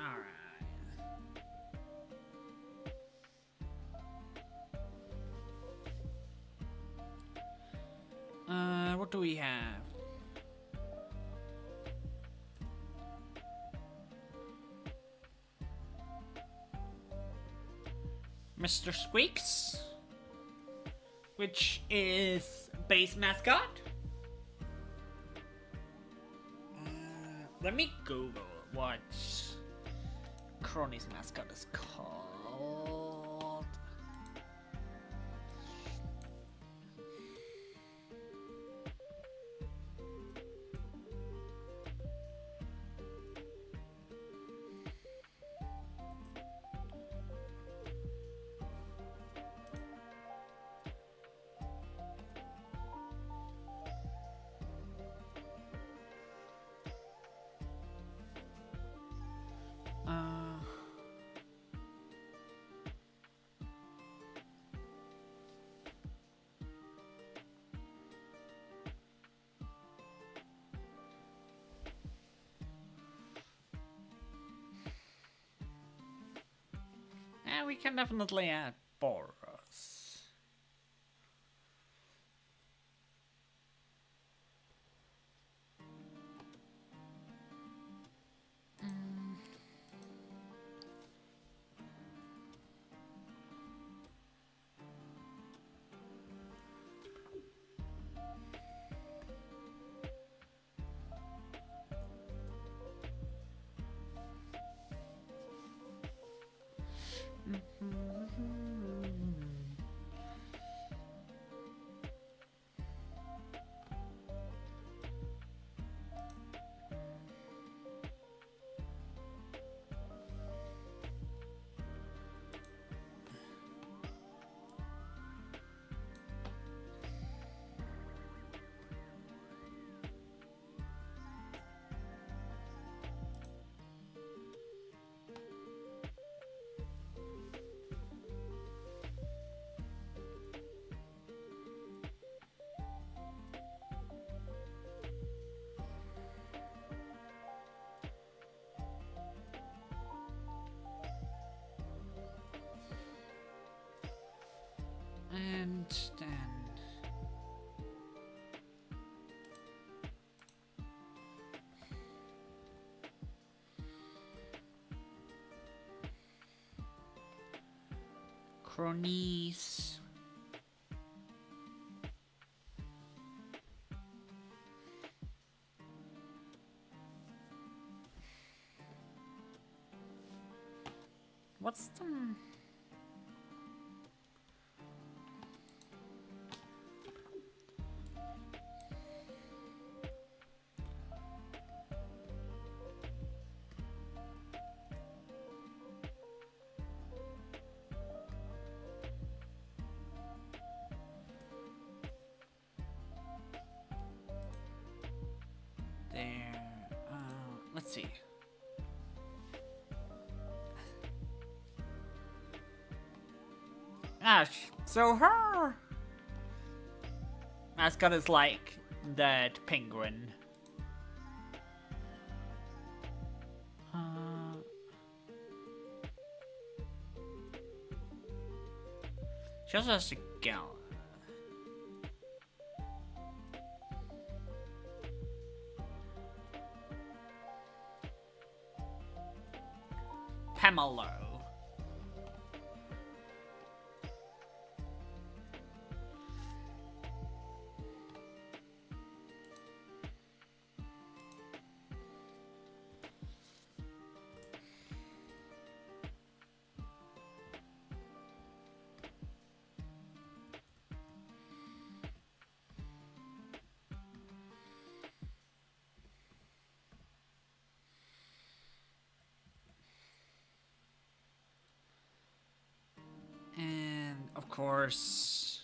Alright. What do we have? Mr. Squeaks, which is base mascot. Let me Google what Crony's mascot is called. We can definitely add Boros. And then Cronies. What's the... There. Let's see. So her mascot is like that penguin. She also has a gal. Pamelo. And of course,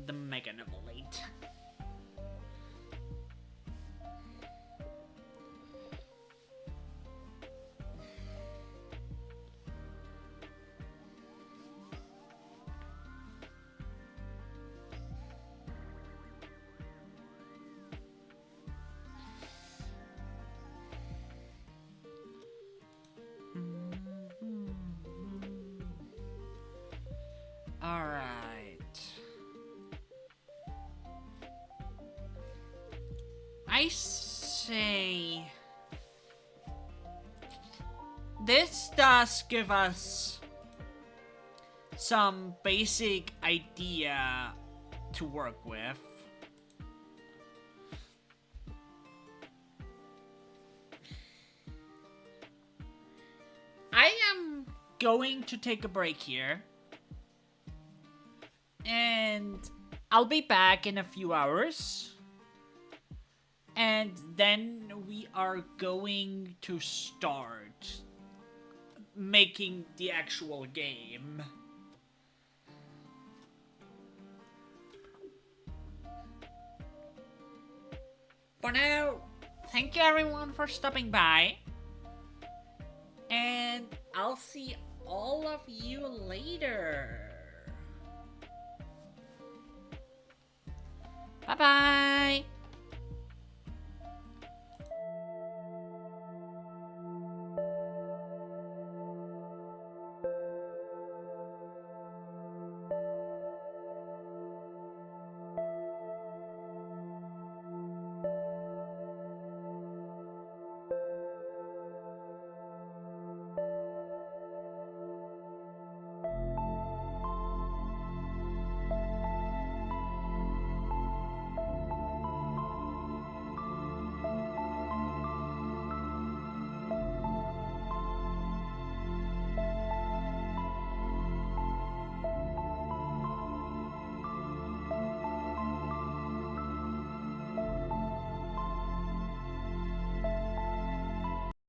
the Mega Nibble. I say this does give us some basic idea to work with. I am going to take a break here. And I'll be back in a few hours. And then we are going to start making the actual game. For now, thank you everyone for stopping by. And I'll see all of you later. Bye bye.